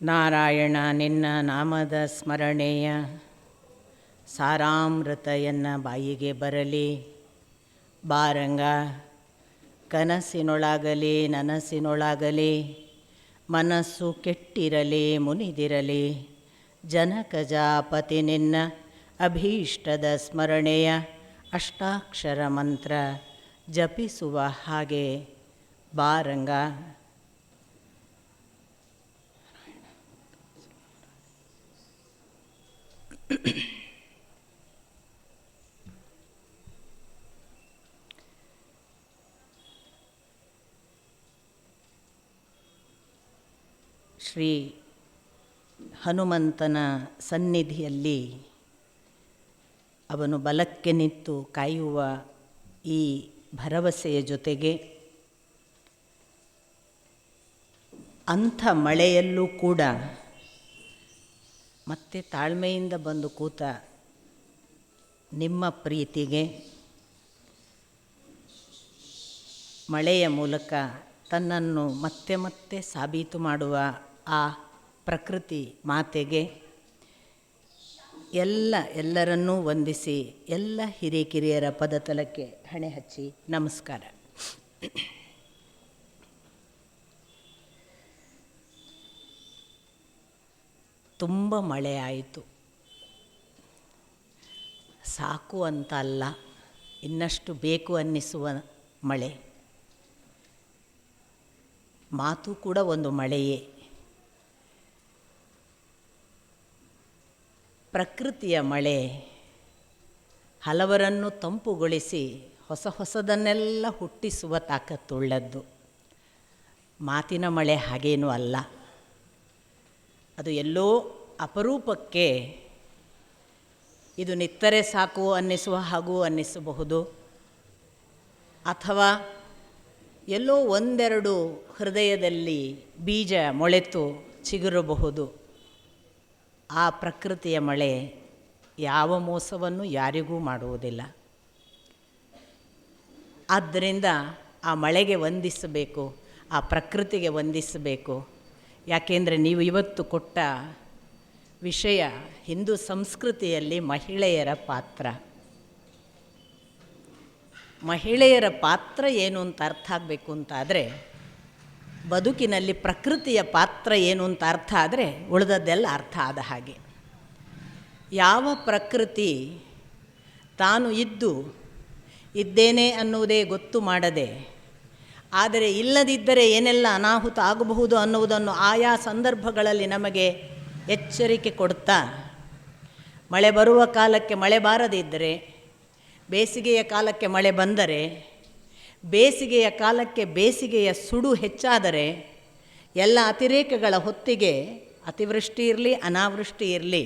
ನಾರಾಯಣ ನಿನ್ನ ನಾಮದ ಸ್ಮರಣೆಯ ಸಾರಾಮೃತ ಎನ್ನ ಬಾಯಿಗೆ ಬರಲಿ. ಬಾರಂಗ ಕನಸಿನೊಳಾಗಲಿ ನನಸಿನೊಳಾಗಲಿ, ಮನಸ್ಸು ಕೆಟ್ಟಿರಲಿ ಮುನಿದಿರಲಿ. ಜನಕಜಾಪತಿ ನಿನ್ನ ಅಭೀಷ್ಟದ ಸ್ಮರಣೆಯ ಅಷ್ಟಾಕ್ಷರ ಮಂತ್ರ ಜಪಿಸುವ ಹಾಗೆ ಬಾರಂಗ. ಶ್ರೀ ಹನುಮಂತನ ಸನ್ನಿಧಿಯಲ್ಲಿ ಅವನು ಬಲಕ್ಕೆ ನಿಂತು ಕಾಯುವ ಈ ಭರವಸೆಯ ಜೊತೆಗೆ ಅಂಥ ಮಳೆಯಲ್ಲೂ ಕೂಡ ಮತ್ತೆ ತಾಳ್ಮೆಯಿಂದ ಬಂದು ಕೂತ ನಿಮ್ಮ ಪ್ರೀತಿಗೆ ಮಳೆಯ ಮೂಲಕ ತನ್ನನ್ನು ಮತ್ತೆ ಮತ್ತೆ ಸಾಬೀತು ಮಾಡುವ ಆ ಪ್ರಕೃತಿ ಮಾತೆಗೆ ಎಲ್ಲರನ್ನೂ ವಂದಿಸಿ ಎಲ್ಲ ಹಿರಿಕಿರಿಯರ ಪದತಲಕ್ಕೆ ಹಣೆ ಹಚ್ಚಿ ನಮಸ್ಕಾರ. ತುಂಬ ಮಳೆ ಆಯಿತು, ಸಾಕು ಅಂತ ಅಲ್ಲ, ಇನ್ನಷ್ಟು ಬೇಕು ಅನ್ನಿಸುವ ಮಳೆ. ಮಾತು ಕೂಡ ಒಂದು ಮಳೆಯೇ. ಪ್ರಕೃತಿಯ ಮಳೆ ಹಲವರನ್ನು ತಂಪುಗೊಳಿಸಿ ಹೊಸದನ್ನೆಲ್ಲ ಹುಟ್ಟಿಸುವ ತಾಕತ್ತುಳ್ಳದ್ದು. ಮಾತಿನ ಮಳೆ ಹಾಗೇನೂ ಅಲ್ಲ. ಅದು ಎಲ್ಲೋ ಅಪರೂಪಕ್ಕೆ ಇದು ನಿತ್ತರೆ ಸಾಕು ಅನ್ನಿಸುವ ಹಾಗೂ ಅನ್ನಿಸಬಹುದು, ಅಥವಾ ಎಲ್ಲೋ ಒಂದೆರಡು ಹೃದಯದಲ್ಲಿ ಬೀಜ ಮೊಳೆತು ಚಿಗುರಬಹುದು. ಆ ಪ್ರಕೃತಿಯ ಮಳೆ ಯಾವ ಮೋಸವನ್ನು ಯಾರಿಗೂ ಮಾಡುವುದಿಲ್ಲ. ಆದ್ದರಿಂದ ಆ ಮಳೆಗೆ ವಂದಿಸಬೇಕು, ಆ ಪ್ರಕೃತಿಗೆ ವಂದಿಸಬೇಕು. ಯಾಕೆಂದರೆ ನೀವು ಇವತ್ತು ಕೊಟ್ಟ ವಿಷಯ ಹಿಂದೂ ಸಂಸ್ಕೃತಿಯಲ್ಲಿ ಮಹಿಳೆಯರ ಪಾತ್ರ. ಮಹಿಳೆಯರ ಪಾತ್ರ ಏನು ಅಂತ ಅರ್ಥ ಆಗಬೇಕು ಅಂತಾದರೆ, ಬದುಕಿನಲ್ಲಿ ಪ್ರಕೃತಿಯ ಪಾತ್ರ ಏನು ಅಂತ ಅರ್ಥ ಆದರೆ ಉಳಿದದ್ದೆಲ್ಲ ಅರ್ಥ ಆದ ಹಾಗೆ. ಯಾವ ಪ್ರಕೃತಿ ತಾನು ಇದ್ದೇನೆ ಅನ್ನುವುದೇ ಗೊತ್ತು ಮಾಡದೆ, ಆದರೆ ಇಲ್ಲದಿದ್ದರೆ ಏನೆಲ್ಲ ಅನಾಹುತ ಆಗಬಹುದು ಅನ್ನುವುದನ್ನು ಆಯಾ ಸಂದರ್ಭಗಳಲ್ಲಿ ನಮಗೆ ಎಚ್ಚರಿಕೆ ಕೊಡ್ತಾ, ಮಳೆ ಬರುವ ಕಾಲಕ್ಕೆ ಮಳೆ ಬಾರದಿದ್ದರೆ, ಬೇಸಿಗೆಯ ಕಾಲಕ್ಕೆ ಮಳೆ ಬಂದರೆ, ಬೇಸಿಗೆಯ ಕಾಲಕ್ಕೆ ಬೇಸಿಗೆಯ ಸುಡು ಹೆಚ್ಚಾದರೆ, ಎಲ್ಲ ಅತಿರೇಕಗಳ ಹೊತ್ತಿಗೆ ಅತಿವೃಷ್ಟಿ ಇರಲಿ ಅನಾವೃಷ್ಟಿ ಇರಲಿ,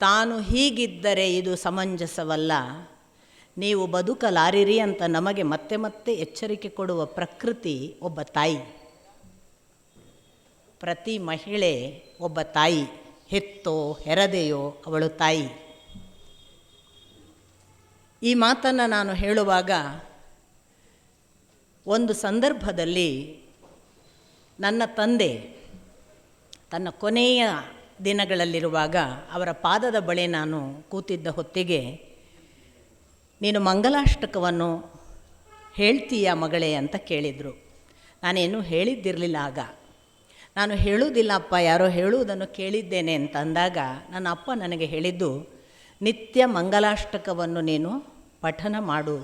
ತಾನು ಹೀಗಿದ್ದರೆ ಇದು ಸಮಂಜಸವಲ್ಲ, ನೀವು ಬದುಕಲಾರಿರಿ ಅಂತ ನಮಗೆ ಮತ್ತೆ ಮತ್ತೆ ಎಚ್ಚರಿಕೆ ಕೊಡುವ ಪ್ರಕೃತಿ ಒಬ್ಬ ತಾಯಿ. ಪ್ರತಿ ಮಹಿಳೆ ಒಬ್ಬ ತಾಯಿ, ಹೆತ್ತೋ ಹೆರದೆಯೋ ಅವಳು ತಾಯಿ. ಈ ಮಾತನ್ನು ನಾನು ಹೇಳುವಾಗ ಒಂದು ಸಂದರ್ಭದಲ್ಲಿ ನನ್ನ ತಂದೆ ತನ್ನ ಕೊನೆಯ ದಿನಗಳಲ್ಲಿರುವಾಗ ಅವರ ಪಾದದ ಬಳಿ ನಾನು ಕೂತಿದ್ದ ಹೊತ್ತಿಗೆ, ನೀನು ಮಂಗಲಾಷ್ಟಕವನ್ನು ಹೇಳ್ತೀಯ ಮಗಳೇ ಅಂತ ಕೇಳಿದರು. ನಾನೇನು ಹೇಳಿದ್ದಿರಲಿಲ್ಲ ಆಗ. ನಾನು ಹೇಳುವುದಿಲ್ಲ ಅಪ್ಪ, ಯಾರೋ ಹೇಳುವುದನ್ನು ಕೇಳಿದ್ದೇನೆ ಅಂತ ಅಂದಾಗ ನನ್ನ ಅಪ್ಪ ನನಗೆ ಹೇಳಿದ್ದು, ನಿತ್ಯ ಮಂಗಲಾಷ್ಟಕವನ್ನು ನೀನು ಪಠನ ಮಾಡು,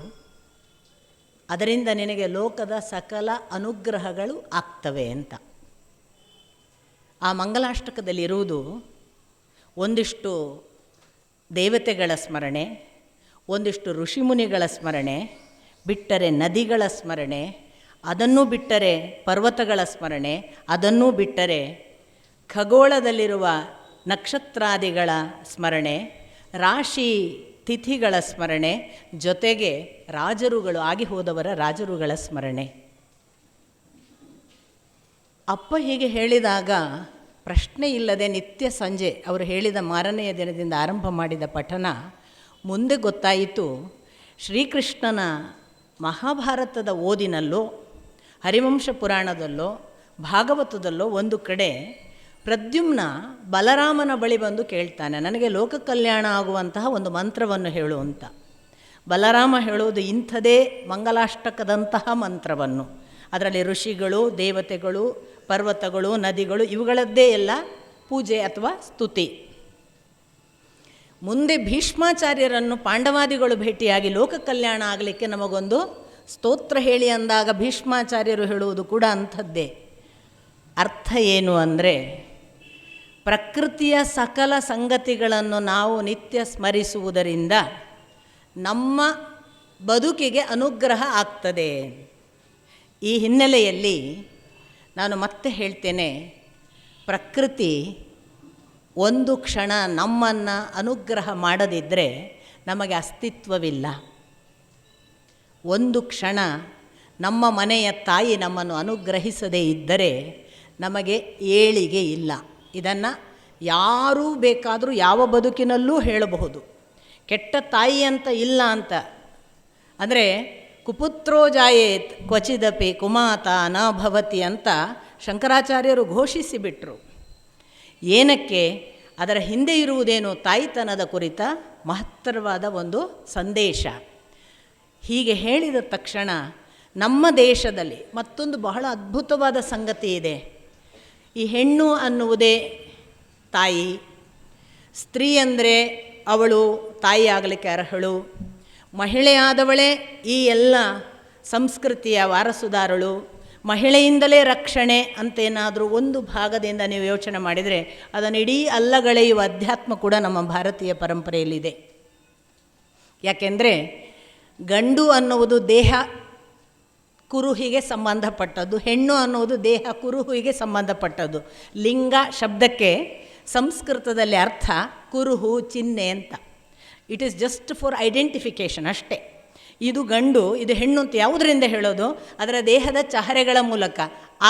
ಅದರಿಂದ ನಿನಗೆ ಲೋಕದ ಸಕಲ ಅನುಗ್ರಹಗಳು ಆಗ್ತವೆ ಅಂತ. ಆ ಮಂಗಲಾಷ್ಟಕದಲ್ಲಿರುವುದು ಒಂದಿಷ್ಟು ದೇವತೆಗಳ ಸ್ಮರಣೆ, ಒಂದಿಷ್ಟು ಋಷಿಮುನಿಗಳ ಸ್ಮರಣೆ, ಬಿಟ್ಟರೆ ನದಿಗಳ ಸ್ಮರಣೆ, ಅದನ್ನೂ ಬಿಟ್ಟರೆ ಪರ್ವತಗಳ ಸ್ಮರಣೆ, ಅದನ್ನೂ ಬಿಟ್ಟರೆ ಖಗೋಳದಲ್ಲಿರುವ ನಕ್ಷತ್ರಾದಿಗಳ ಸ್ಮರಣೆ, ರಾಶಿ ತಿಥಿಗಳ ಸ್ಮರಣೆ, ಜೊತೆಗೆ ರಾಜರುಗಳು ಆಗಿ ಹೋದವರ ರಾಜರುಗಳ ಸ್ಮರಣೆ. ಅಪ್ಪ ಹೀಗೆ ಹೇಳಿದಾಗ ಪ್ರಶ್ನೆ ಇಲ್ಲದೆ ನಿತ್ಯ ಸಂಜೆ ಅವರು ಹೇಳಿದ ಮಾರನೆಯ ದಿನದಿಂದ ಆರಂಭ ಮಾಡಿದ ಪಠನ. ಮುಂದೆ ಗೊತ್ತಾಯಿತು, ಶ್ರೀಕೃಷ್ಣನ ಮಹಾಭಾರತದ ಓದಿನಲ್ಲೋ ಹರಿವಂಶ ಪುರಾಣದಲ್ಲೋ ಭಾಗವತದಲ್ಲೋ ಒಂದು ಕಡೆ ಪ್ರದ್ಯುಮ್ನ ಬಲರಾಮನ ಬಳಿ ಬಂದು ಕೇಳ್ತಾನೆ, ನನಗೆ ಲೋಕ ಕಲ್ಯಾಣ ಆಗುವಂತಹ ಒಂದು ಮಂತ್ರವನ್ನು ಹೇಳು ಅಂತ. ಬಲರಾಮ ಹೇಳುವುದು ಇಂಥದೇ ಮಂಗಲಾಷ್ಟಕದಂತಹ ಮಂತ್ರವನ್ನು. ಅದರಲ್ಲಿ ಋಷಿಗಳು, ದೇವತೆಗಳು, ಪರ್ವತಗಳು, ನದಿಗಳು ಇವುಗಳದ್ದೇ ಎಲ್ಲ ಪೂಜೆ ಅಥವಾ ಸ್ತುತಿ. ಮುಂದೆ ಭೀಷ್ಮಾಚಾರ್ಯರನ್ನು ಪಾಂಡವಾದಿಗಳು ಭೇಟಿಯಾಗಿ ಲೋಕ ಕಲ್ಯಾಣ ಆಗಲಿಕ್ಕೆ ನಮಗೊಂದು ಸ್ತೋತ್ರ ಹೇಳಿ ಅಂದಾಗ ಭೀಷ್ಮಾಚಾರ್ಯರು ಹೇಳುವುದು ಕೂಡ ಅಂಥದ್ದೇ. ಅರ್ಥ ಏನು ಅಂದರೆ, ಪ್ರಕೃತಿಯ ಸಕಲ ಸಂಗತಿಗಳನ್ನು ನಾವು ನಿತ್ಯ ಸ್ಮರಿಸುವುದರಿಂದ ನಮ್ಮ ಬದುಕಿಗೆ ಅನುಗ್ರಹ ಆಗ್ತದೆ. ಈ ಹಿನ್ನೆಲೆಯಲ್ಲಿ ನಾನು ಮತ್ತೆ ಹೇಳ್ತೇನೆ, ಪ್ರಕೃತಿ ಒಂದು ಕ್ಷಣ ನಮ್ಮನ್ನು ಅನುಗ್ರಹ ಮಾಡದಿದ್ದರೆ ನಮಗೆ ಅಸ್ತಿತ್ವವಿಲ್ಲ. ಒಂದು ಕ್ಷಣ ನಮ್ಮ ಮನೆಯ ತಾಯಿ ನಮ್ಮನ್ನು ಅನುಗ್ರಹಿಸದೇ ಇದ್ದರೆ ನಮಗೆ ಏಳಿಗೆ ಇಲ್ಲ. ಇದನ್ನು ಯಾರೂ ಬೇಕಾದರೂ ಯಾವ ಬದುಕಿನಲ್ಲೂ ಹೇಳಬಹುದು. ಕೆಟ್ಟ ತಾಯಿ ಅಂತ ಇಲ್ಲ ಅಂತ ಅಂದರೆ, ಕುಪುತ್ರೋ ಜಾಯೇತ್ ಕ್ವಚಿದಪಿ ಕುಮಾತ ನ ಭವತಿ ಅಂತ ಶಂಕರಾಚಾರ್ಯರು ಘೋಷಿಸಿಬಿಟ್ರು. ಏನಕ್ಕೆ? ಅದರ ಹಿಂದೆ ಇರುವುದೇನು? ತಾಯಿತನದ ಕುರಿತ ಮಹತ್ತರವಾದ ಒಂದು ಸಂದೇಶ. ಹೀಗೆ ಹೇಳಿದ ತಕ್ಷಣ ನಮ್ಮ ದೇಶದಲ್ಲಿ ಮತ್ತೊಂದು ಬಹಳ ಅದ್ಭುತವಾದ ಸಂಗತಿ ಇದೆ. ಈ ಹೆಣ್ಣು ಅನ್ನುವುದೇ ತಾಯಿ, ಸ್ತ್ರೀ ಅಂದರೆ ಅವಳು ತಾಯಿ ಆಗಲಿಕ್ಕೆ ಅರ್ಹಳು, ಮಹಿಳೆಯಾದವಳೇ ಈ ಎಲ್ಲ ಸಂಸ್ಕೃತಿಯ ವಾರಸುದಾರಳು, ಮಹಿಳೆಯಿಂದಲೇ ರಕ್ಷಣೆ ಅಂತೇನಾದರೂ ಒಂದು ಭಾಗದಿಂದ ನೀವು ಯೋಚನೆ ಮಾಡಿದರೆ ಅದನ್ನು ಇಡೀ ಅಲ್ಲಗಳೆಯುವ ಅಧ್ಯಾತ್ಮ ಕೂಡ ನಮ್ಮ ಭಾರತೀಯ ಪರಂಪರೆಯಲ್ಲಿದೆ. ಯಾಕೆಂದರೆ ಗಂಡು ಅನ್ನುವುದು ದೇಹ ಕುರುಹಿಗೆ ಸಂಬಂಧಪಟ್ಟದ್ದು, ಹೆಣ್ಣು ಅನ್ನುವುದು ದೇಹ ಕುರುಹುವಿಗೆ ಸಂಬಂಧಪಟ್ಟದ್ದು. ಲಿಂಗ ಶಬ್ದಕ್ಕೆ ಸಂಸ್ಕೃತದಲ್ಲಿ ಅರ್ಥ ಕುರುಹು, ಚಿಹ್ನೆ ಅಂತ. It is just for identification ಅಷ್ಟೇ. ಇದು ಗಂಡು, ಇದು ಹೆಣ್ಣು ಅಂತ ಯಾವುದರಿಂದ ಹೇಳೋದು? ಅದರ ದೇಹದ ಚಹರೆಗಳ ಮೂಲಕ.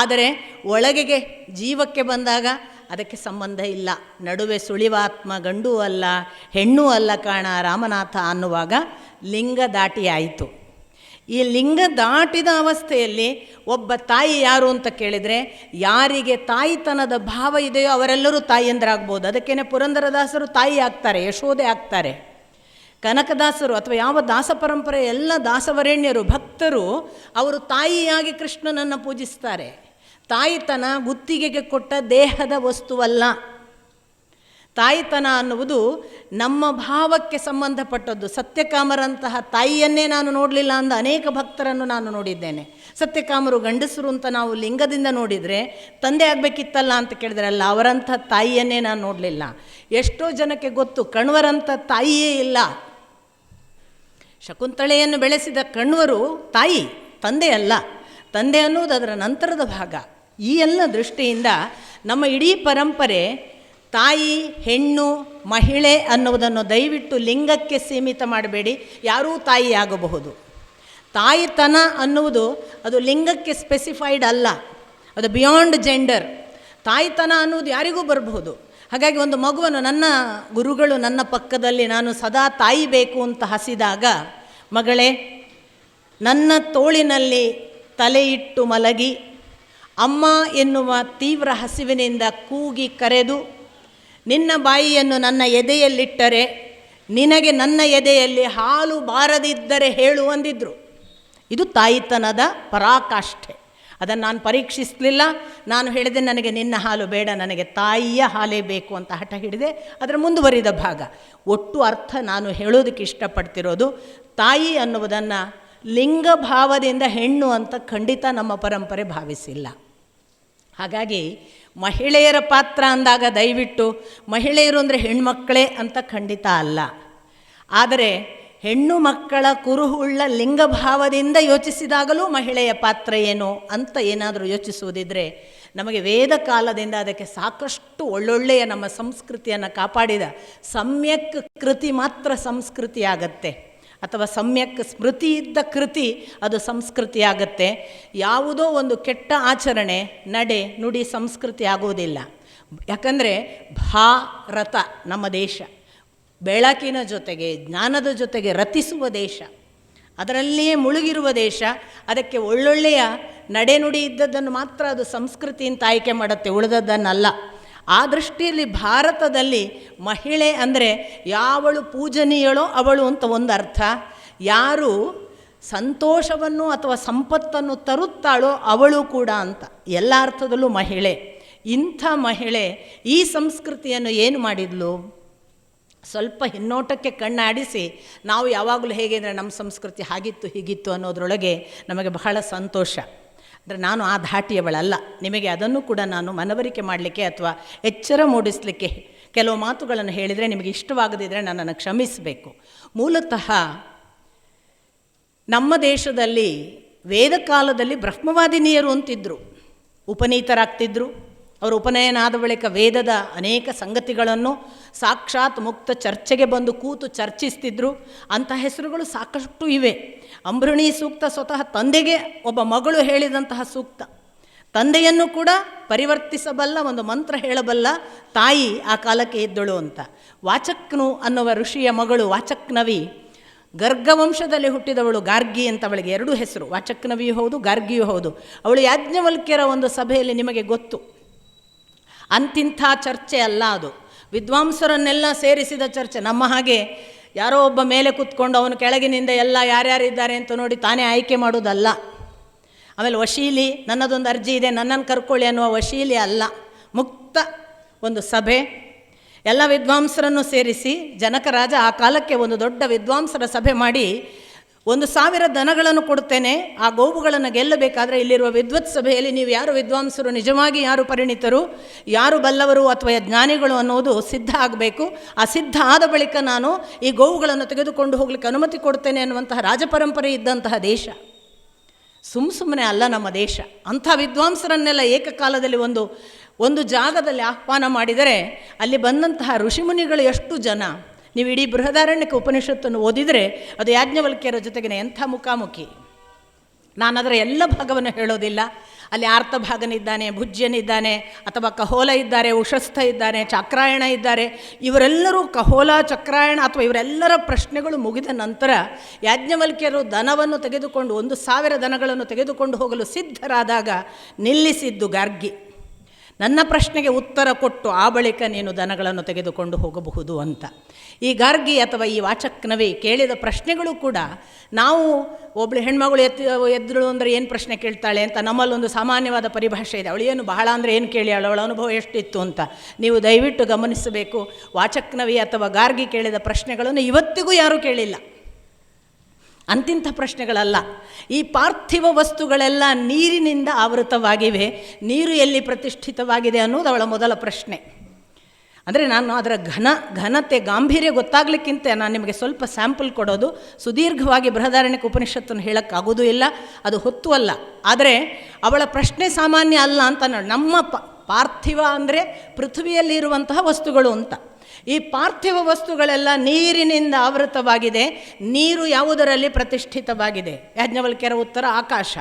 ಆದರೆ ಒಳಗೆಗೆ ಜೀವಕ್ಕೆ ಬಂದಾಗ ಅದಕ್ಕೆ ಸಂಬಂಧ ಇಲ್ಲ. ನಡುವೆ ಸುಳಿವಾತ್ಮ ಗಂಡೂ ಅಲ್ಲ ಹೆಣ್ಣೂ ಅಲ್ಲ ಕಾಣ ರಾಮನಾಥ ಅನ್ನುವಾಗ ಲಿಂಗ ದಾಟಿ ಆಯಿತು. ಈ ಲಿಂಗ ದಾಟಿದ ಅವಸ್ಥೆಯಲ್ಲಿ ಒಬ್ಬ ತಾಯಿ ಯಾರು ಅಂತ ಕೇಳಿದರೆ, ಯಾರಿಗೆ ತಾಯಿತನದ ಭಾವ ಇದೆಯೋ ಅವರೆಲ್ಲರೂ ತಾಯಿಯಂದ್ರಾಗ್ಬೋದು. ಅದಕ್ಕೇನೆ ಪುರಂದರದಾಸರು ತಾಯಿ ಆಗ್ತಾರೆ, ಯಶೋದೆ ಆಗ್ತಾರೆ. ಕನಕದಾಸರು ಅಥವಾ ಯಾವ ದಾಸ ಪರಂಪರೆ ಎಲ್ಲ ದಾಸವರೇಣ್ಯರು ಭಕ್ತರು ಅವರು ತಾಯಿಯಾಗಿ ಕೃಷ್ಣನನ್ನು ಪೂಜಿಸ್ತಾರೆ. ತಾಯಿತನ ಗುತ್ತಿಗೆಗೆ ಕೊಟ್ಟ ದೇಹದ ವಸ್ತುವಲ್ಲ. ತಾಯಿತನ ಅನ್ನುವುದು ನಮ್ಮ ಭಾವಕ್ಕೆ ಸಂಬಂಧಪಟ್ಟದ್ದು. ಸತ್ಯಕಾಮರಂತಹ ತಾಯಿಯನ್ನೇ ನಾನು ನೋಡಲಿಲ್ಲ ಅಂದ ಅನೇಕ ಭಕ್ತರನ್ನು ನಾನು ನೋಡಿದ್ದೇನೆ. ಸತ್ಯಕಾಮರು ಗಂಡಸರು ಅಂತ ನಾವು ಲಿಂಗದಿಂದ ನೋಡಿದರೆ ತಂದೆ ಆಗಬೇಕಿತ್ತಲ್ಲ ಅಂತ ಕೇಳಿದ್ರೆ ಅಲ್ಲ, ಅವರಂಥ ತಾಯಿಯನ್ನೇ ನಾನು ನೋಡಲಿಲ್ಲ. ಎಷ್ಟೋ ಜನಕ್ಕೆ ಗೊತ್ತು ಕಣ್ವರಂಥ ತಾಯಿಯೇ ಇಲ್ಲ. ಶಕುಂತಳೆಯನ್ನು ಬೆಳೆಸಿದ ಕಣ್ವರು ತಾಯಿ, ತಂದೆ ಅಲ್ಲ. ತಂದೆ ಅನ್ನೋದು ಅದರ ನಂತರದ ಭಾಗ. ಈ ಎಲ್ಲ ದೃಷ್ಟಿಯಿಂದ ನಮ್ಮ ಇಡೀ ಪರಂಪರೆ ತಾಯಿ, ಹೆಣ್ಣು, ಮಹಿಳೆ ಅನ್ನುವುದನ್ನು ದಯವಿಟ್ಟು ಲಿಂಗಕ್ಕೆ ಸೀಮಿತ ಮಾಡಬೇಡಿ. ಯಾರೂ ತಾಯಿ ಆಗಬಹುದು. ತಾಯಿತನ ಅನ್ನುವುದು ಅದು ಲಿಂಗಕ್ಕೆ ಸ್ಪೆಸಿಫೈಡ್ ಅಲ್ಲ, ಅದು ಬಿಯಾಂಡ್ ಜೆಂಡರ್. ತಾಯಿತನ ಅನ್ನೋದು ಯಾರಿಗೂ ಬರಬಹುದು. ಹಾಗಾಗಿ ಒಂದು ಮಗುವನ್ನು ನನ್ನ ಗುರುಗಳು ನನ್ನ ಪಕ್ಕದಲ್ಲಿ ನಾನು ಸದಾ ತಾಯಿ ಬೇಕು ಅಂತ ಹಸಿದಾಗ, ಮಗಳೇ ನನ್ನ ತೋಳಿನಲ್ಲಿ ತಲೆ ಇಟ್ಟು ಮಲಗಿ ಅಮ್ಮ ಎನ್ನುವ ತೀವ್ರ ಹಸಿವಿನಿಂದ ಕೂಗಿ ಕರೆದು ನಿನ್ನ ಬಾಯಿಯನ್ನು ನನ್ನ ಎದೆಯಲ್ಲಿಟ್ಟರೆ ನಿನಗೆ ನನ್ನ ಎದೆಯಲ್ಲಿ ಹಾಲು ಬಾರದಿದ್ದರೆ ಹೇಳು ಅಂದಿದ್ರು. ಇದು ತಾಯಿತನದ ಪರಾಕಾಷ್ಠೆ. ಅದನ್ನು ನಾನು ಪರೀಕ್ಷಿಸಲಿಲ್ಲ. ನಾನು ಹೇಳಿದೆ ನನಗೆ ನಿನ್ನ ಹಾಲು ಬೇಡ, ನನಗೆ ತಾಯಿಯ ಹಾಲೇ ಬೇಕು ಅಂತ ಹಠ ಹಿಡಿದೆ. ಅದರ ಮುಂದುವರಿದ ಭಾಗ. ಒಟ್ಟು ಅರ್ಥ ನಾನು ಹೇಳೋದಕ್ಕೆ ಇಷ್ಟಪಡ್ತಿರೋದು, ತಾಯಿ ಅನ್ನುವುದನ್ನು ಲಿಂಗ ಭಾವದಿಂದ ಹೆಣ್ಣು ಅಂತ ಖಂಡಿತ ನಮ್ಮ ಪರಂಪರೆ ಭಾವಿಸಿಲ್ಲ. ಹಾಗಾಗಿ ಮಹಿಳೆಯರ ಪಾತ್ರ ಅಂದಾಗ ದಯವಿಟ್ಟು ಮಹಿಳೆಯರು ಅಂದರೆ ಹೆಣ್ಮಕ್ಕಳೇ ಅಂತ ಖಂಡಿತ ಅಲ್ಲ. ಆದರೆ ಹೆಣ್ಣು ಮಕ್ಕಳ ಕುರುಹುಳ್ಳ ಲಿಂಗಭಾವದಿಂದ ಯೋಚಿಸಿದಾಗಲೂ ಮಹಿಳೆಯ ಪಾತ್ರ ಏನು ಅಂತ ಏನಾದರೂ ಯೋಚಿಸುವುದಿದ್ದರೆ, ನಮಗೆ ವೇದ ಕಾಲದಿಂದ ಅದಕ್ಕೆ ಸಾಕಷ್ಟು ಒಳ್ಳೊಳ್ಳೆಯ ನಮ್ಮ ಸಂಸ್ಕೃತಿಯನ್ನು ಕಾಪಾಡಿದ ಸಮ್ಯಕ್ ಕೃತಿ ಮಾತ್ರ ಸಂಸ್ಕೃತಿ ಆಗತ್ತೆ, ಅಥವಾ ಸಮ್ಯಕ್ ಸ್ಮೃತಿ ಇದ್ದ ಕೃತಿ ಅದು ಸಂಸ್ಕೃತಿ ಆಗತ್ತೆ. ಯಾವುದೋ ಒಂದು ಕೆಟ್ಟ ಆಚರಣೆ, ನಡೆ, ನುಡಿ ಸಂಸ್ಕೃತಿ ಆಗುವುದಿಲ್ಲ. ಯಾಕಂದರೆ ಭಾರತ ನಮ್ಮ ದೇಶ ಬೆಳಕಿನ ಜೊತೆಗೆ ಜ್ಞಾನದ ಜೊತೆಗೆ ರತಿಸುವ ದೇಶ, ಅದರಲ್ಲಿಯೇ ಮುಳುಗಿರುವ ದೇಶ. ಅದಕ್ಕೆ ಒಳ್ಳೊಳ್ಳೆಯ ನಡೆನುಡಿ ಇದ್ದದ್ದನ್ನು ಮಾತ್ರ ಅದು ಸಂಸ್ಕೃತಿ ಅಂತ ಆಯ್ಕೆ ಮಾಡುತ್ತೆ, ಉಳಿದದ್ದನ್ನಲ್ಲ. ಆ ದೃಷ್ಟಿಯಲ್ಲಿ ಭಾರತದಲ್ಲಿ ಮಹಿಳೆ ಅಂದರೆ ಯಾವಳು ಪೂಜನೀಯಳೋ ಅವಳು ಅಂತ ಒಂದು ಅರ್ಥ, ಯಾರು ಸಂತೋಷವನ್ನು ಅಥವಾ ಸಂಪತ್ತನ್ನು ತರುತ್ತಾಳೋ ಅವಳು ಕೂಡ ಅಂತ ಎಲ್ಲ ಅರ್ಥದಲ್ಲೂ ಮಹಿಳೆ. ಇಂಥ ಮಹಿಳೆ ಈ ಸಂಸ್ಕೃತಿಯನ್ನು ಏನು ಮಾಡಿದ್ಲು? ಸ್ವಲ್ಪ ಹಿನ್ನೋಟಕ್ಕೆ ಕಣ್ಣಾಡಿಸಿ ನಾವು ಯಾವಾಗಲೂ ಹೇಗೆ ಅಂದರೆ ನಮ್ಮ ಸಂಸ್ಕೃತಿ ಹಾಗಿತ್ತು ಹೀಗಿತ್ತು ಅನ್ನೋದ್ರೊಳಗೆ ನಮಗೆ ಬಹಳ ಸಂತೋಷ. ಅಂದರೆ ನಾನು ಆ ಧಾಟಿಯವಳಲ್ಲ. ನಿಮಗೆ ಅದನ್ನು ಕೂಡ ನಾನು ಮನವರಿಕೆ ಮಾಡಲಿಕ್ಕೆ ಅಥವಾ ಎಚ್ಚರ ಮೂಡಿಸಲಿಕ್ಕೆ ಕೆಲವು ಮಾತುಗಳನ್ನು ಹೇಳಿದರೆ ನಿಮಗೆ ಇಷ್ಟವಾಗದಿದ್ದರೆ ನನ್ನನ್ನು ಕ್ಷಮಿಸಬೇಕು. ಮೂಲತಃ ನಮ್ಮ ದೇಶದಲ್ಲಿ ವೇದ ಕಾಲದಲ್ಲಿ ಬ್ರಹ್ಮವಾದಿನಿಯರು ಅಂತಿದ್ದರು, ಉಪನೀತರಾಗ್ತಿದ್ರು. ಅವರು ಉಪನಯನ ಆದ ಬಳಿಕ ವೇದದ ಅನೇಕ ಸಂಗತಿಗಳನ್ನು ಸಾಕ್ಷಾತ್ ಮುಕ್ತ ಚರ್ಚೆಗೆ ಬಂದು ಕೂತು ಚರ್ಚಿಸ್ತಿದ್ರು. ಅಂಥ ಹೆಸರುಗಳು ಸಾಕಷ್ಟು ಇವೆ. ಅಂಬೃಣಿ ಸೂಕ್ತ ಸ್ವತಃ ತಂದೆಗೆ ಒಬ್ಬ ಮಗಳು ಹೇಳಿದಂತಹ ಸೂಕ್ತ. ತಂದೆಯನ್ನು ಕೂಡ ಪರಿವರ್ತಿಸಬಲ್ಲ ಒಂದು ಮಂತ್ರ ಹೇಳಬಲ್ಲ ತಾಯಿ ಆ ಕಾಲಕ್ಕೆ ಇದ್ದಳು ಅಂತ. ವಾಚಕ್ನು ಅನ್ನುವ ಋಷಿಯ ಮಗಳು ವಾಚಕ್ನವಿ ಗರ್ಗವಂಶದಲ್ಲಿ ಹುಟ್ಟಿದವಳು. ಗಾರ್ಗಿ ಅಂತ ಅವಳಿಗೆ ಎರಡು ಹೆಸರು, ವಾಚಕ್ನವಿಯೂ ಹೌದು ಗಾರ್ಗಿಯೂ ಹೌದು. ಅವಳು ಯಾಜ್ಞವಲ್ಕ್ಯರ ಒಂದು ಸಭೆಯಲ್ಲಿ ನಿಮಗೆ ಗೊತ್ತು, ಅಂತಿಂಥ ಚರ್ಚೆ ಅಲ್ಲ ಅದು, ವಿದ್ವಾಂಸರನ್ನೆಲ್ಲ ಸೇರಿಸಿದ ಚರ್ಚೆ. ನಮ್ಮ ಹಾಗೆ ಯಾರೋ ಒಬ್ಬ ಮೇಲೆ ಕೂತ್ಕೊಂಡು ಅವನು ಕೆಳಗಿನಿಂದ ಎಲ್ಲ ಯಾರ್ಯಾರಿದ್ದಾರೆ ಅಂತ ನೋಡಿ ತಾನೇ ಆಯ್ಕೆ ಮಾಡೋದಲ್ಲ. ಆಮೇಲೆ ವಶೀಲಿ, ನನ್ನದೊಂದು ಅರ್ಜಿ ಇದೆ ನನ್ನನ್ನು ಕರ್ಕೊಳ್ಳಿ ಅನ್ನುವ ವಶೀಲಿ ಅಲ್ಲ. ಮುಕ್ತ ಒಂದು ಸಭೆ, ಎಲ್ಲ ವಿದ್ವಾಂಸರನ್ನು ಸೇರಿಸಿ ಜನಕ ರಾಜ ಆ ಕಾಲಕ್ಕೆ ಒಂದು ದೊಡ್ಡ ವಿದ್ವಾಂಸರ ಸಭೆ ಮಾಡಿ 1,000 ದನಗಳನ್ನು ಕೊಡ್ತೇನೆ, ಆ ಗೋವುಗಳನ್ನು ಗೆಲ್ಲಬೇಕಾದ್ರೆ ಇಲ್ಲಿರುವ ವಿದ್ವತ್ ಸಭೆಯಲ್ಲಿ ನೀವು ಯಾರು ವಿದ್ವಾಂಸರು, ನಿಜವಾಗಿ ಯಾರು ಪರಿಣಿತರು, ಯಾರು ಬಲ್ಲವರು ಅಥವಾ ಜ್ಞಾನಿಗಳು ಅನ್ನೋದು ಸಿದ್ಧ ಆಗಬೇಕು. ಆ ಸಿದ್ಧ ಆದ ಬಳಿಕ ನಾನು ಈ ಗೋವುಗಳನ್ನು ತೆಗೆದುಕೊಂಡು ಹೋಗಲಿಕ್ಕೆ ಅನುಮತಿ ಕೊಡ್ತೇನೆ ಅನ್ನುವಂತಹ ರಾಜಪರಂಪರೆ ಇದ್ದಂತಹ ದೇಶ. ಸುಮ್ಮನೆ ಅಲ್ಲ ನಮ್ಮ ದೇಶ. ಅಂಥ ವಿದ್ವಾಂಸರನ್ನೆಲ್ಲ ಏಕಕಾಲದಲ್ಲಿ ಒಂದು ಜಾಗದಲ್ಲಿ ಆಹ್ವಾನ ಮಾಡಿದರೆ ಅಲ್ಲಿ ಬಂದಂತಹ ಋಷಿಮುನಿಗಳು ಎಷ್ಟು ಜನ! ನೀವು ಇಡೀ ಬೃಹದಾರಣ್ಯಕ ಉಪನಿಷತ್ತನ್ನು ಓದಿದರೆ ಅದು ಯಾಜ್ಞವಲ್ಕ್ಯರ ಜೊತೆಗಿನ ಎಂಥ ಮುಖಾಮುಖಿ. ನಾನು ಅದರ ಎಲ್ಲ ಭಾಗವನ್ನು ಹೇಳೋದಿಲ್ಲ. ಅಲ್ಲಿ ಆರ್ತಭಾಗನಿದ್ದಾನೆ, ಭುಜ್ಯನಿದ್ದಾನೆ, ಅಥವಾ ಕಹೋಲ ಇದ್ದಾರೆ, ಉಷಸ್ಥ ಇದ್ದಾನೆ, ಚಕ್ರಾಯಣ ಇದ್ದಾರೆ. ಇವರೆಲ್ಲರೂ ಕಹೋಲ, ಚಕ್ರಾಯಣ ಅಥವಾ ಇವರೆಲ್ಲರ ಪ್ರಶ್ನೆಗಳು ಮುಗಿದ ನಂತರ ಯಾಜ್ಞವಲ್ಕ್ಯರು ದನವನ್ನು ತೆಗೆದುಕೊಂಡು 1,000 ದನಗಳನ್ನು ತೆಗೆದುಕೊಂಡು ಹೋಗಲು ಸಿದ್ಧರಾದಾಗ ನಿಲ್ಲಿಸಿದ್ದು ಗಾರ್ಗಿ. ನನ್ನ ಪ್ರಶ್ನೆಗೆ ಉತ್ತರ ಕೊಟ್ಟು ಆ ಬಳಿಕ ನೀನು ದನಗಳನ್ನು ತೆಗೆದುಕೊಂಡು ಹೋಗಬಹುದು ಅಂತ. ಈ ಗಾರ್ಗಿ ಅಥವಾ ಈ ವಾಚಕ್ನವಿ ಕೇಳಿದ ಪ್ರಶ್ನೆಗಳು ಕೂಡ ನಾವು ಒಬ್ಬಳು ಹೆಣ್ಮಗಳು ಎದ್ದಳು ಅಂದರೆ ಏನು ಪ್ರಶ್ನೆ ಕೇಳ್ತಾಳೆ ಅಂತ ನಮ್ಮಲ್ಲೊಂದು ಸಾಮಾನ್ಯವಾದ ಪರಿಭಾಷೆ ಇದೆ. ಅವಳು ಏನು ಬಹಳ ಅಂದರೆ ಏನು ಕೇಳಿಯಾಳು, ಅವಳ ಅನುಭವ ಎಷ್ಟಿತ್ತು ಅಂತ. ನೀವು ದಯವಿಟ್ಟು ಗಮನಿಸಬೇಕು, ವಾಚಕ್ನವಿ ಅಥವಾ ಗಾರ್ಗಿ ಕೇಳಿದ ಪ್ರಶ್ನೆಗಳನ್ನು ಇವತ್ತಿಗೂ ಯಾರೂ ಕೇಳಿಲ್ಲ. ಅಂತಿಂಥ ಪ್ರಶ್ನೆಗಳಲ್ಲ. ಈ ಪಾರ್ಥಿವ ವಸ್ತುಗಳೆಲ್ಲ ನೀರಿನಿಂದ ಆವೃತವಾಗಿವೆ, ನೀರು ಎಲ್ಲಿ ಪ್ರತಿಷ್ಠಿತವಾಗಿದೆ ಅನ್ನೋದು ಅವಳ ಮೊದಲ ಪ್ರಶ್ನೆ. ಅಂದರೆ ನಾನು ಅದರ ಘನತೆ ಗಾಂಭೀರ್ಯ ಗೊತ್ತಾಗಲಿಕ್ಕಿಂತ ನಾನು ನಿಮಗೆ ಸ್ವಲ್ಪ ಸ್ಯಾಂಪಲ್ ಕೊಡೋದು. ಸುದೀರ್ಘವಾಗಿ ಬೃಹದಾರಣ್ಯಕ ಉಪನಿಷತ್ತನ್ನು ಹೇಳೋಕ್ಕಾಗೋದೂ ಇಲ್ಲ, ಅದು ಹೊತ್ತು ಅಲ್ಲ. ಆದರೆ ಅವಳ ಪ್ರಶ್ನೆ ಸಾಮಾನ್ಯ ಅಲ್ಲ ಅಂತ ನಮ್ಮ ಪಾರ್ಥಿವ ಅಂದರೆ ಪೃಥ್ವಿಯಲ್ಲಿರುವಂತಹ ವಸ್ತುಗಳು ಅಂತ. ಈ ಪಾರ್ಥಿವ ವಸ್ತುಗಳೆಲ್ಲ ನೀರಿನಿಂದ ಆವೃತವಾಗಿದೆ. ನೀರು ಯಾವುದರಲ್ಲಿ ಪ್ರತಿಷ್ಠಿತವಾಗಿದೆ? ಯಾಜ್ಞವಲ್ಕ್ಯರ ಉತ್ತರ ಆಕಾಶ.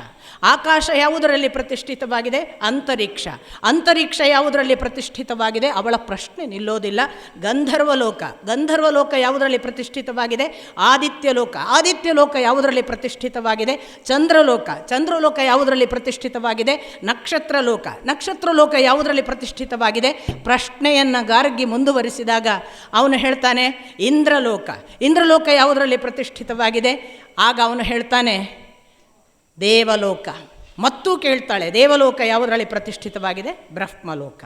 ಆಕಾಶ ಯಾವುದರಲ್ಲಿ ಪ್ರತಿಷ್ಠಿತವಾಗಿದೆ? ಅಂತರಿಕ್ಷ. ಅಂತರಿಕ್ಷ ಯಾವುದರಲ್ಲಿ ಪ್ರತಿಷ್ಠಿತವಾಗಿದೆ? ಅವಳ ಪ್ರಶ್ನೆ ನಿಲ್ಲೋದಿಲ್ಲ. ಗಂಧರ್ವಲೋಕ. ಗಂಧರ್ವಲೋಕ ಯಾವುದರಲ್ಲಿ ಪ್ರತಿಷ್ಠಿತವಾಗಿದೆ? ಆದಿತ್ಯಲೋಕ. ಆದಿತ್ಯಲೋಕ ಯಾವುದರಲ್ಲಿ ಪ್ರತಿಷ್ಠಿತವಾಗಿದೆ? ಚಂದ್ರಲೋಕ. ಚಂದ್ರಲೋಕ ಯಾವುದರಲ್ಲಿ ಪ್ರತಿಷ್ಠಿತವಾಗಿದೆ? ನಕ್ಷತ್ರಲೋಕ. ನಕ್ಷತ್ರಲೋಕ ಯಾವುದರಲ್ಲಿ ಪ್ರತಿಷ್ಠಿತವಾಗಿದೆ? ಪ್ರಶ್ನೆಯನ್ನು ಗಾರ್ಗಿ ಮುಂದುವರಿಸಿದಾಗ ಅವನು ಹೇಳ್ತಾನೆ ಇಂದ್ರಲೋಕ. ಇಂದ್ರಲೋಕ ಯಾವುದರಲ್ಲಿ ಪ್ರತಿಷ್ಠಿತವಾಗಿದೆ? ಆಗ ಅವನು ಹೇಳ್ತಾನೆ ದೇವಲೋಕ. ಮತ್ತೂ ಕೇಳ್ತಾಳೆ ದೇವಲೋಕ ಯಾವುದರಲ್ಲಿ ಪ್ರತಿಷ್ಠಿತವಾಗಿದೆ? ಬ್ರಹ್ಮಲೋಕ.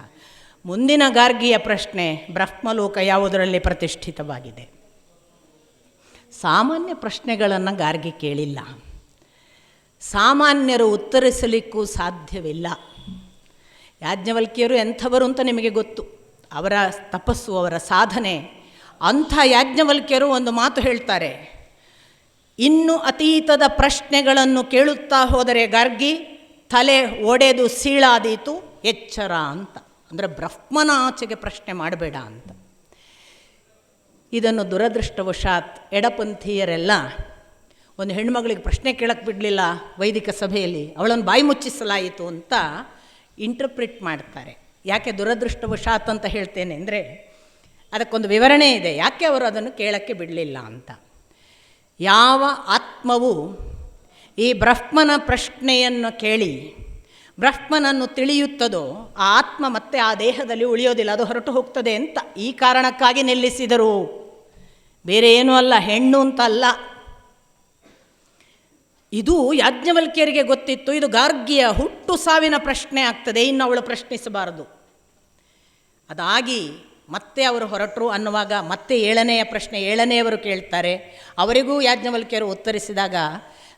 ಮುಂದಿನ ಗಾರ್ಗಿಯ ಪ್ರಶ್ನೆ ಬ್ರಹ್ಮಲೋಕ ಯಾವುದರಲ್ಲಿ ಪ್ರತಿಷ್ಠಿತವಾಗಿದೆ? ಸಾಮಾನ್ಯ ಪ್ರಶ್ನೆಗಳನ್ನು ಗಾರ್ಗಿ ಕೇಳಿಲ್ಲ. ಸಾಮಾನ್ಯರು ಉತ್ತರಿಸಲಿಕ್ಕೂ ಸಾಧ್ಯವಿಲ್ಲ. ಯಾಜ್ಞವಲ್ಕ್ಯರು ಎಂಥವರು ಅಂತ ನಿಮಗೆ ಗೊತ್ತು, ಅವರ ತಪಸ್ಸು, ಅವರ ಸಾಧನೆ. ಅಂಥ ಯಾಜ್ಞವಲ್ಕ್ಯರು ಒಂದು ಮಾತು ಹೇಳ್ತಾರೆ, ಇನ್ನು ಅತೀತದ ಪ್ರಶ್ನೆಗಳನ್ನು ಕೇಳುತ್ತಾ ಹೋದರೆ ಗಾರ್ಗಿ ತಲೆ ಒಡೆದು ಸೀಳಾದೀತು, ಎಚ್ಚರ ಅಂತ. ಅಂದರೆ ಬ್ರಹ್ಮನ ಆಚೆಗೆ ಪ್ರಶ್ನೆ ಮಾಡಬೇಡ ಅಂತ. ಇದನ್ನು ದುರದೃಷ್ಟವಶಾತ್ ಎಡಪಂಥೀಯರೆಲ್ಲ ಒಂದು ಹೆಣ್ಮಗಳಿಗೆ ಪ್ರಶ್ನೆ ಕೇಳಕ್ಕೆ ಬಿಡಲಿಲ್ಲ ವೈದಿಕ ಸಭೆಯಲ್ಲಿ, ಅವಳನ್ನು ಬಾಯಿ ಮುಚ್ಚಿಸಲಾಯಿತು ಅಂತ ಇಂಟರ್ಪ್ರಿಟ್ ಮಾಡ್ತಾರೆ. ಯಾಕೆ ದುರದೃಷ್ಟವಶಾತ್ ಅಂತ ಹೇಳ್ತೇನೆ ಅಂದರೆ ಅದಕ್ಕೊಂದು ವಿವರಣೆ ಇದೆ, ಯಾಕೆ ಅವರು ಅದನ್ನು ಕೇಳಕ್ಕೆ ಬಿಡಲಿಲ್ಲ ಅಂತ. ಯಾವ ಆತ್ಮವು ಈ ಬ್ರಹ್ಮನ ಪ್ರಶ್ನೆಯನ್ನು ಕೇಳಿ ಬ್ರಹ್ಮನನ್ನು ತಿಳಿಯುತ್ತದೋ ಆ ಆತ್ಮ ಮತ್ತೆ ಆ ದೇಹದಲ್ಲಿ ಉಳಿಯೋದಿಲ್ಲ, ಅದು ಹೊರಟು ಹೋಗ್ತದೆ ಅಂತ ಈ ಕಾರಣಕ್ಕಾಗಿ ನಿಲ್ಲಿಸಿದರು. ಬೇರೆ ಏನೂ ಅಲ್ಲ, ಹೆಣ್ಣು ಅಂತ ಅಲ್ಲ. ಇದು ಯಾಜ್ಞವಲ್ಕ್ಯರಿಗೆ ಗೊತ್ತಿತ್ತು. ಇದು ಗಾರ್ಗಿಯ ಹುಟ್ಟು ಸಾವಿನ ಪ್ರಶ್ನೆ ಆಗ್ತದೆ, ಇನ್ನು ಅವಳು ಪ್ರಶ್ನಿಸಬಾರದು. ಅದಾಗಿ ಮತ್ತೆ ಅವರು ಹೊರಟರು ಅನ್ನುವಾಗ ಮತ್ತೆ 7ನೆಯ ಪ್ರಶ್ನೆ 7ನೇಯವರು ಕೇಳ್ತಾರೆ. ಅವರಿಗೂ ಯಾಜ್ಞವಲ್ಕ್ಯರು ಉತ್ತರಿಸಿದಾಗ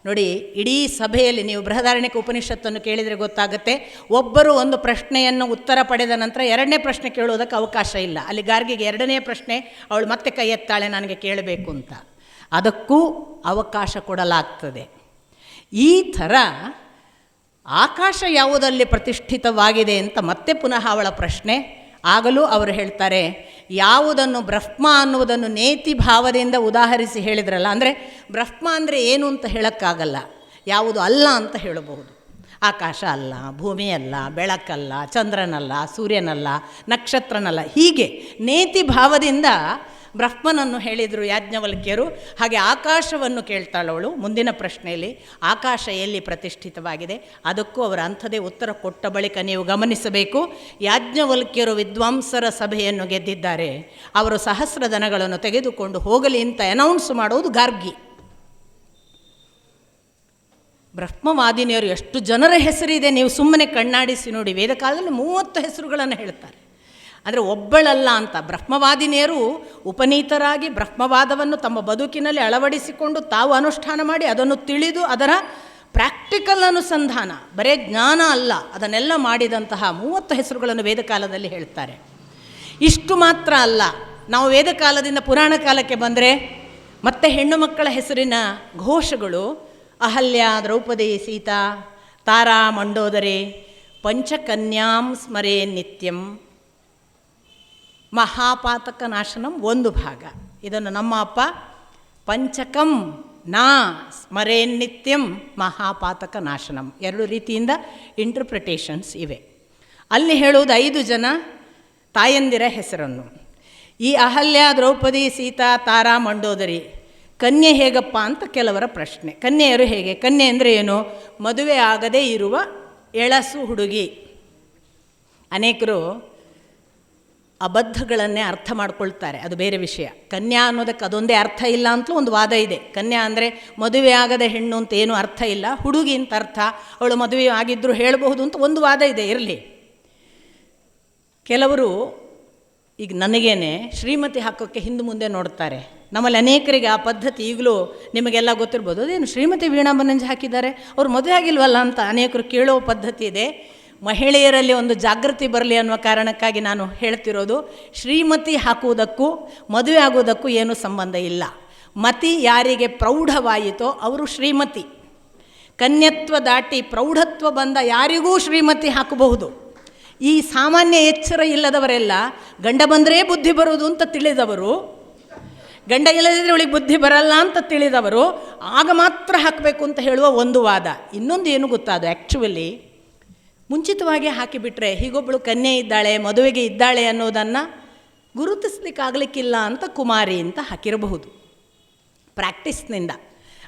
ನೋಡಿ, ಇಡೀ ಸಭೆಯಲ್ಲಿ ನೀವು ಬೃಹದಾರಣ್ಯಕ ಉಪನಿಷತ್ತನ್ನು ಕೇಳಿದರೆ ಗೊತ್ತಾಗುತ್ತೆ, ಒಬ್ಬರು ಒಂದು ಪ್ರಶ್ನೆಯನ್ನು ಉತ್ತರ ಪಡೆದ ನಂತರ 2ನೇ ಪ್ರಶ್ನೆ ಕೇಳುವುದಕ್ಕೆ ಅವಕಾಶ ಇಲ್ಲ. ಅಲ್ಲಿ ಗಾರ್ಗಿಗೆ 2ನೇ ಪ್ರಶ್ನೆ ಅವಳು ಮತ್ತೆ ಕೈ ಎತ್ತಾಳೆ ನನಗೆ ಕೇಳಬೇಕು ಅಂತ, ಅದಕ್ಕೂ ಅವಕಾಶ ಕೊಡಲಾಗ್ತದೆ. ಈ ಥರ ಆಕಾಶ ಯಾವುದಲ್ಲಿ ಪ್ರತಿಷ್ಠಿತವಾಗಿದೆ ಅಂತ ಮತ್ತೆ ಪುನಃ ಅವಳ ಪ್ರಶ್ನೆ. ಆಗಲೂ ಅವರು ಹೇಳ್ತಾರೆ, ಯಾವುದನ್ನು ಬ್ರಹ್ಮ ಅನ್ನುವುದನ್ನು ನೇತಿ ಭಾವದಿಂದ ಉದಾಹರಿಸಿ ಹೇಳಿದ್ರಲ್ಲ, ಅಂದರೆ ಬ್ರಹ್ಮ ಅಂದರೆ ಏನು ಅಂತ ಹೇಳೋಕ್ಕಾಗಲ್ಲ, ಯಾವುದು ಅಲ್ಲ ಅಂತ ಹೇಳಬಹುದು. ಆಕಾಶ ಅಲ್ಲ, ಭೂಮಿ ಅಲ್ಲ, ಬೆಳಕಲ್ಲ, ಚಂದ್ರನಲ್ಲ, ಸೂರ್ಯನಲ್ಲ, ನಕ್ಷತ್ರನಲ್ಲ, ಹೀಗೆ ನೇತಿ ಭಾವದಿಂದ ಬ್ರಹ್ಮನನ್ನು ಹೇಳಿದರು ಯಾಜ್ಞವಲ್ಕ್ಯರು. ಹಾಗೆ ಆಕಾಶವನ್ನು ಕೇಳ್ತಾಳವಳು ಮುಂದಿನ ಪ್ರಶ್ನೆಯಲ್ಲಿ, ಆಕಾಶ ಎಲ್ಲಿ ಪ್ರತಿಷ್ಠಿತವಾಗಿದೆ? ಅದಕ್ಕೂ ಅವರ ಅಂಥದೇ ಉತ್ತರ ಕೊಟ್ಟ ಬಳಿಕ ನೀವು ಗಮನಿಸಬೇಕು, ಯಾಜ್ಞವಲ್ಕ್ಯರು ವಿದ್ವಾಂಸರ ಸಭೆಯನ್ನು ಗೆದ್ದಿದ್ದಾರೆ. ಅವರು ಸಹಸ್ರದನಗಳನ್ನು ತೆಗೆದುಕೊಂಡು ಹೋಗಲಿ ಅಂತ ಅನೌನ್ಸ್ ಮಾಡುವುದು ಗಾರ್ಗಿ. ಬ್ರಹ್ಮವಾದಿನಿಯರು ಎಷ್ಟು ಜನರ ಹೆಸರಿದೆ ನೀವು ಸುಮ್ಮನೆ ಕಣ್ಣಾಡಿಸಿ ನೋಡಿ. ವೇದಕಾಲದಲ್ಲಿ 30 ಹೆಸರುಗಳನ್ನು ಹೇಳ್ತಾರೆ. ಅಂದರೆ ಒಬ್ಬಳಲ್ಲ ಅಂತ. ಬ್ರಹ್ಮವಾದಿನಿಯರು ಉಪನೀತರಾಗಿ ಬ್ರಹ್ಮವಾದವನ್ನು ತಮ್ಮ ಬದುಕಿನಲ್ಲಿ ಅಳವಡಿಸಿಕೊಂಡು ತಾವು ಅನುಷ್ಠಾನ ಮಾಡಿ ಅದನ್ನು ತಿಳಿದು ಅದರ ಪ್ರಾಕ್ಟಿಕಲ್ ಅನುಸಂಧಾನ, ಬರೇ ಜ್ಞಾನ ಅಲ್ಲ, ಅದನ್ನೆಲ್ಲ ಮಾಡಿದಂತಹ 30 ಹೆಸರುಗಳನ್ನು ವೇದಕಾಲದಲ್ಲಿ ಹೇಳ್ತಾರೆ. ಇಷ್ಟು ಮಾತ್ರ ಅಲ್ಲ, ನಾವು ವೇದಕಾಲದಿಂದ ಪುರಾಣ ಕಾಲಕ್ಕೆ ಬಂದರೆ ಮತ್ತೆ ಹೆಣ್ಣು ಮಕ್ಕಳ ಹೆಸರಿನ ಘೋಷಗಳು ಅಹಲ್ಯ, ದ್ರೌಪದಿ, ಸೀತಾ, ತಾರಾ, ಮಂಡೋದರಿ, ಪಂಚಕನ್ಯಾಂ ಸ್ಮರೇ ನಿತ್ಯಂ, ಮಹಾಪಾತಕ ನಾಶನಂ ಒಂದು ಭಾಗ. ಇದನ್ನು ನಮ್ಮ ಅಪ್ಪ ಪಂಚಕಂ ನಾ ಸ್ಮರೇನ್ ನಿತ್ಯಂ ಮಹಾಪಾತಕ ನಾಶನಂ 2 ರೀತಿಯಿಂದ ಇಂಟರ್ಪ್ರಿಟೇಷನ್ಸ್ ಇವೆ. ಅಲ್ಲಿ ಹೇಳುವುದು 5 ಜನ ತಾಯಂದಿರ ಹೆಸರನ್ನು. ಈ ಅಹಲ್ಯ, ದ್ರೌಪದಿ, ಸೀತಾ, ತಾರಾ, ಮಂಡೋದರಿ, ಕನ್ಯೆ ಹೇಗಪ್ಪ ಅಂತ ಕೆಲವರ ಪ್ರಶ್ನೆ. ಕನ್ಯೆಯರು ಹೇಗೆ? ಕನ್ಯೆ ಅಂದರೆ ಏನು? ಮದುವೆ ಆಗದೇ ಇರುವ ಎಳಸು ಹುಡುಗಿ. ಅನೇಕರು ಅಬದ್ಧಗಳನ್ನೇ ಅರ್ಥ ಮಾಡ್ಕೊಳ್ತಾರೆ, ಅದು ಬೇರೆ ವಿಷಯ. ಕನ್ಯಾ ಅನ್ನೋದಕ್ಕೆ ಅದೊಂದೇ ಅರ್ಥ ಇಲ್ಲ ಅಂತಲೂ ಒಂದು ವಾದ ಇದೆ. ಕನ್ಯಾ ಅಂದರೆ ಮದುವೆ ಆಗದ ಹೆಣ್ಣು ಅಂತ ಏನೂ ಅರ್ಥ ಇಲ್ಲ, ಹುಡುಗಿ ಅಂತ ಅರ್ಥ. ಅವಳು ಮದುವೆ ಆಗಿದ್ದರೂ ಹೇಳಬಹುದು ಅಂತ ಒಂದು ವಾದ ಇದೆ, ಇರಲಿ. ಕೆಲವರು ಈಗ ನನಗೇನೆ ಶ್ರೀಮತಿ ಹಾಕೋಕ್ಕೆ ಹಿಂದೆ ಮುಂದೆ ನೋಡ್ತಾರೆ. ನಮ್ಮಲ್ಲಿ ಅನೇಕರಿಗೆ ಆ ಪದ್ಧತಿ ಈಗಲೂ ನಿಮಗೆಲ್ಲ ಗೊತ್ತಿರ್ಬೋದು. ಅದೇನು ಶ್ರೀಮತಿ ವೀಣಾ ಬನ್ನಂಜೆ ಹಾಕಿದ್ದಾರೆ, ಅವ್ರು ಮದುವೆ ಆಗಿಲ್ವಲ್ಲ ಅಂತ ಅನೇಕರು ಕೇಳೋ ಪದ್ಧತಿ ಇದೆ. ಮಹಿಳೆಯರಲ್ಲಿ ಒಂದು ಜಾಗೃತಿ ಬರಲಿ ಅನ್ನುವ ಕಾರಣಕ್ಕಾಗಿ ನಾನು ಹೇಳ್ತಿರೋದು, ಶ್ರೀಮತಿ ಹಾಕುವುದಕ್ಕೂ ಮದುವೆ ಆಗುವುದಕ್ಕೂ ಏನೂ ಸಂಬಂಧ ಇಲ್ಲ. ಮತಿ ಯಾರಿಗೆ ಪ್ರೌಢವಾಯಿತೋ ಅವರು ಶ್ರೀಮತಿ. ಕನ್ಯತ್ವ ದಾಟಿ ಪ್ರೌಢತ್ವ ಬಂದ ಯಾರಿಗೂ ಶ್ರೀಮತಿ ಹಾಕಬಹುದು. ಈ ಸಾಮಾನ್ಯ ಎಚ್ಚರ ಇಲ್ಲದವರೆಲ್ಲ ಗಂಡ ಬಂದರೆ ಬುದ್ಧಿ ಬರುವುದು ಅಂತ ತಿಳಿದವರು, ಗಂಡ ಇಲ್ಲದಿದ್ದರೆ ಅವಳಿಗೆ ಬುದ್ಧಿ ಬರಲ್ಲ ಅಂತ ತಿಳಿದವರು ಆಗ ಮಾತ್ರ ಹಾಕಬೇಕು ಅಂತ ಹೇಳುವ ಒಂದು ವಾದ. ಇನ್ನೊಂದು ಏನು ಗೊತ್ತಾ, ಅದು ಆ್ಯಕ್ಚುಲಿ ಮುಂಚಿತವಾಗಿ ಹಾಕಿಬಿಟ್ರೆ ಹೀಗೊಬ್ಬಳು ಕನ್ಯೆ ಇದ್ದಾಳೆ, ಮದುವೆಗೆ ಇದ್ದಾಳೆ ಅನ್ನೋದನ್ನು ಗುರುತಿಸ್ಲಿಕ್ಕಾಗಲಿಕ್ಕಿಲ್ಲ ಅಂತ ಕುಮಾರಿ ಅಂತ ಹಾಕಿರಬಹುದು. ಪ್ರಾಕ್ಟೀಸ್ನಿಂದ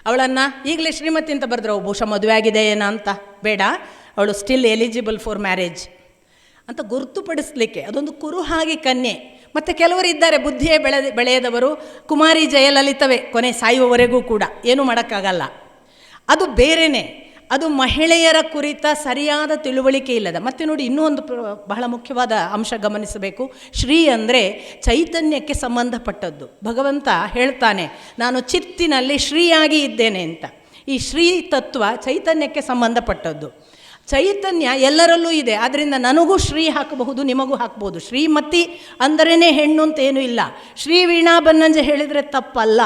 ಅವಳನ್ನು ಈಗಲೇ ಶ್ರೀಮತಿ ಅಂತ ಬರೆದ್ರೆ ಬಹುಶಃ ಮದುವೆ ಆಗಿದೆ ಏನೋ ಅಂತ, ಬೇಡ ಅವಳು ಸ್ಟಿಲ್ ಎಲಿಜಿಬಲ್ ಫಾರ್ ಮ್ಯಾರೇಜ್ ಅಂತ ಗುರುತುಪಡಿಸಲಿಕ್ಕೆ ಅದೊಂದು ಕುರುಹಾಗಿ ಕನ್ಯೆ. ಮತ್ತು ಕೆಲವರು ಇದ್ದಾರೆ ಬುದ್ಧಿಯೇ ಬೆಳೆಯದವರು, ಕುಮಾರಿ ಜಯಲಲಿತವೇ ಕೊನೆ ಸಾಯುವವರೆಗೂ ಕೂಡ, ಏನೂ ಮಾಡೋಕ್ಕಾಗಲ್ಲ. ಅದು ಬೇರೆಯೇ. ಅದು ಮಹಿಳೆಯರ ಕುರಿತ ಸರಿಯಾದ ತಿಳುವಳಿಕೆ ಇಲ್ಲದ. ಮತ್ತು ನೋಡಿ, ಇನ್ನೂ ಒಂದು ಬಹಳ ಮುಖ್ಯವಾದ ಅಂಶ ಗಮನಿಸಬೇಕು. ಶ್ರೀ ಅಂದರೆ ಚೈತನ್ಯಕ್ಕೆ ಸಂಬಂಧಪಟ್ಟದ್ದು. ಭಗವಂತ ಹೇಳ್ತಾನೆ, ನಾನು ಚಿತ್ತಿನಲ್ಲಿ ಶ್ರೀಯಾಗಿ ಇದ್ದೇನೆ ಅಂತ. ಈ ಶ್ರೀ ತತ್ವ ಚೈತನ್ಯಕ್ಕೆ ಸಂಬಂಧಪಟ್ಟದ್ದು. ಚೈತನ್ಯ ಎಲ್ಲರಲ್ಲೂ ಇದೆ, ಆದ್ದರಿಂದ ನನಗೂ ಶ್ರೀ ಹಾಕಬಹುದು, ನಿಮಗೂ ಹಾಕ್ಬೋದು. ಶ್ರೀಮತಿ ಅಂದರೇ ಹೆಣ್ಣು ಅಂತ ಏನೂ ಇಲ್ಲ. ಶ್ರೀ ವೀಣಾ ಬನ್ನಂಜೆ ಹೇಳಿದರೆ ತಪ್ಪಲ್ಲ.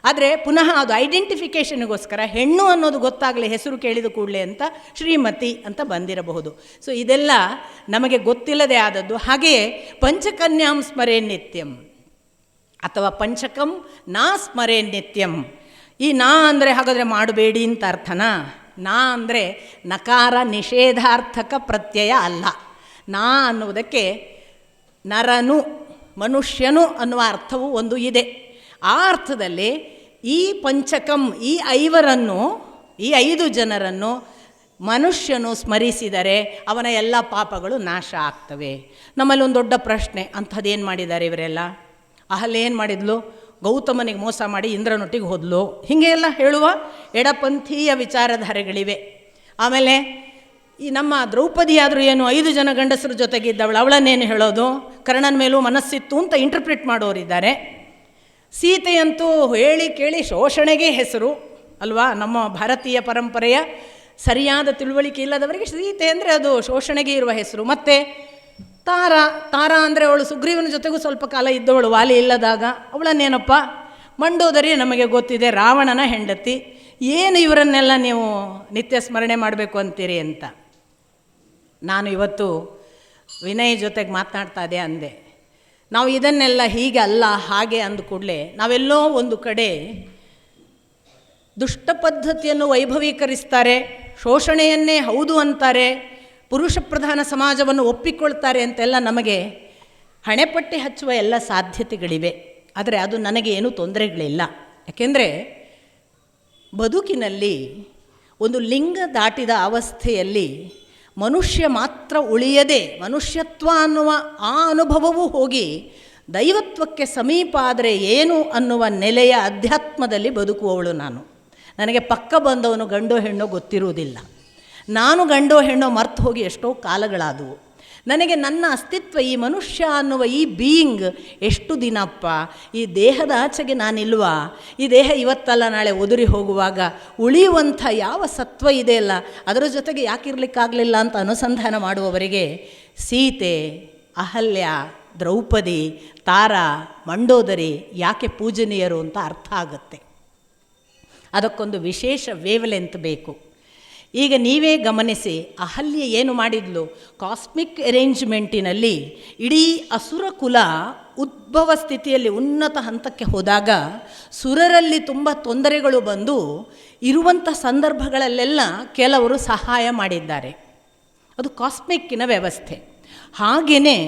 ಆದರೆ ಪುನಃ ಅದು ಐಡೆಂಟಿಫಿಕೇಷನ್ಗೋಸ್ಕರ ಹೆಣ್ಣು ಅನ್ನೋದು ಗೊತ್ತಾಗಲಿ ಹೆಸರು ಕೇಳಿದ ಕೂಡಲೇ ಅಂತ ಶ್ರೀಮತಿ ಅಂತ ಬಂದಿರಬಹುದು. ಸೊ ಇದೆಲ್ಲ ನಮಗೆ ಗೊತ್ತಿಲ್ಲದೆ ಆದದ್ದು. ಹಾಗೆಯೇ ಪಂಚಕನ್ಯಾಂ ಸ್ಮರೇ ನಿತ್ಯಂ ಅಥವಾ ಪಂಚಕಂ ನಾ ಸ್ಮರೇ ನಿತ್ಯಂ. ಈ ನಾ ಅಂದರೆ ಹಾಗಾದರೆ ಮಾಡಬೇಡಿ ಅಂತ ಅರ್ಥನಾ? ನಾ ಅಂದರೆ ನಕಾರ ನಿಷೇಧಾರ್ಥಕ ಪ್ರತ್ಯಯ ಅಲ್ಲ. ನಾ ಅನ್ನುವುದಕ್ಕೆ ನರನು, ಮನುಷ್ಯನು ಅನ್ನುವ ಅರ್ಥವೂ ಒಂದು ಇದೆ. ಆ ಅರ್ಥದಲ್ಲಿ ಈ ಪಂಚಕಂ, ಈ 5 ಜನರನ್ನು ಮನುಷ್ಯನು ಸ್ಮರಿಸಿದರೆ ಅವನ ಎಲ್ಲ ಪಾಪಗಳು ನಾಶ ಆಗ್ತವೆ. ನಮ್ಮಲ್ಲಿ ಒಂದು ದೊಡ್ಡ ಪ್ರಶ್ನೆ, ಅಂಥದ್ದೇನು ಮಾಡಿದ್ದಾರೆ ಇವರೆಲ್ಲ? ಅಹಲ್ಯೆ ಏನು ಮಾಡಿದ್ಲು? ಗೌತಮನಿಗೆ ಮೋಸ ಮಾಡಿ ಇಂದ್ರನೊಟ್ಟಿಗೆ ಹೋದ್ಲು. ಹೀಗೆ ಎಲ್ಲ ಹೇಳುವ ಎಡಪಂಥೀಯ ವಿಚಾರಧಾರೆಗಳಿವೆ. ಆಮೇಲೆ ಈ ನಮ್ಮ ದ್ರೌಪದಿಯಾದರೂ ಏನು 5 ಜನ ಗಂಡಸರ ಜೊತೆಗಿದ್ದವಳು, ಅವಳನ್ನೇನು ಹೇಳೋದು? ಕರ್ಣನ ಮೇಲೂ ಮನಸ್ಸಿತ್ತು ಅಂತ ಇಂಟರ್ಪ್ರಿಟ್ ಮಾಡೋರಿದ್ದಾರೆ. ಸೀತೆಯಂತೂ ಹೇಳಿ ಕೇಳಿ ಶೋಷಣೆಗೆ ಹೆಸರು ಅಲ್ವಾ? ನಮ್ಮ ಭಾರತೀಯ ಪರಂಪರೆಯ ಸರಿಯಾದ ತಿಳುವಳಿಕೆ ಇಲ್ಲದವರಿಗೆ ಸೀತೆ ಅಂದರೆ ಅದು ಶೋಷಣೆಗೆ ಇರುವ ಹೆಸರು. ಮತ್ತು ತಾರಾ ಅಂದರೆ ಅವಳು ಸುಗ್ರೀವನ ಜೊತೆಗೂ ಸ್ವಲ್ಪ ಕಾಲ ಇದ್ದವಳು, ವಾಲಿ ಇಲ್ಲದಾಗ. ಅವಳನ್ನೇನಪ್ಪ ಮಂಡೋದರಿ, ನಮಗೆ ಗೊತ್ತಿದೆ, ರಾವಣನ ಹೆಂಡತಿ. ಏನು ಇವರನ್ನೆಲ್ಲ ನೀವು ನಿತ್ಯ ಸ್ಮರಣೆ ಮಾಡಬೇಕು ಅಂತೀರಿ ಅಂತ ನಾನು ಇವತ್ತು ವಿನಯ್ ಜೊತೆಗೆ ಮಾತನಾಡ್ತಾ ಇದ್ದೆ, ಅಂದೆ. ನಾವು ಇದನ್ನೆಲ್ಲ ಹೀಗೆ ಅಲ್ಲ ಹಾಗೆ ಅಂದ ಕೂಡಲೇ ನಾವೆಲ್ಲೋ ಒಂದು ಕಡೆ ದುಷ್ಟ ಪದ್ಧತಿಯನ್ನು ವೈಭವೀಕರಿಸ್ತಾರೆ, ಶೋಷಣೆಯನ್ನೇ ಹೌದು ಅಂತಾರೆ, ಪುರುಷ ಪ್ರಧಾನ ಸಮಾಜವನ್ನು ಒಪ್ಪಿಕೊಳ್ತಾರೆ ಅಂತೆಲ್ಲ ನಮಗೆ ಹಣೆಪಟ್ಟಿ ಹಚ್ಚುವ ಎಲ್ಲ ಸಾಧ್ಯತೆಗಳಿವೆ. ಆದರೆ ಅದು ನನಗೆ ಏನೂ ತೊಂದರೆಗಳಿಲ್ಲ. ಯಾಕೆಂದರೆ ಬದುಕಿನಲ್ಲಿ ಒಂದು ಲಿಂಗ ದಾಟಿದ ಅವಸ್ಥೆಯಲ್ಲಿ ಮನುಷ್ಯ ಮಾತ್ರ ಉಳಿಯದೆ ಮನುಷ್ಯತ್ವ ಅನ್ನುವ ಆ ಅನುಭವವೂ ಹೋಗಿ ದೈವತ್ವಕ್ಕೆ ಸಮೀಪ ಆದರೆ ಏನು ಅನ್ನುವ ನೆಲೆಯ ಅಧ್ಯಾತ್ಮದಲ್ಲಿ ಬದುಕುವವಳು ನಾನು. ನನಗೆ ಪಕ್ಕ ಬಂದವನು ಗಂಡೋ ಹೆಣ್ಣೋ ಗೊತ್ತಿರುವುದಿಲ್ಲ. ನಾನು ಗಂಡೋ ಹೆಣ್ಣೋ ಮರ್ತು ಹೋಗಿ ಎಷ್ಟೋ ಕಾಲಗಳಾದವು. ನನಗೆ ನನ್ನ ಅಸ್ತಿತ್ವ, ಈ ಮನುಷ್ಯ ಅನ್ನುವ ಈ ಬೀಯಿಂಗ್ ಎಷ್ಟು ದಿನಪ್ಪ, ಈ ದೇಹದ ಆಚೆಗೆ ನಾನಿಲ್ವಾ? ಈ ದೇಹ ಇವತ್ತಲ್ಲ ನಾಳೆ ಉದುರಿ ಹೋಗುವಾಗ ಉಳಿಯುವಂಥ ಯಾವ ಸತ್ವ ಇದೆಯಲ್ಲ, ಅದರ ಜೊತೆಗೆ ಯಾಕಿರ್ಲಿಕ್ಕಾಗಲಿಲ್ಲ ಅಂತ ಅನುಸಂಧಾನ ಮಾಡುವವರಿಗೆ ಸೀತೆ, ಅಹಲ್ಯ, ದ್ರೌಪದಿ, ತಾರಾ, ಮಂಡೋದರಿ ಯಾಕೆ ಪೂಜನೀಯರು ಅಂತ ಅರ್ಥ ಆಗುತ್ತೆ. ಅದಕ್ಕೊಂದು ವಿಶೇಷ ವೇವ್ಲೆಂತ್ ಬೇಕು. ಈಗ ನೀವೇ ಗಮನಿಸಿ, ಅಹಲ್ಯೆ ಏನು ಮಾಡಿದ್ಲು? ಕಾಸ್ಮಿಕ್ ಅರೇಂಜ್ಮೆಂಟಿನಲ್ಲಿ ಇಡೀ ಅಸುರ ಕುಲ ಉದ್ಭವ ಸ್ಥಿತಿಯಲ್ಲಿ ಉನ್ನತ ಹಂತಕ್ಕೆ ಹೋದಾಗ ಸುರರಲ್ಲಿ ತುಂಬ ತೊಂದರೆಗಳು ಬಂದು ಇರುವಂಥ ಸಂದರ್ಭಗಳಲ್ಲೆಲ್ಲ ಕೆಲವರು ಸಹಾಯ ಮಾಡಿದ್ದಾರೆ. ಅದು ಕಾಸ್ಮಿಕ್ಕಿನ ವ್ಯವಸ್ಥೆ. ಹಾಗೆಯೇ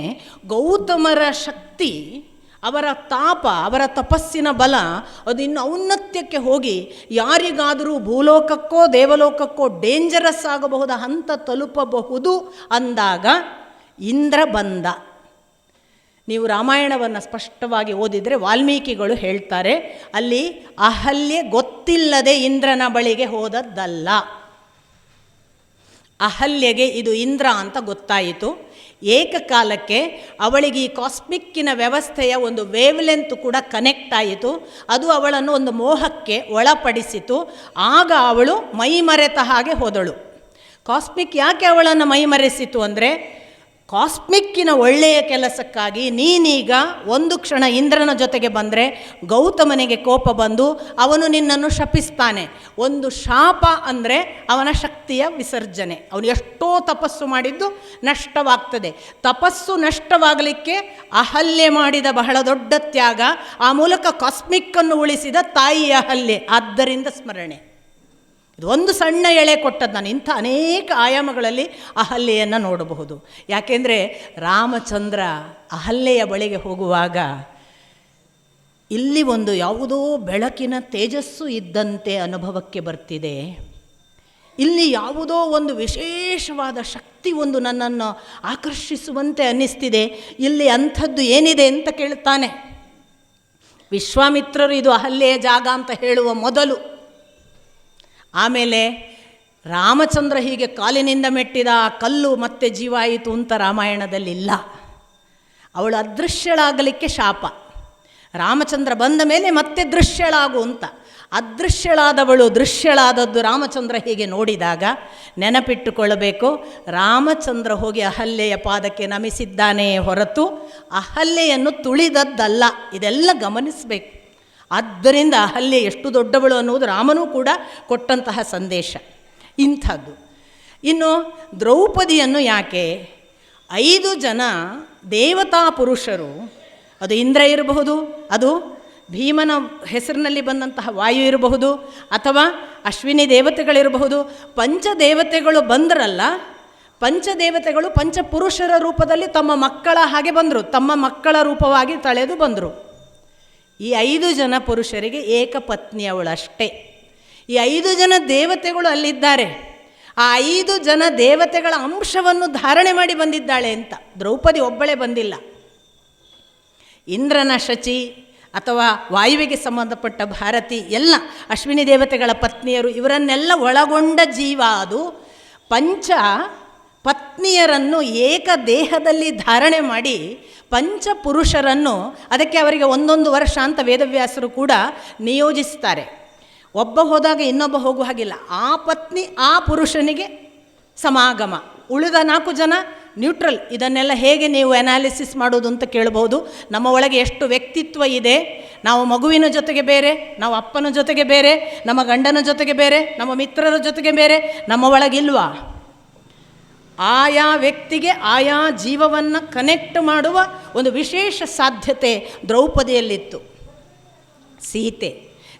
ಗೌತಮರ ಶಕ್ತಿ, ಅವರ ತಾಪ, ಅವರ ತಪಸ್ಸಿನ ಬಲ ಅದು ಇನ್ನು ಔನ್ನತ್ಯಕ್ಕೆ ಹೋಗಿ ಯಾರಿಗಾದರೂ ಭೂಲೋಕಕ್ಕೋ ದೇವಲೋಕಕ್ಕೋ ಡೇಂಜರಸ್ ಆಗಬಹುದ ಹಂತ ತಲುಪಬಹುದು ಅಂದಾಗ ಇಂದ್ರ ಬಂದ. ನೀವು ರಾಮಾಯಣವನ್ನು ಸ್ಪಷ್ಟವಾಗಿ ಓದಿದರೆ ವಾಲ್ಮೀಕಿಗಳು ಹೇಳ್ತಾರೆ, ಅಲ್ಲಿ ಅಹಲ್ಯೆ ಗೊತ್ತಿಲ್ಲದೆ ಇಂದ್ರನ ಬಳಿಗೆ ಹೋದದ್ದಲ್ಲ. ಅಹಲ್ಯೆಗೆ ಇದು ಇಂದ್ರ ಅಂತ ಗೊತ್ತಾಯಿತು. ಏಕಕಾಲಕ್ಕೆ ಅವಳಿಗೆ ಈ ಕಾಸ್ಮಿಕ್ಕಿನ ವ್ಯವಸ್ಥೆಯ ಒಂದು ವೇವ್ಲೆಂತ್ ಕೂಡ ಕನೆಕ್ಟ್ ಆಯಿತು. ಅದು ಅವಳನ್ನು ಒಂದು ಮೋಹಕ್ಕೆ ಒಳಪಡಿಸಿತು. ಆಗ ಅವಳು ಮೈಮರೆತ ಹಾಗೆ ಹೋದಳು. ಕಾಸ್ಮಿಕ್ ಯಾಕೆ ಅವಳನ್ನು ಮೈಮರೆಸಿತು ಅಂದರೆ, ಕಾಸ್ಮಿಕ್ಕಿನ ಒಳ್ಳೆಯ ಕೆಲಸಕ್ಕಾಗಿ ನೀನೀಗ ಒಂದು ಕ್ಷಣ ಇಂದ್ರನ ಜೊತೆಗೆ ಬಂದರೆ ಗೌತಮನಿಗೆ ಕೋಪ ಬಂದು ಅವನು ನಿನ್ನನ್ನು ಶಪಿಸ್ತಾನೆ. ಒಂದು ಶಾಪ ಅಂದರೆ ಅವನ ಶಕ್ತಿಯ ವಿಸರ್ಜನೆ. ಅವನು ಎಷ್ಟೋ ತಪಸ್ಸು ಮಾಡಿದ್ದು ನಷ್ಟವಾಗ್ತದೆ. ತಪಸ್ಸು ನಷ್ಟವಾಗಲಿಕ್ಕೆ ಅಹಲ್ಯೆ ಮಾಡಿದ ಬಹಳ ದೊಡ್ಡ ತ್ಯಾಗ, ಆ ಮೂಲಕ ಕಾಸ್ಮಿಕ್ಕನ್ನು ಉಳಿಸಿದ ತಾಯಿ ಅಹಲ್ಯೆ. ಆದ್ದರಿಂದ ಸ್ಮರಣೆ. ಇದು ಒಂದು ಸಣ್ಣ ಎಳೆ ಕೊಟ್ಟದ್ದು. ನಾನು ಇಂಥ ಅನೇಕ ಆಯಾಮಗಳಲ್ಲಿ ಅಹಲ್ಯೆಯನ್ನು ನೋಡಬಹುದು. ಯಾಕೆಂದರೆ ರಾಮಚಂದ್ರ ಅಹಲ್ಯೆಯ ಬಳಿಗೆ ಹೋಗುವಾಗ ಇಲ್ಲಿ ಒಂದು ಯಾವುದೋ ಬೆಳಕಿನ ತೇಜಸ್ಸು ಇದ್ದಂತೆ ಅನುಭವಕ್ಕೆ ಬರ್ತಿದೆ. ಇಲ್ಲಿ ಯಾವುದೋ ಒಂದು ವಿಶೇಷವಾದ ಶಕ್ತಿ ಒಂದು ನನ್ನನ್ನು ಆಕರ್ಷಿಸುವಂತೆ ಅನ್ನಿಸ್ತಿದೆ. ಇಲ್ಲಿ ಅಂಥದ್ದು ಏನಿದೆ ಅಂತ ಕೇಳ್ತಾನೆ. ವಿಶ್ವಾಮಿತ್ರರು ಇದು ಅಹಲ್ಯೆಯ ಜಾಗ ಅಂತ ಹೇಳುವ ಮೊದಲು, ಆಮೇಲೆ ರಾಮಚಂದ್ರ ಹೀಗೆ ಕಾಲಿನಿಂದ ಮೆಟ್ಟಿದ ಆ ಕಲ್ಲು ಮತ್ತೆ ಜೀವಾಯಿತು ಅಂತ ರಾಮಾಯಣದಲ್ಲಿಲ್ಲ. ಅವಳು ಅದೃಶ್ಯಳಾಗಲಿಕ್ಕೆ ಶಾಪ. ರಾಮಚಂದ್ರ ಬಂದ ಮೇಲೆ ಮತ್ತೆ ದೃಶ್ಯಳಾಗು ಅಂತ. ಅದೃಶ್ಯಳಾದವಳು ದೃಶ್ಯಳಾದದ್ದು ರಾಮಚಂದ್ರ ಹೀಗೆ ನೋಡಿದಾಗ ನೆನಪಿಟ್ಟುಕೊಳ್ಳಬೇಕು, ರಾಮಚಂದ್ರ ಹೋಗಿ ಅಹಲ್ಯೆಯ ಪಾದಕ್ಕೆ ನಮಿಸಿದ್ದಾನೆ ಹೊರತು ಅಹಲ್ಯೆಯನ್ನು ತುಳಿದದ್ದಲ್ಲ. ಇದೆಲ್ಲ ಗಮನಿಸಬೇಕು. ಆದ್ದರಿಂದ ಅಹಲ್ಯೆ ಎಷ್ಟು ದೊಡ್ಡವಳು ಅನ್ನುವುದು ರಾಮನೂ ಕೂಡ ಕೊಟ್ಟಂತಹ ಸಂದೇಶ ಇಂಥದ್ದು. ಇನ್ನು ದ್ರೌಪದಿಯನ್ನು ಯಾಕೆ 5 ಜನ ದೇವತಾ ಪುರುಷರು, ಅದು ಇಂದ್ರ ಇರಬಹುದು, ಅದು ಭೀಮನ ಹೆಸರಿನಲ್ಲಿ ಬಂದಂತಹ ವಾಯು ಇರಬಹುದು, ಅಥವಾ ಅಶ್ವಿನಿ ದೇವತೆಗಳಿರಬಹುದು. ಪಂಚದೇವತೆಗಳು ಬಂದರಲ್ಲ, ಪಂಚದೇವತೆಗಳು ಪಂಚಪುರುಷರ ರೂಪದಲ್ಲಿ ತಮ್ಮ ಮಕ್ಕಳ ಹಾಗೆ ಬಂದರು, ತಮ್ಮ ಮಕ್ಕಳ ರೂಪವಾಗಿ ತಳೆದು ಬಂದರು. ಈ 5 ಜನ ಪುರುಷರಿಗೆ ಏಕಪತ್ನಿಯವಳಷ್ಟೇ. ಈ 5 ಜನ ದೇವತೆಗಳು ಅಲ್ಲಿದ್ದಾರೆ. ಆ 5 ಜನ ದೇವತೆಗಳ ಅಂಶವನ್ನು ಧಾರಣೆ ಮಾಡಿ ಬಂದಿದ್ದಾಳೆ ಅಂತ. ದ್ರೌಪದಿ ಒಬ್ಬಳೇ ಬಂದಿಲ್ಲ. ಇಂದ್ರನ ಶಚಿ ಅಥವಾ ವಾಯುವಿಗೆ ಸಂಬಂಧಪಟ್ಟ ಭಾರತಿ ಎಲ್ಲ ಅಶ್ವಿನಿ ದೇವತೆಗಳ ಪತ್ನಿಯರು ಇವರನ್ನೆಲ್ಲ ಒಳಗೊಂಡ ಜೀವ. ಅದು ಪಂಚ ಪತ್ನಿಯರನ್ನು ಏಕದೇಹದಲ್ಲಿ ಧಾರಣೆ ಮಾಡಿ ಪಂಚಪುರುಷರನ್ನು, ಅದಕ್ಕೆ ಅವರಿಗೆ 1 ವರ್ಷ ಅಂತ ವೇದವ್ಯಾಸರು ಕೂಡ ನಿಯೋಜಿಸ್ತಾರೆ. ಒಬ್ಬ ಹೋದಾಗ ಇನ್ನೊಬ್ಬ ಹೋಗುವ ಹಾಗಿಲ್ಲ. ಆ ಪತ್ನಿ ಆ ಪುರುಷನಿಗೆ ಸಮಾಗಮ, ಉಳಿದ 4 ಜನ ನ್ಯೂಟ್ರಲ್. ಇದನ್ನೆಲ್ಲ ಹೇಗೆ ನೀವು ಅನಾಲಿಸಿಸ್ ಮಾಡೋದು ಅಂತ ಕೇಳಬಹುದು. ನಮ್ಮ ಒಳಗೆ ಎಷ್ಟು ವ್ಯಕ್ತಿತ್ವ ಇದೆ. ನಾವು ಮಗುವಿನ ಜೊತೆಗೆ ಬೇರೆ, ನಾವು ಅಪ್ಪನ ಜೊತೆಗೆ ಬೇರೆ, ನಮ್ಮ ಗಂಡನ ಜೊತೆಗೆ ಬೇರೆ, ನಮ್ಮ ಮಿತ್ರರ ಜೊತೆಗೆ ಬೇರೆ, ನಮ್ಮ ಒಳಗಿಲ್ವಾ? ಆಯಾ ವ್ಯಕ್ತಿಗೆ ಆಯಾ ಜೀವವನ್ನು ಕನೆಕ್ಟ್ ಮಾಡುವ ಒಂದು ವಿಶೇಷ ಸಾಧ್ಯತೆ ದ್ರೌಪದಿಯಲ್ಲಿತ್ತು.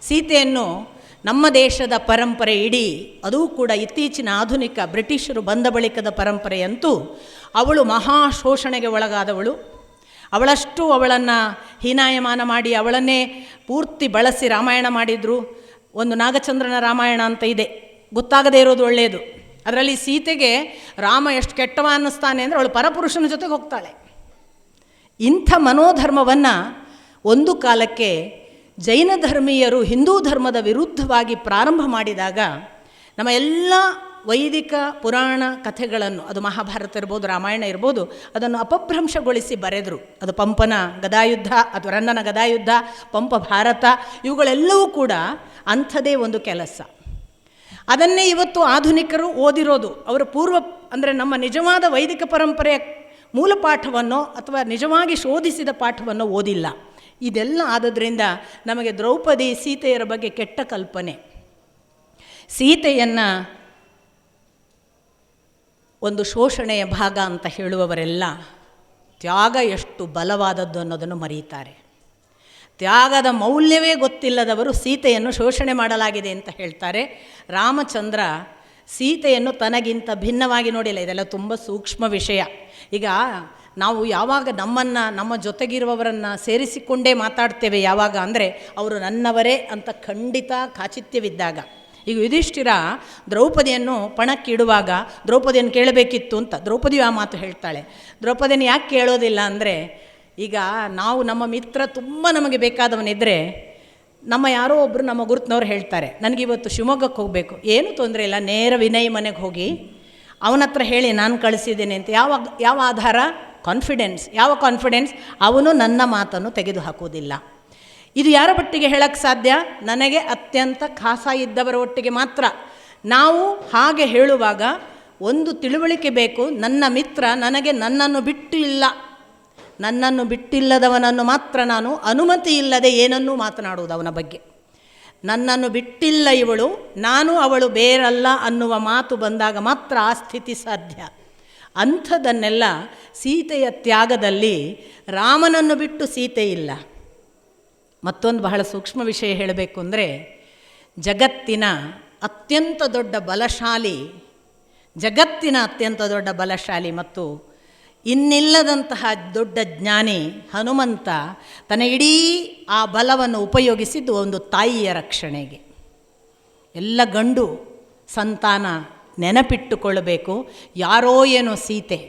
ಸೀತೆಯನ್ನು ನಮ್ಮ ದೇಶದ ಪರಂಪರೆ ಇಡೀ, ಅದೂ ಕೂಡ ಇತ್ತೀಚಿನ ಆಧುನಿಕ ಬ್ರಿಟಿಷರು ಬಂದ ಬಳಿಕದ ಪರಂಪರೆಯಂತೂ ಅವಳು ಮಹಾಶೋಷಣೆಗೆ ಒಳಗಾದವಳು. ಅವಳಷ್ಟು ಅವಳನ್ನು ಹೀನಾಯಮಾನ ಮಾಡಿ ಅವಳನ್ನೇ ಪೂರ್ತಿ ಬಳಸಿ ರಾಮಾಯಣ ಮಾಡಿದರು. ಒಂದು ನಾಗಚಂದ್ರನ ರಾಮಾಯಣ ಅಂತ ಇದೆ, ಗೊತ್ತಾಗದೇ ಇರೋದು ಒಳ್ಳೆಯದು. ಅದರಲ್ಲಿ ಸೀತೆಗೆ ರಾಮ ಎಷ್ಟು ಕೆಟ್ಟವ ಅನ್ನಿಸ್ತಾನೆ ಅಂದರೆ ಅವಳು ಪರಪುರುಷನ ಜೊತೆಗೆ ಹೋಗ್ತಾಳೆ. ಇಂಥ ಮನೋಧರ್ಮವನ್ನು ಒಂದು ಕಾಲಕ್ಕೆ ಜೈನ ಧರ್ಮೀಯರು ಹಿಂದೂ ಧರ್ಮದ ವಿರುದ್ಧವಾಗಿ ಪ್ರಾರಂಭ ಮಾಡಿದಾಗ ನಮ್ಮ ಎಲ್ಲ ವೈದಿಕ ಪುರಾಣ ಕಥೆಗಳನ್ನು, ಅದು ಮಹಾಭಾರತ ಇರ್ಬೋದು, ರಾಮಾಯಣ ಇರ್ಬೋದು, ಅದನ್ನು ಅಪಭ್ರಂಶಗೊಳಿಸಿ ಬರೆದರು. ಅದು ಪಂಪನ ಗದಾಯುದ್ಧ, ಅದು ರನ್ನನ ಗದಾಯುದ್ಧ, ಪಂಪ ಭಾರತ, ಇವುಗಳೆಲ್ಲವೂ ಕೂಡ ಅಂಥದೇ ಒಂದು ಕೆಲಸ. ಅದನ್ನೇ ಇವತ್ತು ಆಧುನಿಕರು ಓದಿರೋದು. ಅವರ ಪೂರ್ವ ಅಂದರೆ ನಮ್ಮ ನಿಜವಾದ ವೈದಿಕ ಪರಂಪರೆಯ ಮೂಲ ಪಾಠವನ್ನು ಅಥವಾ ನಿಜವಾಗಿ ಶೋಧಿಸಿದ ಪಾಠವನ್ನು ಓದಿಲ್ಲ. ಇದೆಲ್ಲ ಆದದ್ರಿಂದ ನಮಗೆ ದ್ರೌಪದಿ ಸೀತೆಯರ ಬಗ್ಗೆ ಕೆಟ್ಟ ಕಲ್ಪನೆ. ಸೀತೆಯನ್ನು ಒಂದು ಶೋಷಣೆಯ ಭಾಗ ಅಂತ ಹೇಳುವವರೆಲ್ಲ ತ್ಯಾಗ ಎಷ್ಟು ಬಲವಾದದ್ದು ಅನ್ನೋದನ್ನು ಮರೀತಾರೆ. ತ್ಯಾಗದ ಮೌಲ್ಯವೇ ಗೊತ್ತಿಲ್ಲದವರು ಸೀತೆಯನ್ನು ಶೋಷಣೆ ಮಾಡಲಾಗಿದೆ ಅಂತ ಹೇಳ್ತಾರೆ. ರಾಮಚಂದ್ರ ಸೀತೆಯನ್ನು ತನಗಿಂತ ಭಿನ್ನವಾಗಿ ನೋಡಿಲ್ಲ. ಇದೆಲ್ಲ ತುಂಬ ಸೂಕ್ಷ್ಮ ವಿಷಯ. ಈಗ ನಾವು ಯಾವಾಗ ನಮ್ಮ ಜೊತೆಗಿರುವವರನ್ನು ಸೇರಿಸಿಕೊಂಡೇ ಮಾತಾಡ್ತೇವೆ ಯಾವಾಗ ಅಂದರೆ ಅವರು ನನ್ನವರೇ ಅಂತ ಖಂಡಿತ ಖಾಚಿತ್ಯವಿದ್ದಾಗ. ಈಗ ಯುಧಿಷ್ಠಿರ ದ್ರೌಪದಿಯನ್ನು ಪಣಕ್ಕಿಡುವಾಗ ದ್ರೌಪದಿಯನ್ನು ಕೇಳಬೇಕಿತ್ತು ಅಂತ ದ್ರೌಪದಿಯು ಆ ಮಾತು ಹೇಳ್ತಾಳೆ. ದ್ರೌಪದಿಯನ್ನು ಯಾಕೆ ಕೇಳೋದಿಲ್ಲ ಅಂದರೆ, ಈಗ ನಾವು ನಮ್ಮ ಮಿತ್ರ ತುಂಬ ನಮಗೆ ಬೇಕಾದವನಿದ್ದರೆ ನಮ್ಮ ಯಾರೋ ಒಬ್ಬರು ನಮ್ಮ ಗುರುತಿನವ್ರು ಹೇಳ್ತಾರೆ, ನನಗಿವತ್ತು ಶಿವಮೊಗ್ಗಕ್ಕೆ ಹೋಗಬೇಕು, ಏನೂ ತೊಂದರೆ ಇಲ್ಲ, ನೇರ ವಿನಯ್ ಮನೆಗೆ ಹೋಗಿ ಅವನ ಹತ್ರ ಹೇಳಿ ನಾನು ಕಳಿಸಿದ್ದೇನೆ ಅಂತ. ಯಾವ ಆಧಾರ? ಕಾನ್ಫಿಡೆನ್ಸ್. ಯಾವ ಕಾನ್ಫಿಡೆನ್ಸ್? ಅವನು ನನ್ನ ಮಾತನ್ನು ತೆಗೆದು ಹಾಕುವುದಿಲ್ಲ. ಇದು ಯಾರ ಒಟ್ಟಿಗೆ ಹೇಳಕ್ಕೆ ಸಾಧ್ಯ? ನನಗೆ ಅತ್ಯಂತ ಖಾಸ ಇದ್ದವರ ಒಟ್ಟಿಗೆ ಮಾತ್ರ. ನಾವು ಹಾಗೆ ಹೇಳುವಾಗ ಒಂದು ತಿಳುವಳಿಕೆ ಬೇಕು. ನನ್ನ ಮಿತ್ರ ನನಗೆ ನನ್ನನ್ನು ಬಿಟ್ಟು ಇಲ್ಲ, ನನ್ನನ್ನು ಬಿಟ್ಟಿಲ್ಲದವನನ್ನು ಮಾತ್ರ ನಾನು ಅನುಮತಿ ಇಲ್ಲದೆ ಏನನ್ನೂ ಮಾತನಾಡುವುದು ಅವನ ಬಗ್ಗೆ. ನನ್ನನ್ನು ಬಿಟ್ಟಿಲ್ಲ ಇವಳು, ನಾನು ಅವಳು ಬೇರಲ್ಲ ಅನ್ನುವ ಮಾತು ಬಂದಾಗ ಮಾತ್ರ ಆ ಸ್ಥಿತಿ ಸಾಧ್ಯ. ಅಂಥದನ್ನೆಲ್ಲ ಸೀತೆಯ ತ್ಯಾಗದಲ್ಲಿ ರಾಮನನ್ನು ಬಿಟ್ಟು ಸೀತೆ ಇಲ್ಲ. ಮತ್ತೊಂದು ಬಹಳ ಸೂಕ್ಷ್ಮ ವಿಷಯ ಹೇಳಬೇಕು ಅಂದರೆ, ಜಗತ್ತಿನ ಅತ್ಯಂತ ದೊಡ್ಡ ಬಲಶಾಲಿ ಮತ್ತು ಇನ್ನಿಲ್ಲದಂತಹ ದೊಡ್ಡ ಜ್ಞಾನಿ ಹನುಮಂತ ತನ್ನ ಇಡೀ ಆ ಬಲವನ್ನು ಉಪಯೋಗಿಸಿದ್ದು ಒಂದು ತಾಯಿಯ ರಕ್ಷಣೆಗೆ. ಎಲ್ಲ ಗಂಡು ಸಂತಾನ ನೆನಪಿಟ್ಟುಕೊಳ್ಳಬೇಕು, ಯಾರೋ ಏನೋ ಸೀತೆ.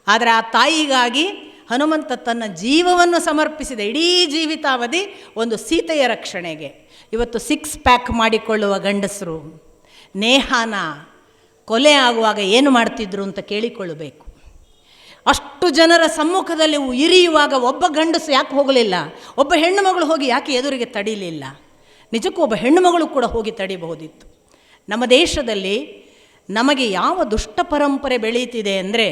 ಆದರೆ ಆ ತಾಯಿಗಾಗಿ ಹನುಮಂತ ತನ್ನ ಜೀವವನ್ನು ಸಮರ್ಪಿಸಿದ, ಇಡೀ ಜೀವಿತಾವಧಿ ಒಂದು ಸೀತೆಯ ರಕ್ಷಣೆಗೆ. ಇವತ್ತು 6 ಪ್ಯಾಕ್ ಮಾಡಿಕೊಳ್ಳುವ ಗಂಡಸರು ನೇಹಾನ ಕೊಲೆ ಆಗುವಾಗ ಏನು ಮಾಡ್ತಿದ್ರು ಅಂತ ಕೇಳಿಕೊಳ್ಳಬೇಕು. ಅಷ್ಟು ಜನರ ಸಮ್ಮುಖದಲ್ಲಿ ಇರಿಯುವಾಗ ಒಬ್ಬ ಗಂಡಸು ಯಾಕೆ ಹೋಗಲಿಲ್ಲ? ಒಬ್ಬ ಹೆಣ್ಣು ಮಗಳು ಹೋಗಿ ಯಾಕೆ ಎದುರಿಗೆ ತಡೀಲಿಲ್ಲ? ನಿಜಕ್ಕೂ ಒಬ್ಬ ಹೆಣ್ಣು ಮಗಳು ಕೂಡ ಹೋಗಿ ತಡಿಬಹುದಿತ್ತು. ನಮ್ಮ ದೇಶದಲ್ಲಿ ನಮಗೆ ಯಾವ ದುಷ್ಟ ಪರಂಪರೆ ಬೆಳೀತಿದೆ ಅಂದರೆ,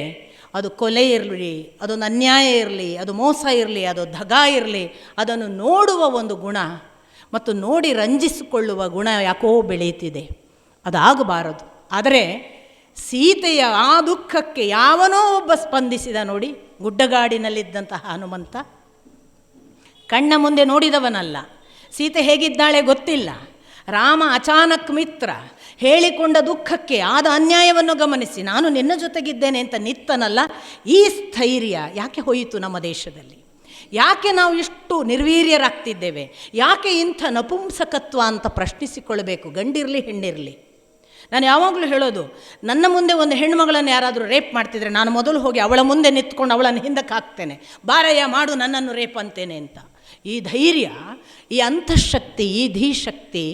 ಅದು ಕೊಲೆ ಇರಲಿ, ಅದೊಂದು ಅನ್ಯಾಯ ಇರಲಿ, ಅದು ಮೋಸ ಇರಲಿ, ಅದು ದಗ ಇರಲಿ, ಅದನ್ನು ನೋಡುವ ಒಂದು ಗುಣ ಮತ್ತು ನೋಡಿ ರಂಜಿಸಿಕೊಳ್ಳುವ ಗುಣ ಯಾಕೋ ಬೆಳೀತಿದೆ. ಅದಾಗಬಾರದು. ಆದರೆ ಸೀತೆಯ ಆ ದುಃಖಕ್ಕೆ ಯಾವನೋ ಒಬ್ಬ ಸ್ಪಂದಿಸಿದ ನೋಡಿ. ಗುಡ್ಡಗಾಡಿನಲ್ಲಿದ್ದಂತಹ ಹನುಮಂತ ಕಣ್ಣ ಮುಂದೆ ನೋಡಿದವನಲ್ಲ. ಸೀತೆ ಹೇಗಿದ್ದಾಳೆ ಗೊತ್ತಿಲ್ಲ. ರಾಮ ಅಚಾನಕ್ ಮಿತ್ರ ಹೇಳಿಕೊಂಡ ದುಃಖಕ್ಕೆ ಆದ ಅನ್ಯಾಯವನ್ನು ಗಮನಿಸಿ ನಾನು ನಿನ್ನ ಜೊತೆಗಿದ್ದೇನೆ ಅಂತ ನಿತ್ತನಲ್ಲ. ಈ ಸ್ಥೈರ್ಯ ಯಾಕೆ ಹೋಯಿತು ನಮ್ಮ ದೇಶದಲ್ಲಿ? ಯಾಕೆ ನಾವು ಇಷ್ಟು ನಿರ್ವೀರ್ಯರಾಗ್ತಿದ್ದೇವೆ? ಯಾಕೆ ಇಂಥ ನಪುಂಸಕತ್ವ ಅಂತ ಪ್ರಶ್ನಿಸಿಕೊಳ್ಳಬೇಕು. ಗಂಡಿರಲಿ ಹೆಣ್ಣಿರಲಿ, ನಾನು ಯಾವಾಗಲೂ ಹೇಳೋದು, ನನ್ನ ಮುಂದೆ ಒಂದು ಹೆಣ್ಣುಮಗಳನ್ನು ಯಾರಾದರೂ ರೇಪ್ ಮಾಡ್ತಿದ್ರೆ ನಾನು ಮೊದಲು ಹೋಗಿ ಅವಳ ಮುಂದೆ ನಿಂತ್ಕೊಂಡು ಅವಳನ್ನು ಹಿಂದಕ್ಕೆ ಹಾಕ್ತೇನೆ, ಬಾರಯ್ಯ ಮಾಡು ನನ್ನನ್ನು ರೇಪ್ ಅಂತೇನೆ ಅಂತ. ಈ ಧೈರ್ಯ, ಈ ಅಂತಃಶಕ್ತಿ, ಈ ಧೀಶಕ್ತಿ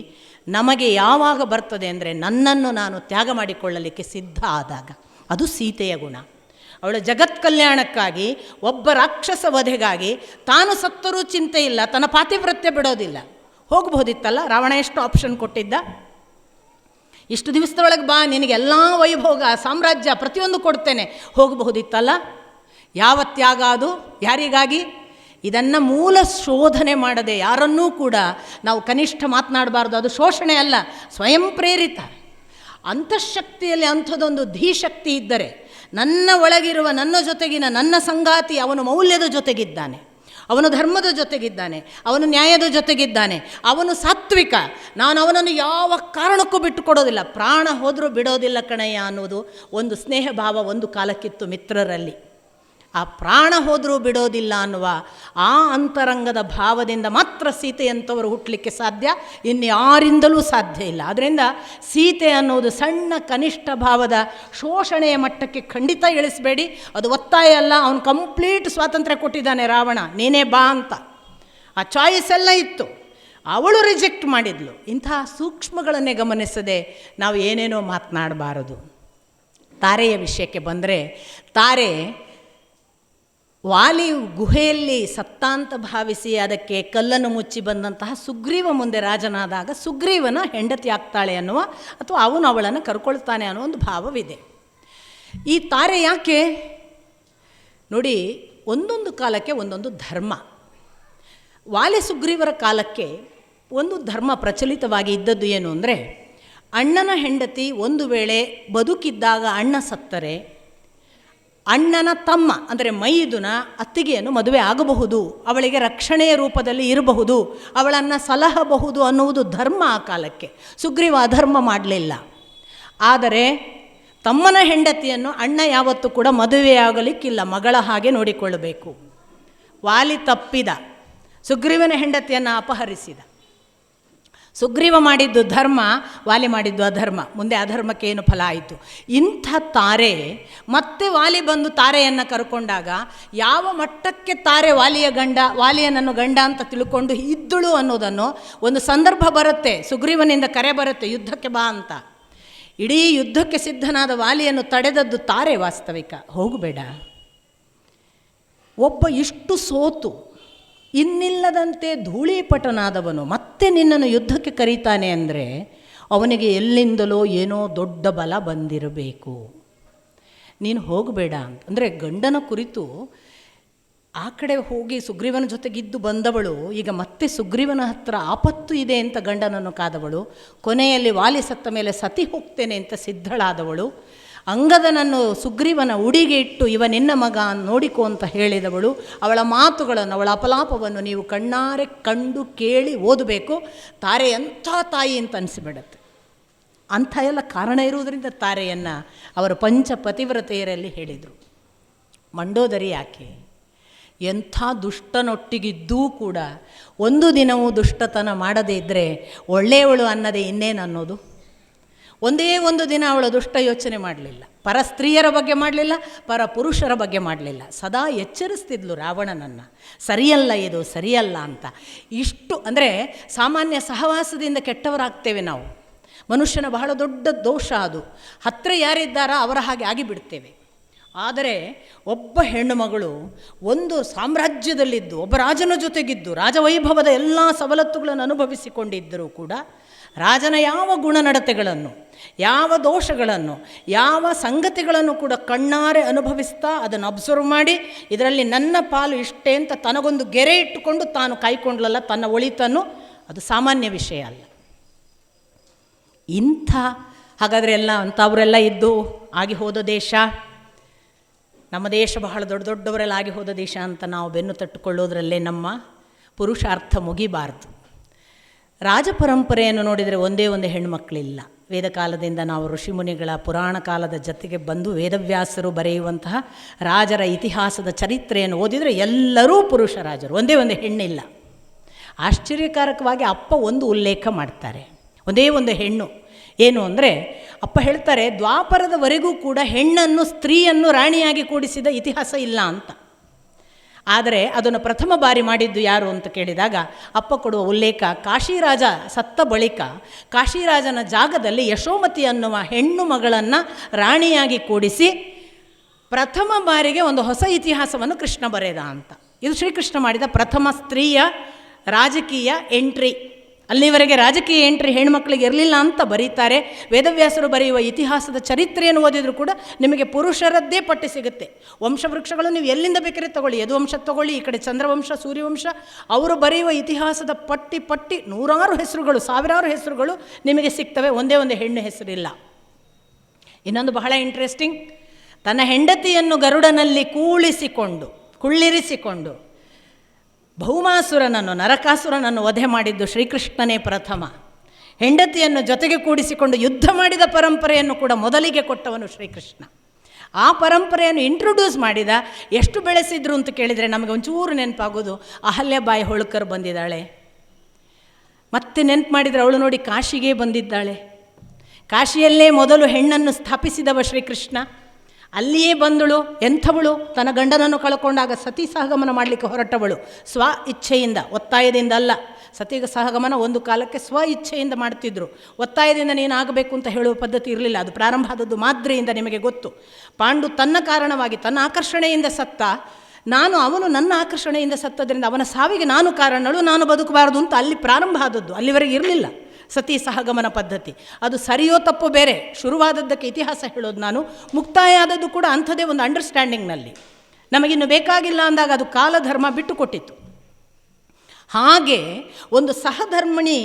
ನಮಗೆ ಯಾವಾಗ ಬರ್ತದೆ ಅಂದರೆ ನನ್ನನ್ನು ನಾನು ತ್ಯಾಗ ಮಾಡಿಕೊಳ್ಳಲಿಕ್ಕೆ ಸಿದ್ಧ ಆದಾಗ. ಅದು ಸೀತೆಯ ಗುಣ. ಅವಳ ಜಗತ್ ಕಲ್ಯಾಣಕ್ಕಾಗಿ, ಒಬ್ಬ ರಾಕ್ಷಸ ವಧೆಗಾಗಿ ತಾನು ಸತ್ತರೂ ಚಿಂತೆ ಇಲ್ಲ, ತನ್ನ ಪಾತಿವ್ರತ್ಯ ಬಿಡೋದಿಲ್ಲ. ಹೋಗಬಹುದಿತ್ತಲ್ಲ, ರಾವಣ ಎಷ್ಟು ಆಪ್ಷನ್ ಕೊಟ್ಟಿದ್ದ, ಇಷ್ಟು ದಿವಸದೊಳಗೆ ಬಾ, ನಿನಗೆಲ್ಲ ವೈಭೋಗ, ಸಾಮ್ರಾಜ್ಯ ಪ್ರತಿಯೊಂದು ಕೊಡ್ತೇನೆ, ಹೋಗಬಹುದಿತ್ತಲ್ಲ. ಯಾವ ತ್ಯಾಗ ಅದು? ಯಾರಿಗಾಗಿ? ಇದನ್ನು ಮೂಲ ಶೋಧನೆ ಮಾಡದೆ ಯಾರನ್ನೂ ಕೂಡ ನಾವು ಕನಿಷ್ಠ ಮಾತನಾಡಬಾರ್ದು. ಅದು ಶೋಷಣೆ ಅಲ್ಲ, ಸ್ವಯಂ ಪ್ರೇರಿತ. ಅಂತಃಶಕ್ತಿಯಲ್ಲಿ ಅಂಥದ್ದೊಂದು ಧೀಶಕ್ತಿ ಇದ್ದರೆ, ನನ್ನ ಒಳಗಿರುವ ನನ್ನ ಜೊತೆಗಿನ ನನ್ನ ಸಂಗಾತಿ ಅವನು ಮೌಲ್ಯದ ಜೊತೆಗಿದ್ದಾನೆ, ಅವನು ಧರ್ಮದ ಜೊತೆಗಿದ್ದಾನೆ, ಅವನು ನ್ಯಾಯದ ಜೊತೆಗಿದ್ದಾನೆ, ಅವನು ಸಾತ್ವಿಕ, ನಾನು ಅವನನ್ನು ಯಾವ ಕಾರಣಕ್ಕೂ ಬಿಟ್ಟು ಕೊಡೋದಿಲ್ಲ, ಪ್ರಾಣ ಹೋದರೂ ಬಿಡೋದಿಲ್ಲ ಕಣಯ್ಯ ಅನ್ನೋದು ಒಂದು ಸ್ನೇಹ ಭಾವ ಒಂದು ಕಾಲಕ್ಕಿತ್ತು ಮಿತ್ರರಲ್ಲಿ. ಆ ಪ್ರಾಣ ಹೋದರೂ ಬಿಡೋದಿಲ್ಲ ಅನ್ನುವ ಆ ಅಂತರಂಗದ ಭಾವದಿಂದ ಮಾತ್ರ ಸೀತೆಯಂಥವರು ಹುಟ್ಟಲಿಕ್ಕೆ ಸಾಧ್ಯ, ಇನ್ಯಾರಿಂದಲೂ ಸಾಧ್ಯ ಇಲ್ಲ. ಆದ್ದರಿಂದ ಸೀತೆ ಅನ್ನೋದು ಸಣ್ಣ ಕನಿಷ್ಠ ಭಾವದ ಶೋಷಣೆಯ ಮಟ್ಟಕ್ಕೆ ಖಂಡಿತ ಇಳಿಸಬೇಡಿ. ಅದು ಒತ್ತಾಯ ಅಲ್ಲ, ಅವನು ಕಂಪ್ಲೀಟ್ ಸ್ವಾತಂತ್ರ್ಯ ಕೊಟ್ಟಿದ್ದಾನೆ ರಾವಣ, ನೀನೇ ಬಾ ಅಂತ. ಆ ಚಾಯ್ಸ್ ಎಲ್ಲ ಇತ್ತು, ಅವಳು ರಿಜೆಕ್ಟ್ ಮಾಡಿದ್ಲು. ಇಂತಹ ಸೂಕ್ಷ್ಮಗಳನ್ನೇ ಗಮನಿಸದೆ ನಾವು ಏನೇನೋ ಮಾತನಾಡಬಾರದು. ತಾರೆಯ ವಿಷಯಕ್ಕೆ ಬಂದರೆ, ತಾರೆ ವಾಲಿ ಗುಹೆಯಲ್ಲಿ ಸತ್ತಾಂತ ಭಾವಿಸಿ ಅದಕ್ಕೆ ಕಲ್ಲನ್ನು ಮುಚ್ಚಿ ಬಂದಂತಹ ಸುಗ್ರೀವ ಮುಂದೆ ರಾಜನಾದಾಗ ಸುಗ್ರೀವನ ಹೆಂಡತಿ ಆಗ್ತಾಳೆ ಅನ್ನುವ, ಅಥವಾ ಅವನು ಅವಳನ್ನು ಕರ್ಕೊಳ್ತಾನೆ ಅನ್ನೋ ಒಂದು ಭಾವವಿದೆ. ಈ ತಾರೆ ಯಾಕೆ ನೋಡಿ, ಒಂದೊಂದು ಕಾಲಕ್ಕೆ ಒಂದೊಂದು ಧರ್ಮ. ವಾಲಿ ಸುಗ್ರೀವರ ಕಾಲಕ್ಕೆ ಒಂದು ಧರ್ಮ ಪ್ರಚಲಿತವಾಗಿ ಇದ್ದದ್ದು ಏನು ಅಂದರೆ, ಅಣ್ಣನ ಹೆಂಡತಿ ಒಂದು ವೇಳೆ ಬದುಕಿದ್ದಾಗ ಅಣ್ಣ ಸತ್ತರೆ ಅಣ್ಣನ ತಮ್ಮ ಅಂದರೆ ಮೈದುನ ಅತ್ತಿಗೆಯನ್ನು ಮದುವೆ ಆಗಬಹುದು, ಅವಳಿಗೆ ರಕ್ಷಣೆಯ ರೂಪದಲ್ಲಿ ಇರಬಹುದು, ಅವಳನ್ನು ಸಲಹಬಹುದು ಅನ್ನುವುದು ಧರ್ಮ ಆ ಕಾಲಕ್ಕೆ. ಸುಗ್ರೀವ ಅಧರ್ಮ ಮಾಡಲಿಲ್ಲ. ಆದರೆ ತಮ್ಮನ ಹೆಂಡತಿಯನ್ನು ಅಣ್ಣ ಯಾವತ್ತೂ ಕೂಡ ಮದುವೆಯಾಗಲಿಕ್ಕಿಲ್ಲ, ಮಗಳ ಹಾಗೆ ನೋಡಿಕೊಳ್ಳಬೇಕು. ವಾಲಿ ತಪ್ಪಿದ, ಸುಗ್ರೀವನ ಹೆಂಡತಿಯನ್ನು ಅಪಹರಿಸಿದ. ಸುಗ್ರೀವ ಮಾಡಿದ್ದು ಧರ್ಮ, ವಾಲಿ ಮಾಡಿದ್ದು ಅಧರ್ಮ. ಮುಂದೆ ಅಧರ್ಮಕ್ಕೆ ಏನು ಫಲ ಆಯಿತು? ಇಂಥ ತಾರೆ ಮತ್ತೆ ವಾಲಿ ಬಂದು ತಾರೆಯನ್ನು ಕರ್ಕೊಂಡಾಗ ಯಾವ ಮಟ್ಟಕ್ಕೆ ತಾರೆ ವಾಲಿಯನನ್ನು ಗಂಡ ಅಂತ ತಿಳ್ಕೊಂಡು ಇದ್ದಳು ಅನ್ನೋದನ್ನು ಒಂದು ಸಂದರ್ಭ ಬರುತ್ತೆ, ಸುಗ್ರೀವನಿಂದ ಕರೆ ಬರುತ್ತೆ, ಯುದ್ಧಕ್ಕೆ ಬಾ ಅಂತ. ಇಡೀ ಯುದ್ಧಕ್ಕೆ ಸಿದ್ಧನಾದ ವಾಲಿಯನ್ನು ತಡೆದದ್ದು ತಾರೆ. ವಾಸ್ತವಿಕ ಹೋಗಬೇಡ, ಒಬ್ಬ ಇಷ್ಟು ಸೋತು ಇನ್ನಿಲ್ಲದಂತೆ ಧೂಳೀಪಟನಾದವನು ಮತ್ತೆ ನಿನ್ನನ್ನು ಯುದ್ಧಕ್ಕೆ ಕರೀತಾನೆ ಅಂದರೆ ಅವನಿಗೆ ಎಲ್ಲಿಂದಲೋ ಏನೋ ದೊಡ್ಡ ಬಲ ಬಂದಿರಬೇಕು, ನೀನು ಹೋಗಬೇಡ ಅಂತ. ಅಂದರೆ ಗಂಡನ ಕುರಿತು ಆ ಕಡೆ ಹೋಗಿ ಸುಗ್ರೀವನ ಜೊತೆಗಿದ್ದು ಬಂದವಳು ಈಗ ಮತ್ತೆ ಸುಗ್ರೀವನ ಹತ್ರ ಆಪತ್ತು ಇದೆ ಅಂತ ಗಂಡನನ್ನು ಕಾದವಳು, ಕೊನೆಯಲ್ಲಿ ವಾಲಿ ಸತ್ತ ಮೇಲೆ ಸತಿ ಹೋಗ್ತೇನೆ ಅಂತ ಸಿದ್ಧಳಾದವಳು, ಅಂಗದನನ್ನು ಸುಗ್ರೀವನ ಉಡಿಗೆ ಇಟ್ಟು ಇವ ನಿನ್ನ ಮಗ ನೋಡಿಕೋ ಅಂತ ಹೇಳಿದವಳು. ಅವಳ ಮಾತುಗಳನ್ನು, ಅವಳ ಅಪಲಾಪವನ್ನು ನೀವು ಕಣ್ಣಾರೆ ಕಂಡು ಕೇಳಿ ಓದಬೇಕು. ತಾರೆ ಎಂಥ ತಾಯಿ ಅಂತ ಅನಿಸಿಬಿಡತ್ತೆ. ಅಂಥ ಎಲ್ಲ ಕಾರಣ ಇರುವುದರಿಂದ ತಾರೆಯನ್ನು ಅವರು ಪಂಚ ಪತಿವ್ರತೆಯರಲ್ಲಿ ಹೇಳಿದರು. ಮಂಡೋದರಿ ಯಾಕೆ? ಎಂಥ ದುಷ್ಟನೊಟ್ಟಿಗಿದ್ದೂ ಕೂಡ ಒಂದು ದಿನವೂ ದುಷ್ಟತನ ಮಾಡದೇ ಇದ್ದರೆ ಒಳ್ಳೆಯವಳು ಅನ್ನದೇ ಇನ್ನೇನು ಅನ್ನೋದು? ಒಂದೇ ಒಂದು ದಿನ ಅವಳು ದುಷ್ಟ ಯೋಚನೆ ಮಾಡಲಿಲ್ಲ, ಪರ ಸ್ತ್ರೀಯರ ಬಗ್ಗೆ ಮಾಡಲಿಲ್ಲ, ಪರ ಪುರುಷರ ಬಗ್ಗೆ ಮಾಡಲಿಲ್ಲ. ಸದಾ ಎಚ್ಚರಿಸ್ತಿದ್ಲು ರಾವಣನನ್ನು, ಸರಿಯಲ್ಲ ಇದು ಸರಿಯಲ್ಲ ಅಂತ. ಇಷ್ಟು ಅಂದರೆ ಸಾಮಾನ್ಯ ಸಹವಾಸದಿಂದ ಕೆಟ್ಟವರಾಗ್ತೇವೆ ನಾವು. ಮನುಷ್ಯನ ಬಹಳ ದೊಡ್ಡ ದೋಷ ಅದು. ಹತ್ತಿರ ಯಾರಿದ್ದಾರೋ ಅವರ ಹಾಗೆ ಆಗಿಬಿಡ್ತೇವೆ. ಆದರೆ ಒಬ್ಬ ಹೆಣ್ಣು ಮಗಳು ಒಂದು ಸಾಮ್ರಾಜ್ಯದಲ್ಲಿದ್ದು ಒಬ್ಬ ರಾಜನ ಜೊತೆಗಿದ್ದು ರಾಜವೈಭವದ ಎಲ್ಲ ಸವಲತ್ತುಗಳನ್ನು ಅನುಭವಿಸಿಕೊಂಡಿದ್ದರೂ ಕೂಡ ರಾಜನ ಯಾವ ಗುಣನಡತೆಗಳನ್ನು, ಯಾವ ದೋಷಗಳನ್ನು, ಯಾವ ಸಂಗತಿಗಳನ್ನು ಕೂಡ ಕಣ್ಣಾರೆ ಅನುಭವಿಸ್ತಾ ಅದನ್ನು ಅಬ್ಸರ್ವ್ ಮಾಡಿ ಇದರಲ್ಲಿ ನನ್ನ ಪಾಲು ಇಷ್ಟೇ ಅಂತ ತನಗೊಂದು ಗೆರೆ ಇಟ್ಟುಕೊಂಡು ತಾನು ಕಾಯ್ಕೊಂಡ್ಲಲ್ಲ ತನ್ನ ಒಳಿತನ್ನು, ಅದು ಸಾಮಾನ್ಯ ವಿಷಯ ಅಲ್ಲ. ಹಾಗಾದರೆ ಎಲ್ಲ ಅಂಥವರೆಲ್ಲ ಇದ್ದು ಆಗಿ ಹೋದ ದೇಶ, ನಮ್ಮ ದೇಶ ಬಹಳ ದೊಡ್ಡ ದೊಡ್ಡವರೆಲ್ಲ ಆಗಿ ಹೋದ ದೇಶ ಅಂತ ನಾವು ಬೆನ್ನು ತಟ್ಟುಕೊಳ್ಳೋದ್ರಲ್ಲೇ ನಮ್ಮ ಪುರುಷಾರ್ಥ ಮುಗಿಬಾರ್ದು. ರಾಜಪರಂಪರೆಯನ್ನು ನೋಡಿದರೆ ಒಂದೇ ಒಂದು ಹೆಣ್ಣುಮಕ್ಕಳಿಲ್ಲ. ವೇದಕಾಲದಿಂದ ನಾವು ಋಷಿಮುನಿಗಳ ಪುರಾಣ ಕಾಲದ ಜೊತೆಗೆ ಬಂದು ವೇದವ್ಯಾಸರು ಬರೆಯುವಂತಹ ರಾಜರ ಇತಿಹಾಸದ ಚರಿತ್ರೆಯನ್ನು ಓದಿದರೆ ಎಲ್ಲರೂ ಪುರುಷ ರಾಜರು, ಒಂದೇ ಒಂದು ಹೆಣ್ಣಿಲ್ಲ. ಆಶ್ಚರ್ಯಕಾರಕವಾಗಿ ಅಪ್ಪ ಒಂದು ಉಲ್ಲೇಖ ಮಾಡ್ತಾರೆ, ಒಂದೇ ಒಂದು ಹೆಣ್ಣು. ಏನು ಅಂದರೆ ಅಪ್ಪ ಹೇಳ್ತಾರೆ, ದ್ವಾಪರದವರೆಗೂ ಕೂಡ ಹೆಣ್ಣನ್ನು ಸ್ತ್ರೀಯನ್ನು ರಾಣಿಯಾಗಿ ಕೂಡಿಸಿದ ಇತಿಹಾಸ ಇಲ್ಲ ಅಂತ. ಆದರೆ ಅದನ್ನು ಪ್ರಥಮ ಬಾರಿ ಮಾಡಿದ್ದು ಯಾರು ಅಂತ ಕೇಳಿದಾಗ ಅಪ್ಪ ಕೊಡುವ ಉಲ್ಲೇಖ, ಕಾಶಿರಾಜ ಸತ್ತ ಬಳಿಕ ಕಾಶಿರಾಜನ ಜಾಗದಲ್ಲಿ ಯಶೋಮತಿ ಅನ್ನುವ ಹೆಣ್ಣು ಮಗಳನ್ನು ರಾಣಿಯಾಗಿ ಕೂಡಿಸಿ ಪ್ರಥಮ ಬಾರಿಗೆ ಒಂದು ಹೊಸ ಇತಿಹಾಸವನ್ನು ಕೃಷ್ಣ ಬರೆದ ಅಂತ. ಇದು ಶ್ರೀಕೃಷ್ಣ ಮಾಡಿದ ಪ್ರಥಮ ಸ್ತ್ರೀಯ ರಾಜಕೀಯ ಎಂಟ್ರಿ. ಅಲ್ಲಿವರೆಗೆ ರಾಜಕೀಯ ಎಂಟ್ರಿ ಹೆಣ್ಮಕ್ಳಿಗೆ ಇರಲಿಲ್ಲ ಅಂತ ಬರೀತಾರೆ. ವೇದವ್ಯಾಸರು ಬರೆಯುವ ಇತಿಹಾಸದ ಚರಿತ್ರೆಯನ್ನು ಓದಿದರೂ ಕೂಡ ನಿಮಗೆ ಪುರುಷರದ್ದೇ ಪಟ್ಟಿ ಸಿಗುತ್ತೆ. ವಂಶವೃಕ್ಷಗಳು ನೀವು ಎಲ್ಲಿಂದ ಬೇಕಾದ್ರೆ ತಗೊಳ್ಳಿ, ಯದುವಂಶ ತಗೊಳ್ಳಿ, ಈ ಕಡೆ ಚಂದ್ರವಂಶ, ಸೂರ್ಯವಂಶ, ಅವರು ಬರೆಯುವ ಇತಿಹಾಸದ ಪಟ್ಟಿ ನೂರಾರು ಹೆಸರುಗಳು, ಸಾವಿರಾರು ಹೆಸರುಗಳು ನಿಮಗೆ ಸಿಗ್ತವೆ. ಒಂದೇ ಒಂದು ಹೆಣ್ಣು ಹೆಸರಿಲ್ಲ. ಇನ್ನೊಂದು ಬಹಳ ಇಂಟ್ರೆಸ್ಟಿಂಗ್, ತನ್ನ ಹೆಂಡತಿಯನ್ನು ಗರುಡನಲ್ಲಿ ಕುಳ್ಳಿರಿಸಿಕೊಂಡು ಭೌಮಾಸುರನನ್ನು, ನರಕಾಸುರನನ್ನು ವಧೆ ಮಾಡಿದ್ದು ಶ್ರೀಕೃಷ್ಣನೇ ಪ್ರಥಮ. ಹೆಂಡತಿಯನ್ನು ಜೊತೆಗೆ ಕೂಡಿಸಿಕೊಂಡು ಯುದ್ಧ ಮಾಡಿದ ಪರಂಪರೆಯನ್ನು ಕೂಡ ಮೊದಲಿಗೆ ಕೊಟ್ಟವನು ಶ್ರೀಕೃಷ್ಣ. ಆ ಪರಂಪರೆಯನ್ನು ಇಂಟ್ರೊಡ್ಯೂಸ್ ಮಾಡಿದ. ಎಷ್ಟು ಬೆಳೆಸಿದ್ರು ಅಂತ ಕೇಳಿದರೆ ನಮಗೆ ಒಂಚೂರು ನೆನಪಾಗೋದು, ಅಹಲ್ಯಾಬಾಯಿ ಹೋಳ್ಕರ್ ಬಂದಿದ್ದಾಳೆ. ಮತ್ತೆ ನೆನಪು ಮಾಡಿದರೆ ಅವಳು ನೋಡಿ ಕಾಶಿಗೆ ಬಂದಿದ್ದಾಳೆ. ಕಾಶಿಯಲ್ಲೇ ಮೊದಲು ಹೆಣ್ಣನ್ನು ಸ್ಥಾಪಿಸಿದವ ಶ್ರೀಕೃಷ್ಣ. ಅಲ್ಲಿಯೇ ಬಂದಳು. ಎಂಥವಳು? ತನ್ನ ಗಂಡನನ್ನು ಕಳ್ಕೊಂಡಾಗ ಸತಿ ಸಹಗಮನ ಮಾಡಲಿಕ್ಕೆ ಹೊರಟವಳು. ಸ್ವ ಇಚ್ಛೆಯಿಂದ, ಒತ್ತಾಯದಿಂದ ಅಲ್ಲ. ಸತಿ ಸಹಗಮನ ಒಂದು ಕಾಲಕ್ಕೆ ಸ್ವ ಇಚ್ಛೆಯಿಂದ ಮಾಡ್ತಿದ್ರು. ಒತ್ತಾಯದಿಂದ ನೀನಾಗಬೇಕು ಅಂತ ಹೇಳುವ ಪದ್ಧತಿ ಇರಲಿಲ್ಲ. ಅದು ಪ್ರಾರಂಭ ಆದದ್ದು ಮಾದ್ರೆಯಿಂದ ನಿಮಗೆ ಗೊತ್ತು. ಪಾಂಡು ತನ್ನ ಕಾರಣವಾಗಿ, ತನ್ನ ಆಕರ್ಷಣೆಯಿಂದ ಸತ್ತ. ಅವನು ನನ್ನ ಆಕರ್ಷಣೆಯಿಂದ ಸತ್ತದ್ರಿಂದ ಅವನ ಸಾವಿಗೆ ನಾನು ಕಾರಣಳು, ನಾನು ಬದುಕಬಾರದು ಅಂತ ಅಲ್ಲಿ ಪ್ರಾರಂಭ ಆದದ್ದು. ಅಲ್ಲಿವರೆಗೆ ಇರಲಿಲ್ಲ ಸತಿ ಸಹಗಮನ ಪದ್ಧತಿ. ಅದು ಸರಿಯೋ ತಪ್ಪು ಬೇರೆ, ಶುರುವಾದದ್ದಕ್ಕೆ ಇತಿಹಾಸ ಹೇಳೋದು ನಾನು. ಮುಕ್ತಾಯ ಆದದ್ದು ಕೂಡ ಅಂಥದ್ದೇ ಒಂದು ಅಂಡರ್ಸ್ಟ್ಯಾಂಡಿಂಗ್ನಲ್ಲಿ. ನಮಗಿನ್ನು ಬೇಕಾಗಿಲ್ಲ ಅಂದಾಗ ಅದು ಕಾಲಧರ್ಮ ಬಿಟ್ಟು ಕೊಟ್ಟಿತ್ತು. ಹಾಗೆ ಒಂದು ಸಹಧರ್ಮಿಣಿ,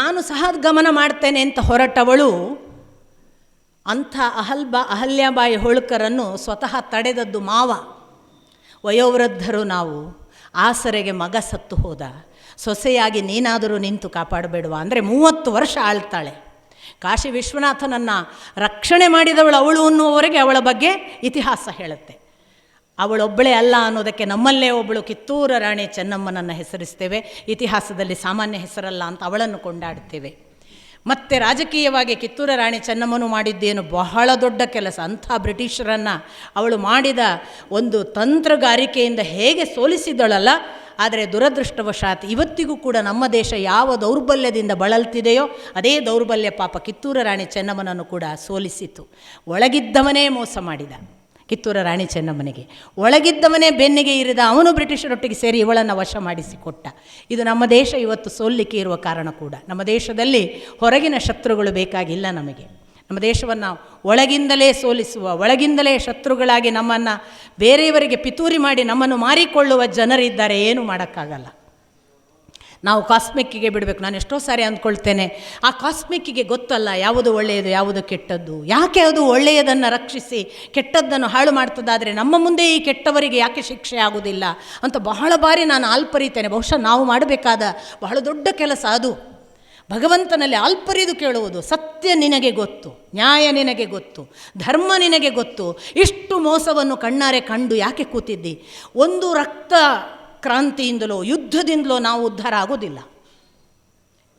ನಾನು ಸಹಗಮನ ಮಾಡ್ತೇನೆ ಅಂತ ಹೊರಟವಳು ಅಂಥ ಅಹಲ್ಯಾಬಾಯಿ ಹೋಳ್ಕರನ್ನು ಸ್ವತಃ ತಡೆದದ್ದು ಮಾವ. ವಯೋವೃದ್ಧರು ನಾವು, ಆಸರೆಗೆ ಮಗ ಸತ್ತು ಹೋದ, ಸೊಸೆಯಾಗಿ ನೀನಾದರೂ ನಿಂತು ಕಾಪಾಡಬೇಡುವ ಅಂದರೆ 30 ವರ್ಷ ಆಳ್ತಾಳೆ. ಕಾಶಿ ವಿಶ್ವನಾಥನನ್ನು ರಕ್ಷಣೆ ಮಾಡಿದವಳು ಅವಳು ಅನ್ನುವವರೆಗೆ ಅವಳ ಬಗ್ಗೆ ಇತಿಹಾಸ ಹೇಳುತ್ತೆ. ಅವಳೊಬ್ಬಳೇ ಅಲ್ಲ ಅನ್ನೋದಕ್ಕೆ ನಮ್ಮಲ್ಲೇ ಒಬ್ಬಳು ಕಿತ್ತೂರ ರಾಣಿ ಚೆನ್ನಮ್ಮನನ್ನು ಹೆಸರಿಸ್ತೇವೆ. ಇತಿಹಾಸದಲ್ಲಿ ಸಾಮಾನ್ಯ ಹೆಸರಲ್ಲ ಅಂತ ಅವಳನ್ನು ಕೊಂಡಾಡ್ತೇವೆ. ಮತ್ತು ರಾಜಕೀಯವಾಗಿ ಕಿತ್ತೂರ ರಾಣಿ ಚೆನ್ನಮ್ಮನು ಮಾಡಿದ್ದೇನು ಬಹಳ ದೊಡ್ಡ ಕೆಲಸ. ಅಂಥ ಬ್ರಿಟಿಷರನ್ನು ಅವಳು ಮಾಡಿದ ಒಂದು ತಂತ್ರಗಾರಿಕೆಯಿಂದ ಹೇಗೆ ಸೋಲಿಸಿದಳಲ್ಲ. ಆದರೆ ದುರದೃಷ್ಟವಶಾತ್ ಇವತ್ತಿಗೂ ಕೂಡ ನಮ್ಮ ದೇಶ ಯಾವ ದೌರ್ಬಲ್ಯದಿಂದ ಬಳಲ್ತಿದೆಯೋ ಅದೇ ದೌರ್ಬಲ್ಯ ಪಾಪ ಕಿತ್ತೂರ ರಾಣಿ ಚೆನ್ನಮ್ಮನನ್ನು ಕೂಡ ಸೋಲಿಸಿತು. ಒಳಗಿದ್ದವನೇ ಮೋಸ ಮಾಡಿದ ಕಿತ್ತೂರ ರಾಣಿ ಚೆನ್ನಮ್ಮನಿಗೆ. ಒಳಗಿದ್ದವನೇ ಬೆನ್ನಿಗೆ ಇರಿದ ಅವನು ಬ್ರಿಟಿಷರೊಟ್ಟಿಗೆ ಸೇರಿ ಇವಳನ್ನು ವಶ ಮಾಡಿಸಿಕೊಟ್ಟ. ಇದು ನಮ್ಮ ದೇಶ ಇವತ್ತು ಸೋಲಿಕ್ಕೆ ಇರುವ ಕಾರಣ ಕೂಡ. ನಮ್ಮ ದೇಶದಲ್ಲಿ ಹೊರಗಿನ ಶತ್ರುಗಳು ಬೇಕಾಗಿಲ್ಲ ನಮಗೆ. ನಮ್ಮ ದೇಶವನ್ನು ಒಳಗಿಂದಲೇ ಸೋಲಿಸುವ, ಒಳಗಿಂದಲೇ ಶತ್ರುಗಳಾಗಿ ನಮ್ಮನ್ನು ಬೇರೆಯವರಿಗೆ ಪಿತೂರಿ ಮಾಡಿ ನಮ್ಮನ್ನು ಮಾರಿಕೊಳ್ಳುವ ಜನರಿದ್ದಾರೆ. ಏನೂ ಮಾಡೋಕ್ಕಾಗಲ್ಲ. ನಾವು ಕಾಸ್ಮಿಕ್ಕಿಗೆ ಬಿಡಬೇಕು. ನಾನು ಎಷ್ಟೋ ಸಾರಿ ಅಂದ್ಕೊಳ್ತೇನೆ, ಆ ಕಾಸ್ಮಿಕ್ಕಿಗೆ ಗೊತ್ತಲ್ಲ ಯಾವುದು ಒಳ್ಳೆಯದು ಯಾವುದು ಕೆಟ್ಟದ್ದು. ಯಾಕೆ ಅದು ಒಳ್ಳೆಯದನ್ನು ರಕ್ಷಿಸಿ ಕೆಟ್ಟದ್ದನ್ನು ಹಾಳು ಮಾಡ್ತದಾದರೆ ನಮ್ಮ ಮುಂದೆ ಈ ಕೆಟ್ಟವರಿಗೆ ಯಾಕೆ ಶಿಕ್ಷೆ ಆಗುವುದಿಲ್ಲ ಅಂತ ಬಹಳ ಬಾರಿ ನಾನು ಆಲ್ಪರಿತೇನೆ. ಬಹುಶಃ ನಾವು ಮಾಡಬೇಕಾದ ಬಹಳ ದೊಡ್ಡ ಕೆಲಸ ಅದು. ಭಗವಂತನಲ್ಲಿ ಆಲ್ಪರಿದು ಕೇಳುವುದು. ಸತ್ಯ ನಿನಗೆ ಗೊತ್ತು, ನ್ಯಾಯ ನಿನಗೆ ಗೊತ್ತು, ಧರ್ಮ ನಿನಗೆ ಗೊತ್ತು. ಇಷ್ಟು ಮೋಸವನ್ನು ಕಣ್ಣಾರೆ ಕಂಡು ಯಾಕೆ ಕೂತಿದ್ದಿ? ಒಂದು ರಕ್ತ ಕ್ರಾಂತಿಯಿಂದಲೋ ಯುದ್ಧದಿಂದಲೋ ನಾವು ಉದ್ಧಾರ ಆಗೋದಿಲ್ಲ.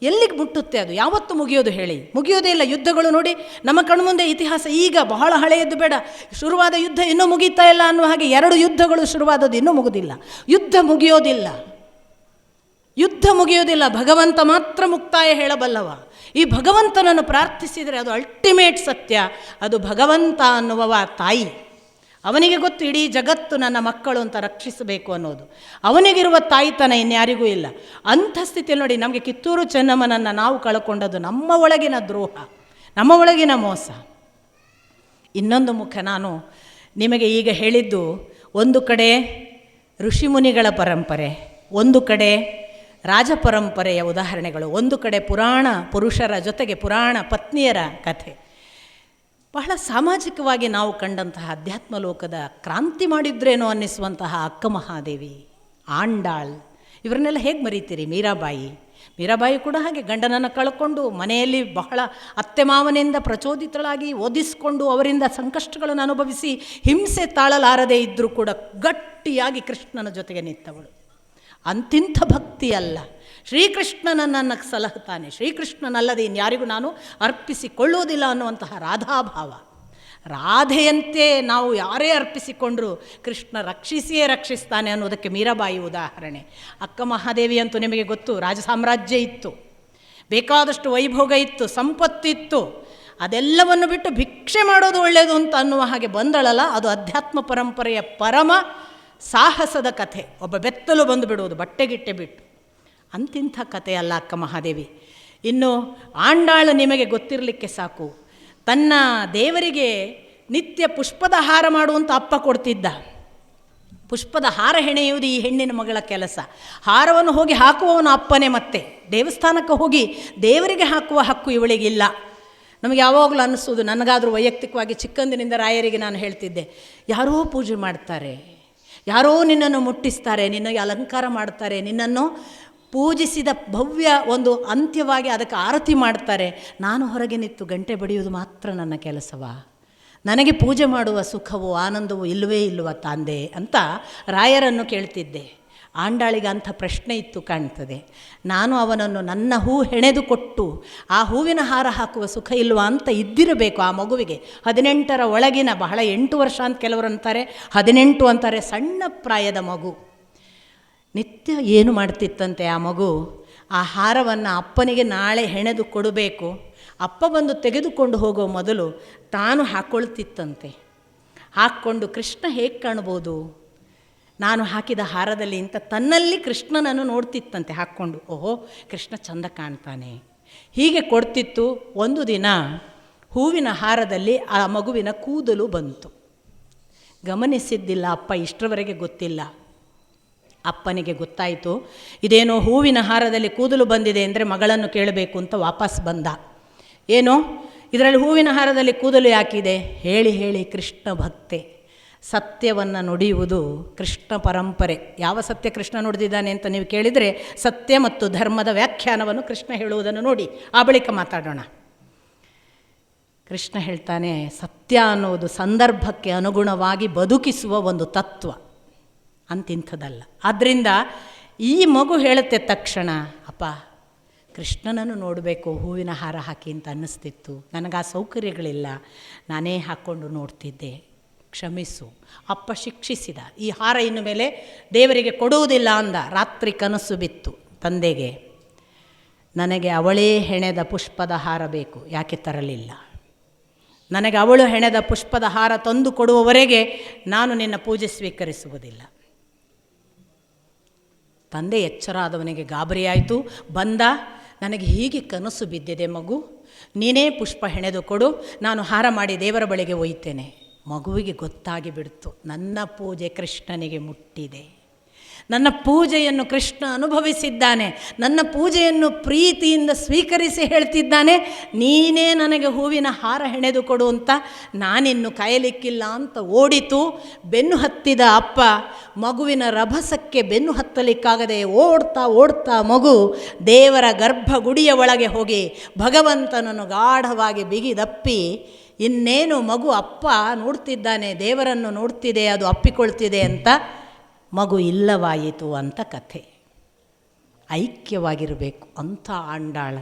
ಎಲ್ಲಿಗೆ ಮುಟ್ಟುತ್ತೆ ಅದು? ಯಾವತ್ತು ಮುಗಿಯೋದು ಹೇಳಿ? ಮುಗಿಯೋದೇ ಇಲ್ಲ. ಯುದ್ಧಗಳು ನೋಡಿ ನಮ್ಮ ಕಣ್ಮುಂದೆ ಇತಿಹಾಸ. ಈಗ ಬಹಳ ಹಳೆಯದ್ದು ಬೇಡ, ಶುರುವಾದ ಯುದ್ಧ ಇನ್ನೂ ಮುಗೀತಾ ಇಲ್ಲ ಅನ್ನುವ ಹಾಗೆ 2 ಯುದ್ಧಗಳು ಶುರುವಾದದ್ದು ಇನ್ನೂ ಮುಗುದಿಲ್ಲ. ಯುದ್ಧ ಮುಗಿಯೋದಿಲ್ಲ. ಭಗವಂತ ಮಾತ್ರ ಮುಕ್ತಾಯ ಹೇಳಬಲ್ಲವ. ಈ ಭಗವಂತನನ್ನು ಪ್ರಾರ್ಥಿಸಿದರೆ ಅದು ಅಲ್ಟಿಮೇಟ್ ಸತ್ಯ. ಅದು ಭಗವಂತ ಅನ್ನುವವ ತಾಯಿ. ಅವನಿಗೆ ಗೊತ್ತು ಇಡೀ ಜಗತ್ತು ನನ್ನ ಮಕ್ಕಳು ಅಂತ ರಕ್ಷಿಸಬೇಕು ಅನ್ನೋದು. ಅವನಿಗಿರುವ ತಾಯಿತನ ಇನ್ಯಾರಿಗೂ ಇಲ್ಲ. ಅಂಥ ಸ್ಥಿತಿಯಲ್ಲಿ ನೋಡಿ ನಮಗೆ ಕಿತ್ತೂರು ಚೆನ್ನಮ್ಮನನ್ನು ನಾವು ಕಳ್ಕೊಂಡದ್ದು ನಮ್ಮ ಒಳಗಿನ ದ್ರೋಹ, ನಮ್ಮ ಒಳಗಿನ ಮೋಸ. ಇನ್ನೊಂದು ಮುಖ ನಾನು ನಿಮಗೆ ಈಗ ಹೇಳಿದ್ದು, ಒಂದು ಕಡೆ ಋಷಿಮುನಿಗಳ ಪರಂಪರೆ, ಒಂದು ಕಡೆ ರಾಜ ಪರಂಪರೆಯ ಉದಾಹರಣೆಗಳು, ಒಂದು ಕಡೆ ಪುರಾಣ ಪುರುಷರ ಜೊತೆಗೆ ಪುರಾಣ ಪತ್ನಿಯರ ಕಥೆ. ಬಹಳ ಸಾಮಾಜಿಕವಾಗಿ ನಾವು ಕಂಡಂತಹ ಅಧ್ಯಾತ್ಮ ಲೋಕದ ಕ್ರಾಂತಿ ಮಾಡಿದ್ರೇನೋ ಅನ್ನಿಸುವಂತಹ ಅಕ್ಕ ಮಹಾದೇವಿ, ಆಂಡಾಳ್, ಇವರನ್ನೆಲ್ಲ ಹೇಗೆ ಮರೀತೀರಿ? ಮೀರಾಬಾಯಿ ಕೂಡ ಹಾಗೆ ಗಂಡನನ್ನು ಕಳ್ಕೊಂಡು ಮನೆಯಲ್ಲಿ ಬಹಳ ಅತ್ತೆ ಮಾವನಿಂದ ಪ್ರಚೋದಿತಳಾಗಿ ಓದಿಸಿಕೊಂಡು ಅವರಿಂದ ಸಂಕಷ್ಟಗಳನ್ನು ಅನುಭವಿಸಿ ಹಿಂಸೆ ತಾಳಲಾರದೇ ಇದ್ದರೂ ಕೂಡ ಗಟ್ಟಿಯಾಗಿ ಕೃಷ್ಣನ ಜೊತೆಗೆ ನಿಂತವಳು. ಅಂತಿಂಥ ಭಕ್ತಿ ಅಲ್ಲ. ಶ್ರೀಕೃಷ್ಣನನ್ನು ಸಲಹುತ್ತಾನೆ, ಶ್ರೀಕೃಷ್ಣನಲ್ಲದೆ ಇನ್ಯಾರಿಗೂ ನಾನು ಅರ್ಪಿಸಿಕೊಳ್ಳುವುದಿಲ್ಲ ಅನ್ನುವಂತಹ ರಾಧಾಭಾವ. ರಾಧೆಯಂತೆ ನಾವು ಯಾರೇ ಅರ್ಪಿಸಿಕೊಂಡರೂ ಕೃಷ್ಣ ರಕ್ಷಿಸಿಯೇ ರಕ್ಷಿಸ್ತಾನೆ ಅನ್ನೋದಕ್ಕೆ ಮೀರಾಬಾಯಿ ಉದಾಹರಣೆ. ಅಕ್ಕ ಮಹಾದೇವಿ ಅಂತೂ ನಿಮಗೆ ಗೊತ್ತು, ರಾಜ ಸಾಮ್ರಾಜ್ಯ ಇತ್ತು, ಬೇಕಾದಷ್ಟು ವೈಭೋಗ ಇತ್ತು, ಸಂಪತ್ತಿತ್ತು. ಅದೆಲ್ಲವನ್ನು ಬಿಟ್ಟು ಭಿಕ್ಷೆ ಮಾಡೋದು ಒಳ್ಳೆಯದು ಅಂತ ಅನ್ನುವ ಹಾಗೆ ಬಂದಳಲ್ಲ, ಅದು ಅಧ್ಯಾತ್ಮ ಪರಂಪರೆಯ ಪರಮ ಸಾಹಸದ ಕಥೆ. ಒಬ್ಬ ಬೆತ್ತಲು ಬಂದು ಬಿಡುವುದು ಬಟ್ಟೆಗಿಟ್ಟೆ ಬಿಟ್ಟು. ಅಂತಿಂಥ ಕಥೆ ಅಲ್ಲ ಅಕ್ಕ ಮಹಾದೇವಿ. ಇನ್ನು ಆಂಡಾಳು ನಿಮಗೆ ಗೊತ್ತಿರಲಿಕ್ಕೆ ಸಾಕು, ತನ್ನ ದೇವರಿಗೆ ನಿತ್ಯ ಪುಷ್ಪದ ಹಾರ ಮಾಡುವಂಥ ಅಪ್ಪ ಕೊಡ್ತಿದ್ದ. ಪುಷ್ಪದ ಹಾರ ಹೆಣೆಯುವುದು ಈ ಹೆಣ್ಣಿನ ಮಗಳ ಕೆಲಸ. ಹಾರವನ್ನು ಹೋಗಿ ಹಾಕುವವನು ಅಪ್ಪನೇ. ಮತ್ತೆ ದೇವಸ್ಥಾನಕ್ಕೆ ಹೋಗಿ ದೇವರಿಗೆ ಹಾಕುವ ಹಕ್ಕು ಇವಳಿಗಿಲ್ಲ. ನಮಗೆ ಯಾವಾಗಲೂ ಅನ್ನಿಸೋದು, ನನಗಾದರೂ ವೈಯಕ್ತಿಕವಾಗಿ ಚಿಕ್ಕಂದಿನಿಂದ ರಾಯರಿಗೆ ನಾನು ಹೇಳ್ತಿದ್ದೆ, ಯಾರೋ ಪೂಜೆ ಮಾಡ್ತಾರೆ, ಯಾರೋ ನಿನ್ನನ್ನು ಮುಟ್ಟಿಸ್ತಾರೆ, ನಿನಗೆ ಅಲಂಕಾರ ಮಾಡ್ತಾರೆ, ನಿನ್ನನ್ನು ಪೂಜಿಸಿದ ಭವ್ಯ ಒಂದು ಅಂತ್ಯವಾಗಿ ಅದಕ್ಕೆ ಆರತಿ ಮಾಡ್ತಾರೆ. ನಾನು ಹೊರಗೆ ನಿಂತು ಗಂಟೆ ಬಡಿಯುವುದು ಮಾತ್ರ ನನ್ನ ಕೆಲಸವಾ? ನನಗೆ ಪೂಜೆ ಮಾಡುವ ಸುಖವೋ ಆನಂದವೋ ಇಲ್ಲವೇ ಇಲ್ಲವ ತಂದೆ ಅಂತ ರಾಯರನ್ನು ಕೇಳ್ತಿದ್ದೆ. ಆಂಡಾಳಿಗೆ ಅಂಥ ಪ್ರಶ್ನೆ ಇತ್ತು ಕಾಣ್ತದೆ. ನಾನು ಅವನನ್ನು ನನ್ನ ಹೂ ಹೆಣೆದು ಕೊಟ್ಟು ಆ ಹೂವಿನ ಹಾರ ಹಾಕುವ ಸುಖ ಇಲ್ವಾ ಅಂತ ಇದ್ದಿರಬೇಕು ಆ ಮಗುವಿಗೆ. 18ರ ಒಳಗಿನ, ಬಹಳ 8 ವರ್ಷ ಅಂತ ಕೆಲವರು ಅಂತಾರೆ, 18 ಅಂತಾರೆ, ಸಣ್ಣ ಪ್ರಾಯದ ಮಗು. ನಿತ್ಯ ಏನು ಮಾಡ್ತಿತ್ತಂತೆ ಆ ಮಗು, ಆ ಹಾರವನ್ನು ಅಪ್ಪನಿಗೆ ನಾಳೆ ಹೆಣೆದು ಕೊಡಬೇಕು, ಅಪ್ಪ ಬಂದು ತೆಗೆದುಕೊಂಡು ಹೋಗೋ ಮೊದಲು ತಾನು ಹಾಕ್ಕೊಳ್ತಿತ್ತಂತೆ. ಹಾಕ್ಕೊಂಡು ಕೃಷ್ಣ ಹೇಗೆ ಕಾಣ್ಬೋದು ನಾನು ಹಾಕಿದ ಹಾರದಲ್ಲಿ ಅಂತ ತನ್ನಲ್ಲಿ ಕೃಷ್ಣನನ್ನು ನೋಡ್ತಿತ್ತಂತೆ ಹಾಕ್ಕೊಂಡು. ಓಹೋ, ಕೃಷ್ಣ ಚಂದ ಕಾಣ್ತಾನೆ, ಹೀಗೆ ಕೊಡ್ತಿತ್ತು. ಒಂದು ದಿನ ಹೂವಿನ ಹಾರದಲ್ಲಿ ಆ ಮಗುವಿನ ಕೂದಲು ಬಂತು. ಗಮನಿಸಿದ್ದಿಲ್ಲ ಅಪ್ಪ, ಇಷ್ಟರವರೆಗೆ ಗೊತ್ತಿಲ್ಲ. ಅಪ್ಪನಿಗೆ ಗೊತ್ತಾಯಿತು, ಇದೇನೋ ಹೂವಿನ ಹಾರದಲ್ಲಿ ಕೂದಲು ಬಂದಿದೆ ಅಂದರೆ ಮಗಳನ್ನು ಕೇಳಬೇಕು ಅಂತ ವಾಪಸ್ ಬಂದ. ಏನೋ ಇದರಲ್ಲಿ ಹೂವಿನ ಹಾರದಲ್ಲಿ ಕೂದಲು ಯಾಕಿದೆ? ಹೇಳಿ ಹೇಳಿ ಕೃಷ್ಣ ಭಕ್ತೆ. ಸತ್ಯವನ್ನು ನುಡಿಯುವುದು ಕೃಷ್ಣ ಪರಂಪರೆ. ಯಾವ ಸತ್ಯ ಕೃಷ್ಣ ನುಡಿದಿದ್ದಾನೆ ಅಂತ ನೀವು ಕೇಳಿದರೆ, ಸತ್ಯ ಮತ್ತು ಧರ್ಮದ ವ್ಯಾಖ್ಯಾನವನ್ನು ಕೃಷ್ಣ ಹೇಳುವುದನ್ನು ನೋಡಿ, ಆ ಬಳಿಕ ಮಾತಾಡೋಣ. ಕೃಷ್ಣ ಹೇಳ್ತಾನೆ, ಸತ್ಯ ಅನ್ನುವುದು ಸಂದರ್ಭಕ್ಕೆ ಅನುಗುಣವಾಗಿ ಬದುಕಿಸುವ ಒಂದು ತತ್ವ, ಅಂತಿಂಥದ್ದಲ್ಲ. ಆದ್ದರಿಂದ ಈ ಮಗು ಹೇಳುತ್ತೆ ತಕ್ಷಣ, ಅಪ್ಪ ಕೃಷ್ಣನನ್ನು ನೋಡಬೇಕು, ಹೂವಿನ ಹಾರ ಹಾಕಿ ಅಂತ ಅನ್ನಿಸ್ತಿತ್ತು, ನನಗೆ ಆ ಸೌಕರ್ಯಗಳಿಲ್ಲ, ನಾನೇ ಹಾಕ್ಕೊಂಡು ನೋಡ್ತಿದ್ದೆ, ಕ್ಷಮಿಸು. ಅಪ್ಪ ಶಿಕ್ಷಿಸಿದ. ಈ ಹಾರ ಇನ್ನು ಮೇಲೆ ದೇವರಿಗೆ ಕೊಡುವುದಿಲ್ಲ ಅಂದ. ರಾತ್ರಿ ಕನಸು ಬಿತ್ತು ತಂದೆಗೆ, ನನಗೆ ಅವಳೇ ಹೆಣೆದ ಪುಷ್ಪದ ಹಾರ ಬೇಕು, ಯಾಕೆ ತರಲಿಲ್ಲ? ನನಗೆ ಅವಳು ಹೆಣೆದ ಪುಷ್ಪದ ಹಾರ ತಂದು ಕೊಡುವವರೆಗೆ ನಾನು ನಿನ್ನ ಪೂಜೆ ಸ್ವೀಕರಿಸುವುದಿಲ್ಲ. ತಂದೆ ಎಚ್ಚರ ಆದವನಿಗೆ ಗಾಬರಿಯಾಯಿತು. ಬಂದ, ನನಗೆ ಹೀಗೆ ಕನಸು ಬಿದ್ದಿದೆ ಮಗು, ನೀನೇ ಪುಷ್ಪ ಹೆಣೆದು ಕೊಡು, ನಾನು ಹಾರ ಮಾಡಿ ದೇವರ ಬಳಿಗೆ ಒಯ್ತೇನೆ. ಮಗುವಿಗೆ ಗೊತ್ತಾಗಿ ಬಿಡ್ತು, ನನ್ನ ಪೂಜೆ ಕೃಷ್ಣನಿಗೆ ಮುಟ್ಟಿದೆ, ನನ್ನ ಪೂಜೆಯನ್ನು ಕೃಷ್ಣ ಅನುಭವಿಸಿದ್ದಾನೆ, ನನ್ನ ಪೂಜೆಯನ್ನು ಪ್ರೀತಿಯಿಂದ ಸ್ವೀಕರಿಸಿ ಹೇಳ್ತಿದ್ದಾನೆ, ನೀನೇ ನನಗೆ ಹೂವಿನ ಹಾರ ಹೆಣೆದು ಕೊಡು ಅಂತ. ನಾನಿನ್ನು ಕಾಯಲಿಕ್ಕಿಲ್ಲ ಅಂತ ಓಡಿತು. ಬೆನ್ನು ಹತ್ತಿದ ಅಪ್ಪ ಮಗುವಿನ ರಭಸಕ್ಕೆ ಬೆನ್ನು ಹತ್ತಲಿಕ್ಕಾಗದೆ ಓಡ್ತಾ ಓಡ್ತಾ ಮಗು ದೇವರ ಗರ್ಭಗುಡಿಯ ಒಳಗೆ ಹೋಗಿ ಭಗವಂತನನ್ನು ಗಾಢವಾಗಿ ಬಿಗಿದಪ್ಪಿ, ಇನ್ನೇನು ಮಗು ಅಪ್ಪ ನೋಡ್ತಿದ್ದಾನೆ, ದೇವರನ್ನು ನೋಡ್ತಿದೆ, ಅದು ಅಪ್ಪಿಕೊಳ್ತಿದೆ ಅಂತ ಮಗು ಇಲ್ಲವಾಯಿತು ಅಂತ ಕಥೆ. ಐಕ್ಯವಾಗಿರಬೇಕು ಅಂಥ ಆಂಡಾಳ.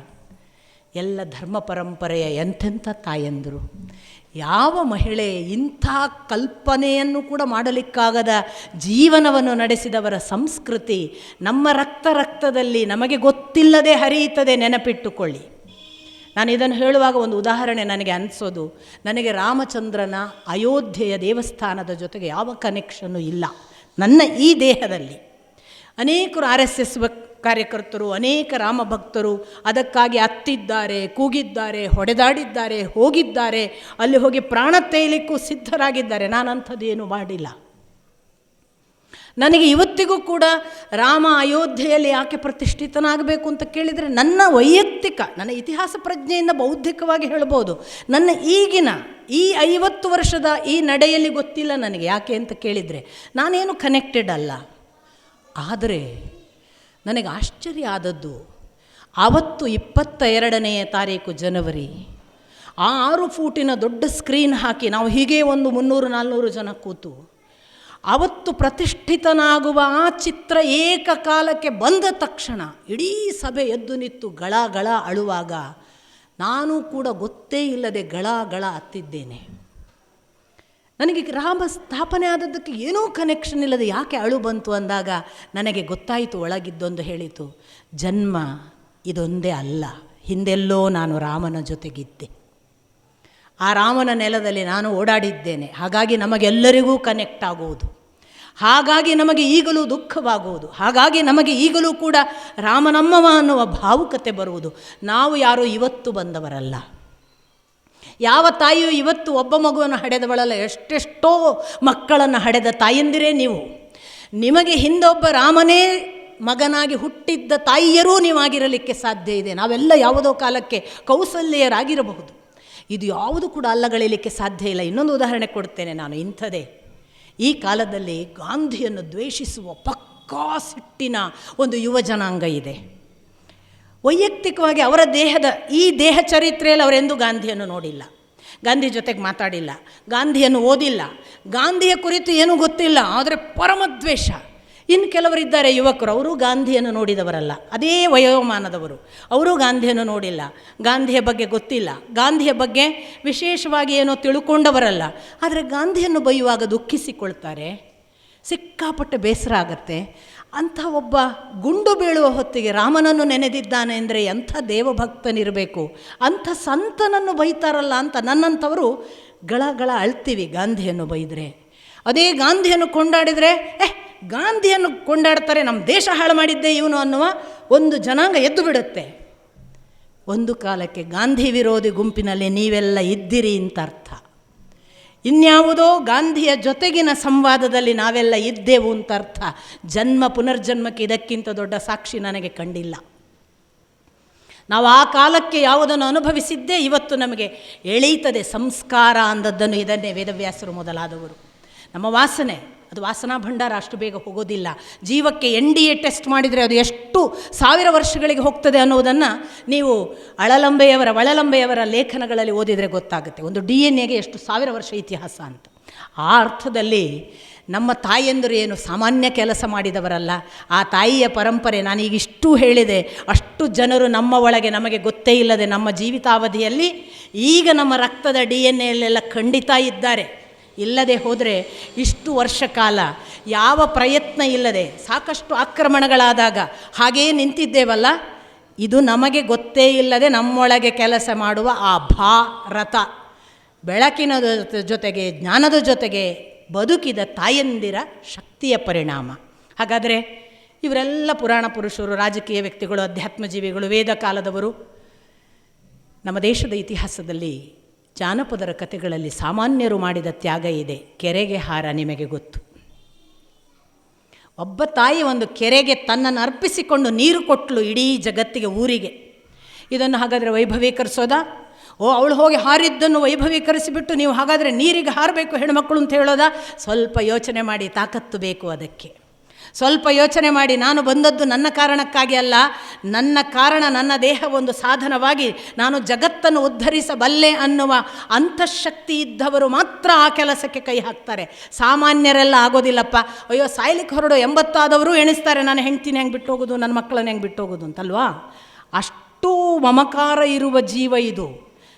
ಎಲ್ಲ ಧರ್ಮ ಪರಂಪರೆಯ ಎಂಥೆಂಥ ತಾಯಂದರು. ಯಾವ ಮಹಿಳೆ ಇಂಥ ಕಲ್ಪನೆಯನ್ನು ಕೂಡ ಮಾಡಲಿಕ್ಕಾಗದ ಜೀವನವನ್ನು ನಡೆಸಿದವರ ಸಂಸ್ಕೃತಿ ನಮ್ಮ ರಕ್ತದಲ್ಲಿ ನಮಗೆ ಗೊತ್ತಿಲ್ಲದೆ ಹರಿಯುತ್ತದೆ, ನೆನಪಿಟ್ಟುಕೊಳ್ಳಿ. ನಾನು ಇದನ್ನು ಹೇಳುವಾಗ ಒಂದು ಉದಾಹರಣೆ ನನಗೆ ಅನಿಸೋದು, ನನಗೆ ರಾಮಚಂದ್ರನ ಅಯೋಧ್ಯೆಯ ದೇವಸ್ಥಾನದ ಜೊತೆಗೆ ಯಾವ ಕನೆಕ್ಷನ್ನು ಇಲ್ಲ. ನನ್ನ ಈ ದೇಹದಲ್ಲಿ ಅನೇಕರು RSS ಕಾರ್ಯಕರ್ತರು, ಅನೇಕ ರಾಮಭಕ್ತರು ಅದಕ್ಕಾಗಿ ಅತ್ತಿದ್ದಾರೆ, ಕೂಗಿದ್ದಾರೆ, ಹೊಡೆದಾಡಿದ್ದಾರೆ, ಹೋಗಿದ್ದಾರೆ, ಅಲ್ಲಿ ಹೋಗಿ ಪ್ರಾಣ ತೆಯ್ಯಲಿಕ್ಕೂ ಸಿದ್ಧರಾಗಿದ್ದಾರೆ. ನಾನಂಥದ್ದೇನು ಮಾಡಿಲ್ಲ. ನನಗೆ ಇವತ್ತಿಗೂ ಕೂಡ ರಾಮ ಅಯೋಧ್ಯೆಯಲ್ಲಿ ಯಾಕೆ ಪ್ರತಿಷ್ಠಿತನಾಗಬೇಕು ಅಂತ ಕೇಳಿದರೆ, ನನ್ನ ವೈಯಕ್ತಿಕ, ನನ್ನ ಇತಿಹಾಸ ಪ್ರಜ್ಞೆಯಿಂದ ಬೌದ್ಧಿಕವಾಗಿ ಹೇಳ್ಬೋದು, ನನ್ನ ಈಗಿನ ಈ 50 ವರ್ಷದ ಈ ನಡೆಯಲ್ಲಿ ಗೊತ್ತಿಲ್ಲ ನನಗೆ ಯಾಕೆ ಅಂತ ಕೇಳಿದರೆ, ನಾನೇನು ಕನೆಕ್ಟೆಡ್ ಅಲ್ಲ. ಆದರೆ ನನಗೆ ಆಶ್ಚರ್ಯ ಆದದ್ದು, ಆವತ್ತು 22ನೇ ತಾರೀಕು ಜನವರಿ, ಆ 6 ಫೂಟಿನ ದೊಡ್ಡ ಸ್ಕ್ರೀನ್ ಹಾಕಿ ನಾವು ಹೀಗೆ ಒಂದು 300-400 ಜನ ಕೂತು ಅವತ್ತು ಪ್ರತಿಷ್ಠಿತನಾಗುವ ಆ ಚಿತ್ರ ಏಕಕಾಲಕ್ಕೆ ಬಂದ ತಕ್ಷಣ ಇಡೀ ಸಭೆ ಎದ್ದು ನಿಂತು ಗಳ ಗಳ ಅಳುವಾಗ ನಾನು ಕೂಡ ಗೊತ್ತೇ ಇಲ್ಲದೆ ಗಳ ಗಳ ಅತ್ತಿದ್ದೇನೆ. ನನಗೆ ರಾಮ ಸ್ಥಾಪನೆ ಆದದ್ದಕ್ಕೆ ಏನೂ ಕನೆಕ್ಷನ್ ಇಲ್ಲದೆ ಯಾಕೆ ಅಳು ಬಂತು ಅಂದಾಗ ನನಗೆ ಗೊತ್ತಾಯಿತು, ಒಳಗಿದ್ದೊಂದು ಹೇಳಿತು, ಜನ್ಮ ಇದೊಂದೇ ಅಲ್ಲ, ಹಿಂದೆಲ್ಲೋ ನಾನು ರಾಮನ ಜೊತೆಗಿದ್ದೆ, ಆ ರಾಮನ ನೆಲದಲ್ಲಿ ನಾನು ಓಡಾಡಿದ್ದೇನೆ, ಹಾಗಾಗಿ ನಮಗೆಲ್ಲರಿಗೂ ಕನೆಕ್ಟ್ ಆಗುವುದು, ಹಾಗಾಗಿ ನಮಗೆ ಈಗಲೂ ದುಃಖವಾಗುವುದು, ಹಾಗಾಗಿ ನಮಗೆ ಈಗಲೂ ಕೂಡ ರಾಮನಮ್ಮವ ಅನ್ನುವ ಭಾವುಕತೆ ಬರುವುದು. ನಾವು ಯಾರೂ ಇವತ್ತು ಬಂದವರಲ್ಲ. ಯಾವ ತಾಯಿಯು ಇವತ್ತು ಒಬ್ಬ ಮಗುವನ್ನು ಹಡೆದವಳಲ್ಲ, ಎಷ್ಟೆಷ್ಟೋ ಮಕ್ಕಳನ್ನು ಹಡೆದ ತಾಯಂದಿರೇ ನೀವು. ನಿಮಗೆ ಹಿಂದೊಬ್ಬ ರಾಮನೇ ಮಗನಾಗಿ ಹುಟ್ಟಿದ್ದ ತಾಯಿಯರೂ ನೀವಾಗಿರಲಿಕ್ಕೆ ಸಾಧ್ಯ ಇದೆ. ನಾವೆಲ್ಲ ಯಾವುದೋ ಕಾಲಕ್ಕೆ ಕೌಸಲ್ಯರಾಗಿರಬಹುದು. ಇದು ಯಾವುದು ಕೂಡ ಅಲ್ಲಗಳಿಲಿಕ್ಕೆ ಸಾಧ್ಯ ಇಲ್ಲ. ಇನ್ನೊಂದು ಉದಾಹರಣೆ ಕೊಡ್ತೇನೆ ನಾನು ಇಂಥದೇ. ಈ ಕಾಲದಲ್ಲಿ ಗಾಂಧಿಯನ್ನು ದ್ವೇಷಿಸುವ ಪಕ್ಕಾ ಸಿಟ್ಟಿನ ಒಂದು ಯುವ ಜನಾಂಗ ಇದೆ. ವೈಯಕ್ತಿಕವಾಗಿ ಅವರ ಈ ದೇಹ ಚರಿತ್ರೆಯಲ್ಲಿ ಅವರೆಂದೂ ಗಾಂಧಿಯನ್ನು ನೋಡಿಲ್ಲ, ಗಾಂಧಿ ಜೊತೆಗೆ ಮಾತಾಡಿಲ್ಲ, ಗಾಂಧಿಯನ್ನು ಓದಿಲ್ಲ, ಗಾಂಧಿಯ ಕುರಿತು ಏನೂ ಗೊತ್ತಿಲ್ಲ, ಆದರೆ ಪರಮದ್ವೇಷ. ಇನ್ನು ಕೆಲವರಿದ್ದಾರೆ ಯುವಕರು, ಅವರು ಗಾಂಧಿಯನ್ನು ನೋಡಿದವರಲ್ಲ, ಅದೇ ವಯೋಮಾನದವರು, ಅವರು ಗಾಂಧಿಯನ್ನು ನೋಡಿಲ್ಲ, ಗಾಂಧಿಯ ಬಗ್ಗೆ ಗೊತ್ತಿಲ್ಲ, ಗಾಂಧಿಯ ಬಗ್ಗೆ ವಿಶೇಷವಾಗಿ ಏನೋ ತಿಳ್ಕೊಂಡವರಲ್ಲ, ಆದರೆ ಗಾಂಧಿಯನ್ನು ಬೈಯುವಾಗ ದುಃಖಿಸಿಕೊಳ್ತಾರೆ, ಸಿಕ್ಕಾಪಟ್ಟೆ ಬೇಸರ ಆಗತ್ತೆ. ಅಂಥ ಒಬ್ಬ ಗುಂಡು ಬೀಳುವ ಹೊತ್ತಿಗೆ ರಾಮನನ್ನು ನೆನೆದಿದ್ದಾನೆ ಅಂದರೆ ಎಂಥ ದೇವಭಕ್ತನಿರಬೇಕು, ಅಂಥ ಸಂತನನ್ನು ಬೈತಾರಲ್ಲ ಅಂತ ನನ್ನಂಥವರು ಗಳ ಅಳ್ತೀವಿ ಗಾಂಧಿಯನ್ನು ಬೈದರೆ. ಅದೇ ಗಾಂಧಿಯನ್ನು ಕೊಂಡಾಡಿದರೆ ಗಾಂಧಿಯನ್ನು ಕೊಂಡಾಡ್ತಾರೆ, ನಮ್ಮ ದೇಶ ಹಾಳು ಮಾಡಿದ್ದೆ ಇವನು ಅನ್ನುವ ಒಂದು ಜನಾಂಗ ಎದ್ದು ಬಿಡುತ್ತೆ. ಒಂದು ಕಾಲಕ್ಕೆ ಗಾಂಧಿ ವಿರೋಧಿ ಗುಂಪಿನಲ್ಲಿ ನೀವೆಲ್ಲ ಇದ್ದಿರಿ ಅಂತ ಅರ್ಥ. ಇನ್ಯಾವುದೋ ಗಾಂಧಿಯ ಜೊತೆಗಿನ ಸಂವಾದದಲ್ಲಿ ನಾವೆಲ್ಲ ಇದ್ದೆವು ಅಂತ ಅರ್ಥ. ಜನ್ಮ ಪುನರ್ಜನ್ಮಕ್ಕೆ ಇದಕ್ಕಿಂತ ದೊಡ್ಡ ಸಾಕ್ಷಿ ನನಗೆ ಕಂಡಿಲ್ಲ. ನಾವು ಆ ಕಾಲಕ್ಕೆ ಯಾವುದನ್ನು ಅನುಭವಿಸಿದ್ದೇ ಇವತ್ತು ನಮಗೆ ಎಳೀತದೆ. ಸಂಸ್ಕಾರ ಅಂದದ್ದನ್ನು ಇದನ್ನೇ ವೇದವ್ಯಾಸರು ಮೊದಲಾದವರು. ನಮ್ಮ ವಾಸನೆ ಅದು ವಾಸನಾ ಭಂಡಾರ ಅಷ್ಟು ಬೇಗ ಹೋಗೋದಿಲ್ಲ. ಜೀವಕ್ಕೆ NDA ಟೆಸ್ಟ್ ಮಾಡಿದರೆ ಅದು ಎಷ್ಟು 1000 ವರ್ಷಗಳಿಗೆ ಹೋಗ್ತದೆ ಅನ್ನೋದನ್ನು ನೀವು ಒಳಲಂಬೆಯವರ ಲೇಖನಗಳಲ್ಲಿ ಓದಿದರೆ ಗೊತ್ತಾಗುತ್ತೆ. ಒಂದು DNA ಗೆ ಎಷ್ಟು 1000 ವರ್ಷ ಇತಿಹಾಸ ಅಂತ. ಆ ಅರ್ಥದಲ್ಲಿ ನಮ್ಮ ತಾಯಿಯಂದರು ಏನು ಸಾಮಾನ್ಯ ಕೆಲಸ ಮಾಡಿದವರಲ್ಲ. ಆ ತಾಯಿಯ ಪರಂಪರೆ ನಾನೀಗಿಷ್ಟು ಹೇಳಿದೆ, ಅಷ್ಟು ಜನರು ನಮ್ಮ ಒಳಗೆ ನಮಗೆ ಗೊತ್ತೇ ಇಲ್ಲದೆ ನಮ್ಮ ಜೀವಿತಾವಧಿಯಲ್ಲಿ ಈಗ ನಮ್ಮ ರಕ್ತದ DNA ಖಂಡಿತ ಇದ್ದಾರೆ. ಇಲ್ಲದೆ ಹೋದರೆ ಇಷ್ಟು ವರ್ಷ ಕಾಲ ಯಾವ ಪ್ರಯತ್ನ ಇಲ್ಲದೆ ಸಾಕಷ್ಟು ಆಕ್ರಮಣಗಳಾದಾಗ ಹಾಗೇ ನಿಂತಿದ್ದೇವಲ್ಲ, ಇದು ನಮಗೆ ಗೊತ್ತೇ ಇಲ್ಲದೆ ನಮ್ಮೊಳಗೆ ಕೆಲಸ ಮಾಡುವ ಆ ಭಾರತ, ಬೆಳಕಿನ ಜೊತೆಗೆ ಜ್ಞಾನದ ಜೊತೆಗೆ ಬದುಕಿದ ತಾಯಂದಿರ ಶಕ್ತಿಯ ಪರಿಣಾಮ. ಹಾಗಾದರೆ ಇವರೆಲ್ಲ ಪುರಾಣ ಪುರುಷರು, ರಾಜಕೀಯ ವ್ಯಕ್ತಿಗಳು, ಅಧ್ಯಾತ್ಮ ಜೀವಿಗಳು, ವೇದ ಕಾಲದವರು. ನಮ್ಮ ದೇಶದ ಇತಿಹಾಸದಲ್ಲಿ ಜಾನಪದರ ಕಥೆಗಳಲ್ಲಿ ಸಾಮಾನ್ಯರು ಮಾಡಿದ ತ್ಯಾಗ ಇದೆ. ಕೆರೆಗೆ ಹಾರ ನಿಮಗೆ ಗೊತ್ತು. ಒಬ್ಬ ತಾಯಿ ಒಂದು ಕೆರೆಗೆ ತನ್ನನ್ನು ಅರ್ಪಿಸಿಕೊಂಡು ನೀರು ಕೊಟ್ಟಳು ಇಡೀ ಜಗತ್ತಿಗೆ, ಊರಿಗೆ. ಇದನ್ನು ಹಾಗಾದರೆ ವೈಭವೀಕರಿಸೋದಾ? ಅವಳು ಹೋಗಿ ಹಾರಿದ್ದನ್ನು ವೈಭವೀಕರಿಸಿಬಿಟ್ಟು ನೀವು ಹಾಗಾದರೆ ನೀರಿಗೆ ಹಾರಬೇಕು ಹೆಣ್ಮಕ್ಕಳು ಅಂತ ಹೇಳೋದಾ? ಸ್ವಲ್ಪ ಯೋಚನೆ ಮಾಡಿ, ತಾಕತ್ತು ಬೇಕು ಅದಕ್ಕೆ. ಸ್ವಲ್ಪ ಯೋಚನೆ ಮಾಡಿ. ನಾನು ಬಂದದ್ದು ನನ್ನ ಕಾರಣಕ್ಕಾಗಿ ಅಲ್ಲ, ನನ್ನ ಕಾರಣ ನನ್ನ ದೇಹ ಒಂದು ಸಾಧನವಾಗಿ ನಾನು ಜಗತ್ತನ್ನು ಉದ್ಧರಿಸಬಲ್ಲೆ ಅನ್ನುವ ಅಂತಃಶಕ್ತಿ ಇದ್ದವರು ಮಾತ್ರ ಆ ಕೆಲಸಕ್ಕೆ ಕೈ ಹಾಕ್ತಾರೆ. ಸಾಮಾನ್ಯರೆಲ್ಲ ಆಗೋದಿಲ್ಲಪ್ಪ. ಅಯ್ಯೋ ಸಾಯ್ಲಿಕ್ಕೆ ಹೊರಡು 80 ಆದವರು ಎಣಿಸ್ತಾರೆ, ನಾನು ಹೆಂಡ್ತೀನಿ ಹೆಂಗೆ ಬಿಟ್ಟು ಹೋಗೋದು, ನನ್ನ ಮಕ್ಕಳನ್ನ ಹೆಂಗೆ ಬಿಟ್ಟು ಹೋಗೋದು ಅಂತಲ್ವಾ. ಅಷ್ಟು ಮಮಕಾರ ಇರುವ ಜೀವ ಇದು.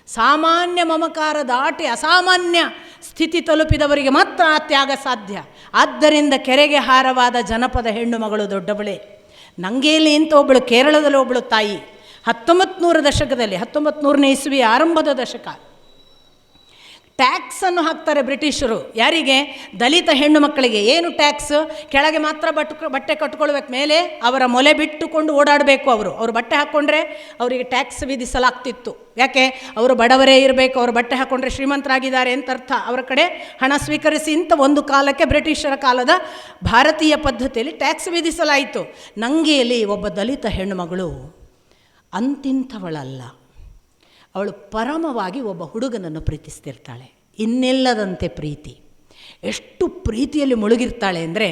ಸಾಮಾನ್ಯ ಮಮಕಾರ ದಾಟಿ ಅಸಾಮಾನ್ಯ ಸ್ಥಿತಿ ತಲುಪಿದವರಿಗೆ ಮಾತ್ರ ಆ ತ್ಯಾಗ ಸಾಧ್ಯ. ಆದ್ದರಿಂದ ಕೆರೆಗೆ ಹಾರವಾದ ಜನಪದ ಹೆಣ್ಣು ಮಗಳು ದೊಡ್ಡಬಳೆ. ನಂಗೇಲಿ ಅಂತ ಒಬ್ಬಳು, ಕೇರಳದಲ್ಲಿ ಒಬ್ಬಳು ತಾಯಿ 1900 ದಶಕದಲ್ಲಿ, 1900ನೇ ಇಸ್ವಿಯ ಆರಂಭದ ದಶಕ, ಟ್ಯಾಕ್ಸನ್ನು ಹಾಕ್ತಾರೆ ಬ್ರಿಟಿಷರು. ಯಾರಿಗೆ? ದಲಿತ ಹೆಣ್ಣು ಮಕ್ಕಳಿಗೆ. ಏನು ಟ್ಯಾಕ್ಸ್? ಕೆಳಗೆ ಮಾತ್ರ ಬಟ್ಟೆ ಕಟ್ಕೊಳ್ಬೇಕು, ಮೇಲೆ ಅವರ ಮೊಲೆ ಬಿಟ್ಟುಕೊಂಡು ಓಡಾಡಬೇಕು. ಅವರು ಬಟ್ಟೆ ಹಾಕ್ಕೊಂಡ್ರೆ ಅವರಿಗೆ ಟ್ಯಾಕ್ಸ್ ವಿಧಿಸಲಾಗ್ತಿತ್ತು. ಯಾಕೆ? ಅವರು ಬಡವರೇ ಇರಬೇಕು, ಅವರು ಬಟ್ಟೆ ಹಾಕ್ಕೊಂಡ್ರೆ ಶ್ರೀಮಂತರಾಗಿದ್ದಾರೆ ಅಂತ ಅರ್ಥ. ಅವರ ಕಡೆ ಹಣ ಸ್ವೀಕರಿಸಿ ಅಂತ ಒಂದು ಕಾಲಕ್ಕೆ ಬ್ರಿಟಿಷರ ಕಾಲದ ಭಾರತೀಯ ಪದ್ಧತಿಯಲ್ಲಿ ಟ್ಯಾಕ್ಸ್ ವಿಧಿಸಲಾಯಿತು. ನಂಗೇಲಿ ಒಬ್ಬ ದಲಿತ ಹೆಣ್ಣು ಮಗಳು ಅಂತಿಂಥವಳಲ್ಲ. ಅವಳು ಪರಮವಾಗಿ ಒಬ್ಬ ಹುಡುಗನನ್ನು ಪ್ರೀತಿಸ್ತಿರ್ತಾಳೆ, ಇನ್ನೆಲ್ಲದಂತೆ ಪ್ರೀತಿ. ಎಷ್ಟು ಪ್ರೀತಿಯಲ್ಲಿ ಮುಳುಗಿರ್ತಾಳೆ ಅಂದರೆ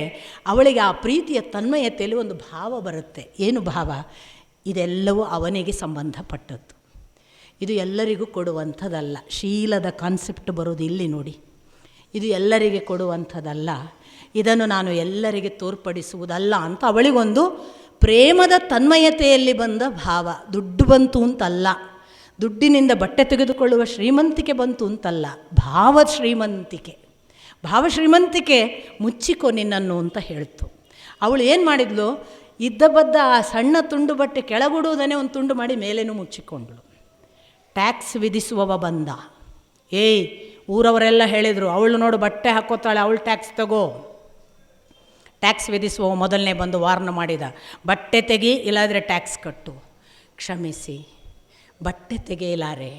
ಅವಳಿಗೆ ಆ ಪ್ರೀತಿಯ ತನ್ಮಯತೆಯಲ್ಲಿ ಒಂದು ಭಾವ ಬರುತ್ತೆ. ಏನು ಭಾವ? ಇದೆಲ್ಲವೂ ಅವನಿಗೆ ಸಂಬಂಧಪಟ್ಟದ್ದು, ಇದು ಎಲ್ಲರಿಗೂ ಕೊಡುವಂಥದ್ದಲ್ಲ. ಶೀಲದ ಕಾನ್ಸೆಪ್ಟ್ ಬರೋದು ಇಲ್ಲಿ ನೋಡಿ. ಇದು ಎಲ್ಲರಿಗೆ ಕೊಡುವಂಥದ್ದಲ್ಲ, ಇದನ್ನು ನಾನು ಎಲ್ಲರಿಗೆ ತೋರ್ಪಡಿಸುವುದಲ್ಲ ಅಂತ ಅವಳಿಗೊಂದು ಪ್ರೇಮದ ತನ್ಮಯತೆಯಲ್ಲಿ ಬಂದ ಭಾವ. ದುಡ್ಡು ಬಂತು ಅಂತಲ್ಲ, ದುಡ್ಡಿನಿಂದ ಬಟ್ಟೆ ತೆಗೆದುಕೊಳ್ಳುವ ಶ್ರೀಮಂತಿಕೆ ಬಂತು ಅಂತಲ್ಲ, ಭಾವ ಶ್ರೀಮಂತಿಕೆ ಮುಚ್ಚಿಕೊ ನಿನ್ನನ್ನು ಅಂತ ಹೇಳ್ತು. ಅವಳು ಏನು ಮಾಡಿದ್ಲು, ಇದ್ದ ಬದ್ದ ಆ ಸಣ್ಣ ತುಂಡು ಬಟ್ಟೆ ಕೆಳಗುಡುವುದನ್ನೇ ಒಂದು ತುಂಡು ಮಾಡಿ ಮೇಲೇನೂ ಮುಚ್ಚಿಕೊಂಡಳು. ಟ್ಯಾಕ್ಸ್ ವಿಧಿಸುವವ ಬಂದ. ಏಯ್, ಊರವರೆಲ್ಲ ಹೇಳಿದರು, ಅವಳು ನೋಡು ಬಟ್ಟೆ ಹಾಕೋತಾಳೆ, ಅವಳು ಟ್ಯಾಕ್ಸ್ ತಗೋ. ಟ್ಯಾಕ್ಸ್ ವಿಧಿಸುವವ ಮೊದಲನೇ ಬಂದು ವಾರ್ನ್ ಮಾಡಿದ, ಬಟ್ಟೆ ತೆಗಿ ಇಲ್ಲಾದರೆ ಟ್ಯಾಕ್ಸ್ ಕಟ್ಟು. ಕ್ಷಮಿಸಿ, ಬಟ್ಟೆ ತೆಗೆಯಲಾರೆ,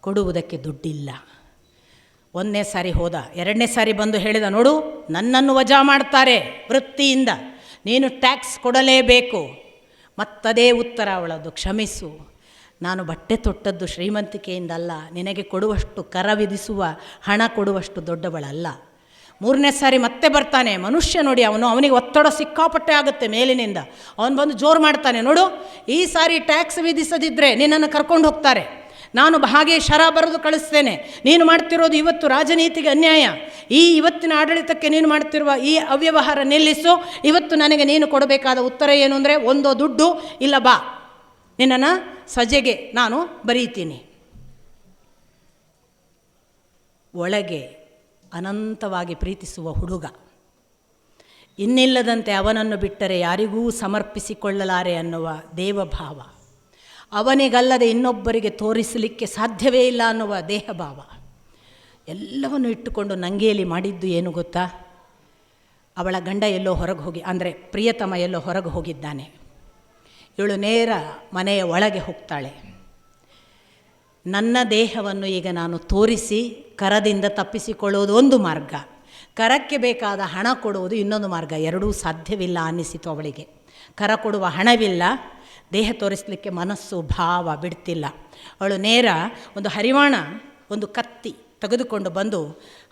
ಕೊಡುವುದಕ್ಕೆ ದುಡ್ಡಿಲ್ಲ. ಒಂದನೇ ಸಾರಿ ಹೋದ, ಎರಡನೇ ಸಾರಿ ಬಂದು ಹೇಳಿದ, ನೋಡು ನನ್ನನ್ನು ವಜಾ ಮಾಡ್ತಾರೆ ವೃತ್ತಿಯಿಂದ, ನೀನು ಟ್ಯಾಕ್ಸ್ ಕೊಡಲೇಬೇಕು. ಮತ್ತದೇ ಉತ್ತರ ಅವಳದು, ಕ್ಷಮಿಸು, ನಾನು ಬಟ್ಟೆ ತೊಟ್ಟದ್ದು ಶ್ರೀಮಂತಿಕೆಯಿಂದಲ್ಲ, ನಿನಗೆ ಕೊಡುವಷ್ಟು ಕರ ವಿಧಿಸುವ ಹಣ ಕೊಡುವಷ್ಟು ದೊಡ್ಡವಳಲ್ಲ. ಮೂರನೇ ಸಾರಿ ಮತ್ತೆ ಬರ್ತಾನೆ ಮನುಷ್ಯ, ನೋಡಿ ಅವನಿಗೆ ಒತ್ತಡ ಸಿಕ್ಕಾಪಟ್ಟೆ ಆಗುತ್ತೆ ಮೇಲಿನಿಂದ. ಅವನು ಬಂದು ಜೋರು ಮಾಡ್ತಾನೆ, ನೋಡು ಈ ಸಾರಿ ಟ್ಯಾಕ್ಸ್ ವಿಧಿಸದಿದ್ದರೆ ನಿನ್ನನ್ನು ಕರ್ಕೊಂಡು ಹೋಗ್ತಾರೆ, ನಾನು ಹಾಗೆ ಶರ ಬರೆದು ಕಳಿಸ್ತೇನೆ. ನೀನು ಮಾಡ್ತಿರೋದು ಇವತ್ತು ರಾಜನೀತಿಗೆ ಅನ್ಯಾಯ, ಈ ಇವತ್ತಿನ ಆಡಳಿತಕ್ಕೆ ನೀನು ಮಾಡ್ತಿರುವ ಈ ಅವ್ಯವಹಾರ ನಿಲ್ಲಿಸು. ಇವತ್ತು ನನಗೆ ನೀನು ಕೊಡಬೇಕಾದ ಉತ್ತರ ಏನು ಅಂದರೆ, ಒಂದೋ ದುಡ್ಡು ಇಲ್ಲ ಬಾ, ನಿನ್ನನ್ನು ಸಜೆಗೆ ನಾನು ಬರೀತೀನಿ. ಒಳಗೆ ಅನಂತವಾಗಿ ಪ್ರೀತಿಸುವ ಹುಡುಗ, ಇನ್ನಿಲ್ಲದಂತೆ ಅವನನ್ನು ಬಿಟ್ಟರೆ ಯಾರಿಗೂ ಸಮರ್ಪಿಸಿಕೊಳ್ಳಲಾರೆ ಅನ್ನುವ ದೇವಭಾವ, ಅವನಿಗಲ್ಲದೆ ಇನ್ನೊಬ್ಬರಿಗೆ ತೋರಿಸಲಿಕ್ಕೆ ಸಾಧ್ಯವೇ ಇಲ್ಲ ಅನ್ನುವ ದೇಹಭಾವ, ಎಲ್ಲವನ್ನು ಇಟ್ಟುಕೊಂಡು ನಂಗೇಲಿ ಮಾಡಿದ್ದು ಏನು ಗೊತ್ತಾ? ಅವಳ ಗಂಡ ಎಲ್ಲೋ ಹೊರಗೆ ಹೋಗಿ, ಅಂದರೆ ಪ್ರಿಯತಮ ಎಲ್ಲೋ ಹೊರಗೆ ಹೋಗಿದ್ದಾನೆ. ಇವಳು ನೇರ ಮನೆಯ ಒಳಗೆ ಹೋಗ್ತಾಳೆ. ನನ್ನ ದೇಹವನ್ನು ಈಗ ನಾನು ತೋರಿಸಿ ಕರದಿಂದ ತಪ್ಪಿಸಿಕೊಳ್ಳುವುದು ಒಂದು ಮಾರ್ಗ, ಕರಕ್ಕೆ ಬೇಕಾದ ಹಣ ಕೊಡುವುದು ಇನ್ನೊಂದು ಮಾರ್ಗ. ಎರಡೂ ಸಾಧ್ಯವಿಲ್ಲ ಅನ್ನಿಸಿತು ಅವಳಿಗೆ. ಕರ ಕೊಡುವ ಹಣವಿಲ್ಲ, ದೇಹ ತೋರಿಸಲಿಕ್ಕೆ ಮನಸ್ಸು ಭಾವ ಬಿಡ್ತಿಲ್ಲ. ಅವಳು ನೇರ ಒಂದು ಹರಿವಾಣ, ಒಂದು ಕತ್ತಿ ತೆಗೆದುಕೊಂಡು ಬಂದು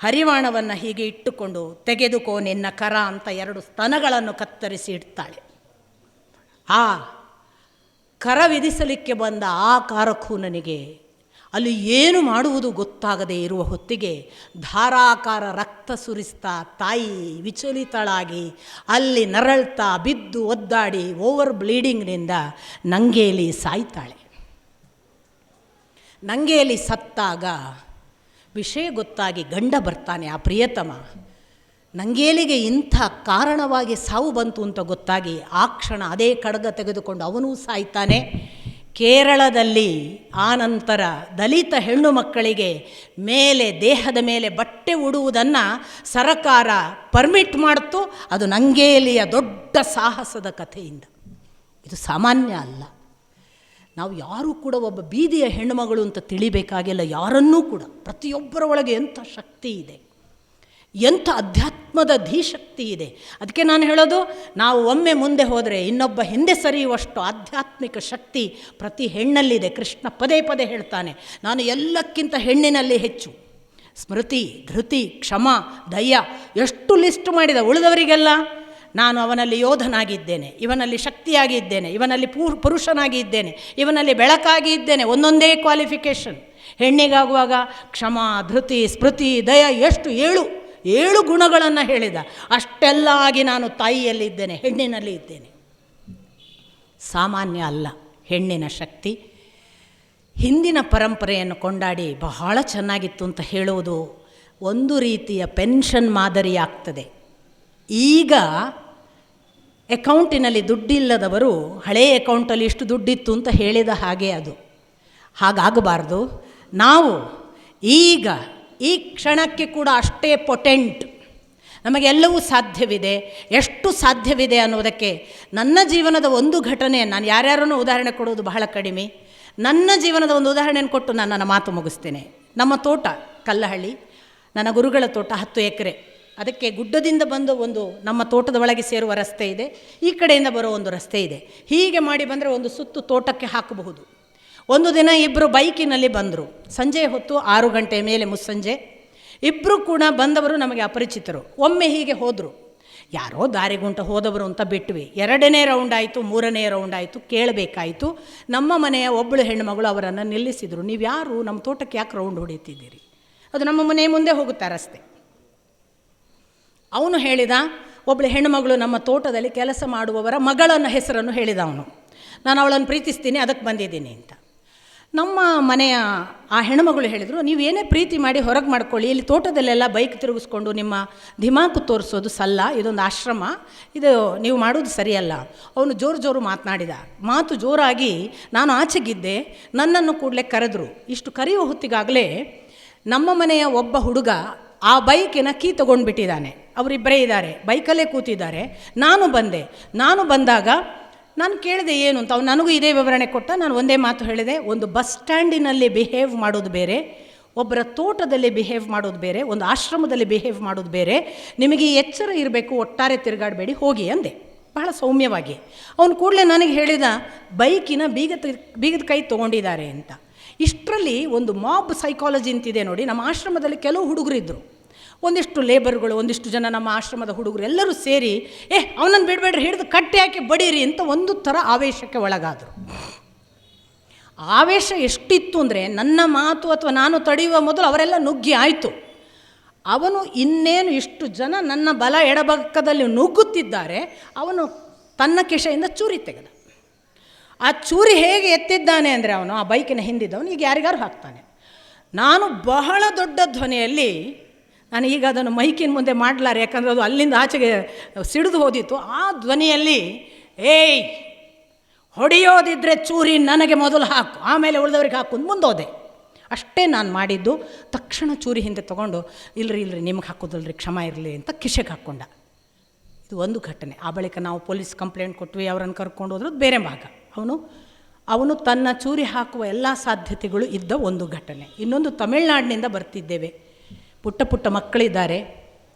ಹರಿವಾಣವನ್ನು ಹೀಗೆ ಇಟ್ಟುಕೊಂಡು, ತೆಗೆದುಕೋ ನಿನ್ನ ಕರ ಅಂತ ಎರಡು ಸ್ತನಗಳನ್ನು ಕತ್ತರಿಸಿ ಇಡ್ತಾಳೆ. ಆ ಕರ ವಿಧಿಸಲಿಕ್ಕೆ ಬಂದ ಆ ಕಾರಖೂನನಿಗೆ ಅಲ್ಲಿ ಏನು ಮಾಡುವುದು ಗೊತ್ತಾಗದೇ ಇರುವ ಹೊತ್ತಿಗೆ ಧಾರಾಕಾರ ರಕ್ತ ಸುರಿಸ್ತಾ ತಾಯಿ ವಿಚಲಿತಳಾಗಿ ಅಲ್ಲಿ ನರಳ್ತಾ ಬಿದ್ದು ಒದ್ದಾಡಿ ಓವರ್ ಬ್ಲೀಡಿಂಗ್ನಿಂದ ನಂಗೇಲಿ ಸಾಯ್ತಾಳೆ. ನಂಗೇಲಿ ಸತ್ತಾಗ ವಿಷಯ ಗೊತ್ತಾಗಿ ಗಂಡ ಬರ್ತಾನೆ, ಆ ಪ್ರಿಯತಮ. ನಂಗೇಲಿಗೆ ಇಂಥ ಕಾರಣವಾಗಿ ಸಾವು ಬಂತು ಅಂತ ಗೊತ್ತಾಗಿ ಆ ಕ್ಷಣ ಅದೇ ಖಡ್ಗ ತೆಗೆದುಕೊಂಡು ಅವನೂ ಸಾಯ್ತಾನೆ. ಕೇರಳದಲ್ಲಿ ಆ ನಂತರ ದಲಿತ ಹೆಣ್ಣು ಮಕ್ಕಳಿಗೆ ಮೇಲೆ ದೇಹದ ಮೇಲೆ ಬಟ್ಟೆ ಉಡುವುದನ್ನು ಸರಕಾರ ಪರ್ಮಿಟ್ ಮಾಡ್ತು. ಅದು ನಂಗೇಲಿಯ ದೊಡ್ಡ ಸಾಹಸದ ಕಥೆಯಿಂದ. ಇದು ಸಾಮಾನ್ಯ ಅಲ್ಲ. ನಾವು ಯಾರೂ ಕೂಡ ಒಬ್ಬ ಬೀದಿಯ ಹೆಣ್ಣುಮಗಳು ಅಂತ ತಿಳಿಬೇಕಾಗಿಲ್ಲ, ಯಾರನ್ನೂ ಕೂಡ. ಪ್ರತಿಯೊಬ್ಬರ ಒಳಗೆ ಎಂಥ ಶಕ್ತಿ ಇದೆ, ಎಂಥ ಅಧ್ಯಾತ್ಮದ ಧೀಶಕ್ತಿ ಇದೆ. ಅದಕ್ಕೆ ನಾನು ಹೇಳೋದು, ನಾವು ಒಮ್ಮೆ ಮುಂದೆ ಹೋದರೆ ಇನ್ನೊಬ್ಬ ಹಿಂದೆ ಸರಿಯುವಷ್ಟು ಆಧ್ಯಾತ್ಮಿಕ ಶಕ್ತಿ ಪ್ರತಿ ಹೆಣ್ಣಲ್ಲಿದೆ. ಕೃಷ್ಣ ಪದೇ ಪದೇ ಹೇಳ್ತಾನೆ, ನಾನು ಎಲ್ಲಕ್ಕಿಂತ ಹೆಣ್ಣಿನಲ್ಲಿ ಹೆಚ್ಚು. ಸ್ಮೃತಿ, ಧೃತಿ, ಕ್ಷಮ, ದಯ್ಯ, ಎಷ್ಟು ಲಿಸ್ಟ್ ಮಾಡಿದ. ಉಳಿದವರಿಗೆಲ್ಲ ನಾನು ಅವನಲ್ಲಿ ಯೋಧನಾಗಿದ್ದೇನೆ, ಇವನಲ್ಲಿ ಶಕ್ತಿಯಾಗಿದ್ದೇನೆ, ಇವನಲ್ಲಿ ಪುರುಷನಾಗಿ ಇದ್ದೇನೆ, ಇವನಲ್ಲಿ ಬೆಳಕಾಗಿ ಇದ್ದೇನೆ, ಒಂದೊಂದೇ ಕ್ವಾಲಿಫಿಕೇಷನ್. ಹೆಣ್ಣಿಗಾಗುವಾಗ ಕ್ಷಮ, ಧೃತಿ, ಸ್ಮೃತಿ, ದಯ, ಎಷ್ಟು ಏಳು ಗುಣಗಳನ್ನು ಹೇಳಿದ. ಅಷ್ಟೆಲ್ಲ ಆಗಿ ನಾನು ತಾಯಿಯಲ್ಲಿದ್ದೇನೆ, ಹೆಣ್ಣಿನಲ್ಲಿ ಇದ್ದೇನೆ. ಸಾಮಾನ್ಯ ಅಲ್ಲ ಹೆಣ್ಣಿನ ಶಕ್ತಿ. ಹಿಂದಿನ ಪರಂಪರೆಯನ್ನು ಕೊಂಡಾಡಿ ಬಹಳ ಚೆನ್ನಾಗಿತ್ತು ಅಂತ ಹೇಳುವುದು ಒಂದು ರೀತಿಯ ಪೆನ್ಷನ್ ಮಾದರಿ ಆಗ್ತದೆ. ಈಗ ಅಕೌಂಟಿನಲ್ಲಿ ದುಡ್ಡಿಲ್ಲದವರು ಹಳೆಯ ಅಕೌಂಟಲ್ಲಿ ಇಷ್ಟು ದುಡ್ಡಿತ್ತು ಅಂತ ಹೇಳಿದ ಹಾಗೆ ಅದು ಹಾಗಾಗಬಾರ್ದು. ನಾವು ಈಗ ಈ ಕ್ಷಣಕ್ಕೆ ಕೂಡ ಅಷ್ಟೇ ಪೊಟೆಂಟ್, ನಮಗೆಲ್ಲವೂ ಸಾಧ್ಯವಿದೆ. ಎಷ್ಟು ಸಾಧ್ಯವಿದೆ ಅನ್ನೋದಕ್ಕೆ ನನ್ನ ಜೀವನದ ಒಂದು ಘಟನೆ, ನಾನು ಯಾರ್ಯಾರನ್ನೂ ಉದಾಹರಣೆ ಕೊಡೋದು ಬಹಳ ಕಡಿಮೆ. ನನ್ನ ಜೀವನದ ಒಂದು ಉದಾಹರಣೆಯನ್ನು ಕೊಟ್ಟು ನಾನು ನನ್ನ ಮಾತು ಮುಗಿಸ್ತೇನೆ. ನಮ್ಮ ತೋಟ ಕಲ್ಲಹಳ್ಳಿ, ನನ್ನ ಗುರುಗಳ ತೋಟ 10 ಎಕರೆ. ಅದಕ್ಕೆ ಗುಡ್ಡದಿಂದ ಬಂದು ಒಂದು ನಮ್ಮ ತೋಟದ ಒಳಗೆ ಸೇರುವ ರಸ್ತೆ ಇದೆ, ಈ ಕಡೆಯಿಂದ ಬರೋ ಒಂದು ರಸ್ತೆ ಇದೆ. ಹೀಗೆ ಮಾಡಿ ಬಂದರೆ ಒಂದು ಸುತ್ತು ತೋಟಕ್ಕೆ ಹಾಕಬಹುದು. ಒಂದು ದಿನ ಇಬ್ಬರು ಬೈಕಿನಲ್ಲಿ ಬಂದರು. ಸಂಜೆ ಹೊತ್ತು 6 ಗಂಟೆ ಮೇಲೆ ಮುಸ್ಸಂಜೆ. ಇಬ್ಬರು ಕೂಡ ಬಂದವರು ನಮಗೆ ಅಪರಿಚಿತರು. ಒಮ್ಮೆ ಹೀಗೆ ಹೋದರು, ಯಾರೋ ದಾರಿಗುಂಟ ಹೋದವರು ಅಂತ ಬಿಟ್ವಿ. 2ನೇ ರೌಂಡ್ ಆಯಿತು, 3ನೇ ರೌಂಡ್ ಆಯಿತು, ಕೇಳಬೇಕಾಯಿತು. ನಮ್ಮ ಮನೆಯ ಒಬ್ಬಳು ಹೆಣ್ಣುಮಗಳು ಅವರನ್ನು ನಿಲ್ಲಿಸಿದರು. ನೀವು ಯಾರು, ನಮ್ಮ ತೋಟಕ್ಕೆ ಯಾಕೆ ರೌಂಡ್ ಹೊಡಿತಿದ್ದೀರಿ? ಅದು ನಮ್ಮ ಮನೆ ಮುಂದೆ ಹೋಗುತ್ತಾ ರಸ್ತೆ. ಅವನು ಹೇಳಿದ, ಒಬ್ಬಳು ಹೆಣ್ಣುಮಗಳು ನಮ್ಮ ತೋಟದಲ್ಲಿ ಕೆಲಸ ಮಾಡುವವರ ಮಗಳನ್ನ ಹೆಸರನ್ನು ಹೇಳಿದ ಅವನು. ನಾನು ಅವಳನ್ನು ಪ್ರೀತಿಸ್ತೀನಿ, ಅದಕ್ಕೆ ಬಂದಿದ್ದೀನಿ ಅಂತ. ನಮ್ಮ ಮನೆಯ ಆ ಹೆಣ್ಣುಮಗಳು ಹೇಳಿದರು, ನೀವೇನೇ ಪ್ರೀತಿ ಮಾಡಿ ಹೊರಗೆ ಮಾಡ್ಕೊಳ್ಳಿ, ಇಲ್ಲಿ ತೋಟದಲ್ಲೆಲ್ಲ ಬೈಕ್ ತಿರುಗಿಸ್ಕೊಂಡು ನಿಮ್ಮ ಧಿಮಾಕು ತೋರಿಸೋದು ಸಲ್ಲ, ಇದೊಂದು ಆಶ್ರಮ, ಇದು ನೀವು ಮಾಡೋದು ಸರಿಯಲ್ಲ. ಅವನು ಜೋರು ಮಾತನಾಡಿದ. ಮಾತು ಜೋರಾಗಿ ನಾನು ಆಚೆಗಿದ್ದೆ. ನನ್ನನ್ನು ಕೂಡಲೇ ಕರೆದರು. ಇಷ್ಟು ಕರೆಯುವ ಹೊತ್ತಿಗಾಗಲೇ ನಮ್ಮ ಮನೆಯ ಒಬ್ಬ ಹುಡುಗ ಆ ಬೈಕಿನ ಕೀ ತೊಗೊಂಡ್ಬಿಟ್ಟಿದ್ದಾನೆ. ಅವರಿಬ್ಬರೇ ಇದ್ದಾರೆ, ಬೈಕಲ್ಲೇ ಕೂತಿದ್ದಾರೆ. ನಾನು ಬಂದಾಗ ನಾನು ಕೇಳಿದೆ ಏನು ಅಂತ. ಅವ್ನು ನನಗೂ ಇದೇ ವಿವರಣೆ ಕೊಟ್ಟ. ನಾನು ಒಂದೇ ಮಾತು ಹೇಳಿದೆ, ಒಂದು ಬಸ್ ಸ್ಟ್ಯಾಂಡಿನಲ್ಲಿ ಬಿಹೇವ್ ಮಾಡೋದು ಬೇರೆ, ಒಬ್ಬರ ತೋಟದಲ್ಲಿ ಬಿಹೇವ್ ಮಾಡೋದು ಬೇರೆ, ಒಂದು ಆಶ್ರಮದಲ್ಲಿ ಬಿಹೇವ್ ಮಾಡೋದು ಬೇರೆ. ನಿಮಗೆ ಈ ಎಚ್ಚರ ಇರಬೇಕು, ಒಟ್ಟಾರೆ ತಿರುಗಾಡಬೇಡಿ, ಹೋಗಿ ಅಂದೆ ಬಹಳ ಸೌಮ್ಯವಾಗಿ. ಅವನು ಕೂಡಲೇ ನನಗೆ ಹೇಳಿದ, ಬೈಕಿನ ಬೀಗದ ಕೈ ತೊಗೊಂಡಿದ್ದಾರೆ ಅಂತ. ಇಷ್ಟರಲ್ಲಿ ಒಂದು ಮಾಬ್ ಸೈಕಾಲಜಿ ಅಂತಿದೆ ನೋಡಿ. ನಮ್ಮ ಆಶ್ರಮದಲ್ಲಿ ಕೆಲವು ಹುಡುಗರಿದ್ದರು, ಒಂದಿಷ್ಟು ಲೇಬರ್ಗಳು, ಒಂದಿಷ್ಟು ಜನ ನಮ್ಮ ಆಶ್ರಮದ ಹುಡುಗರು ಎಲ್ಲರೂ ಸೇರಿ ಅವನನ್ನು ಬಿಡಬೇಡ್ರಿ, ಹಿಡಿದು ಕಟ್ಟಿ ಹಾಕಿ ಬಡೀರಿ ಅಂತ ಒಂದು ಥರ ಆವೇಶಕ್ಕೆ ಒಳಗಾದರು. ಆವೇಶ ಎಷ್ಟಿತ್ತು ಅಂದರೆ, ನನ್ನ ಮಾತು ಅಥವಾ ನಾನು ತಡೆಯುವ ಮೊದಲು ಅವರೆಲ್ಲ ನುಗ್ಗಿ ಆಯಿತು. ಅವನು ಇನ್ನೇನು ಇಷ್ಟು ಜನ ನನ್ನ ಬಲ ಎಡಬಕ್ಕದಲ್ಲಿ ನುಗ್ಗುತ್ತಿದ್ದಾರೆ, ಅವನು ತನ್ನ ಕಿಶೆಯಿಂದ ಚೂರಿ ತೆಗೆದ. ಆ ಚೂರಿ ಹೇಗೆ ಎತ್ತಿದ್ದಾನೆ ಅಂದರೆ, ಅವನು ಆ ಬೈಕಿನ ಹಿಂದಿದ್ದವನು ಈಗ ಯಾರಿಗಾರು ಹಾಕ್ತಾನೆ. ನಾನು ಬಹಳ ದೊಡ್ಡ ಧ್ವನಿಯಲ್ಲಿ, ನಾನು ಈಗ ಅದನ್ನು ಮೈಕಿನ ಮುಂದೆ ಮಾಡಲಾರೆ, ಯಾಕಂದರೆ ಅದು ಅಲ್ಲಿಂದ ಆಚೆಗೆ ಸಿಡಿದು ಹೋದಿತ್ತು. ಆ ಧ್ವನಿಯಲ್ಲಿ, ಏಯ್ ಹೊಡೆಯೋದಿದ್ದರೆ ಚೂರಿ ನನಗೆ ಮೊದಲು ಹಾಕು, ಆಮೇಲೆ ಉಳಿದವ್ರಿಗೆ ಹಾಕು ಮುಂದೋದೆ. ಅಷ್ಟೇ ನಾನು ಮಾಡಿದ್ದು. ತಕ್ಷಣ ಚೂರಿ ಹಿಂದೆ ತೊಗೊಂಡು, ಇಲ್ಲರಿ ನಿಮ್ಗೆ ಹಾಕೋದಲ್ರಿ, ಕ್ಷಮ ಇರಲಿ ಅಂತ ಕಿಶೆಗೆ ಹಾಕ್ಕೊಂಡ. ಇದು ಒಂದು ಘಟನೆ. ಆ ಬಳಿಕ ನಾವು ಪೊಲೀಸ್ ಕಂಪ್ಲೇಂಟ್ ಕೊಟ್ವಿ, ಅವರನ್ನು ಕರ್ಕೊಂಡು ಹೋದ್ರದ್ದು ಬೇರೆ ಭಾಗ. ಅವನು ತನ್ನ ಚೂರಿ ಹಾಕುವ ಎಲ್ಲ ಸಾಧ್ಯತೆಗಳು ಇದ್ದ ಒಂದು ಘಟನೆ. ಇನ್ನೊಂದು, ತಮಿಳುನಾಡಿನಿಂದ ಬರ್ತಿದ್ದೇವೆ. ಪುಟ್ಟ ಮಕ್ಕಳಿದ್ದಾರೆ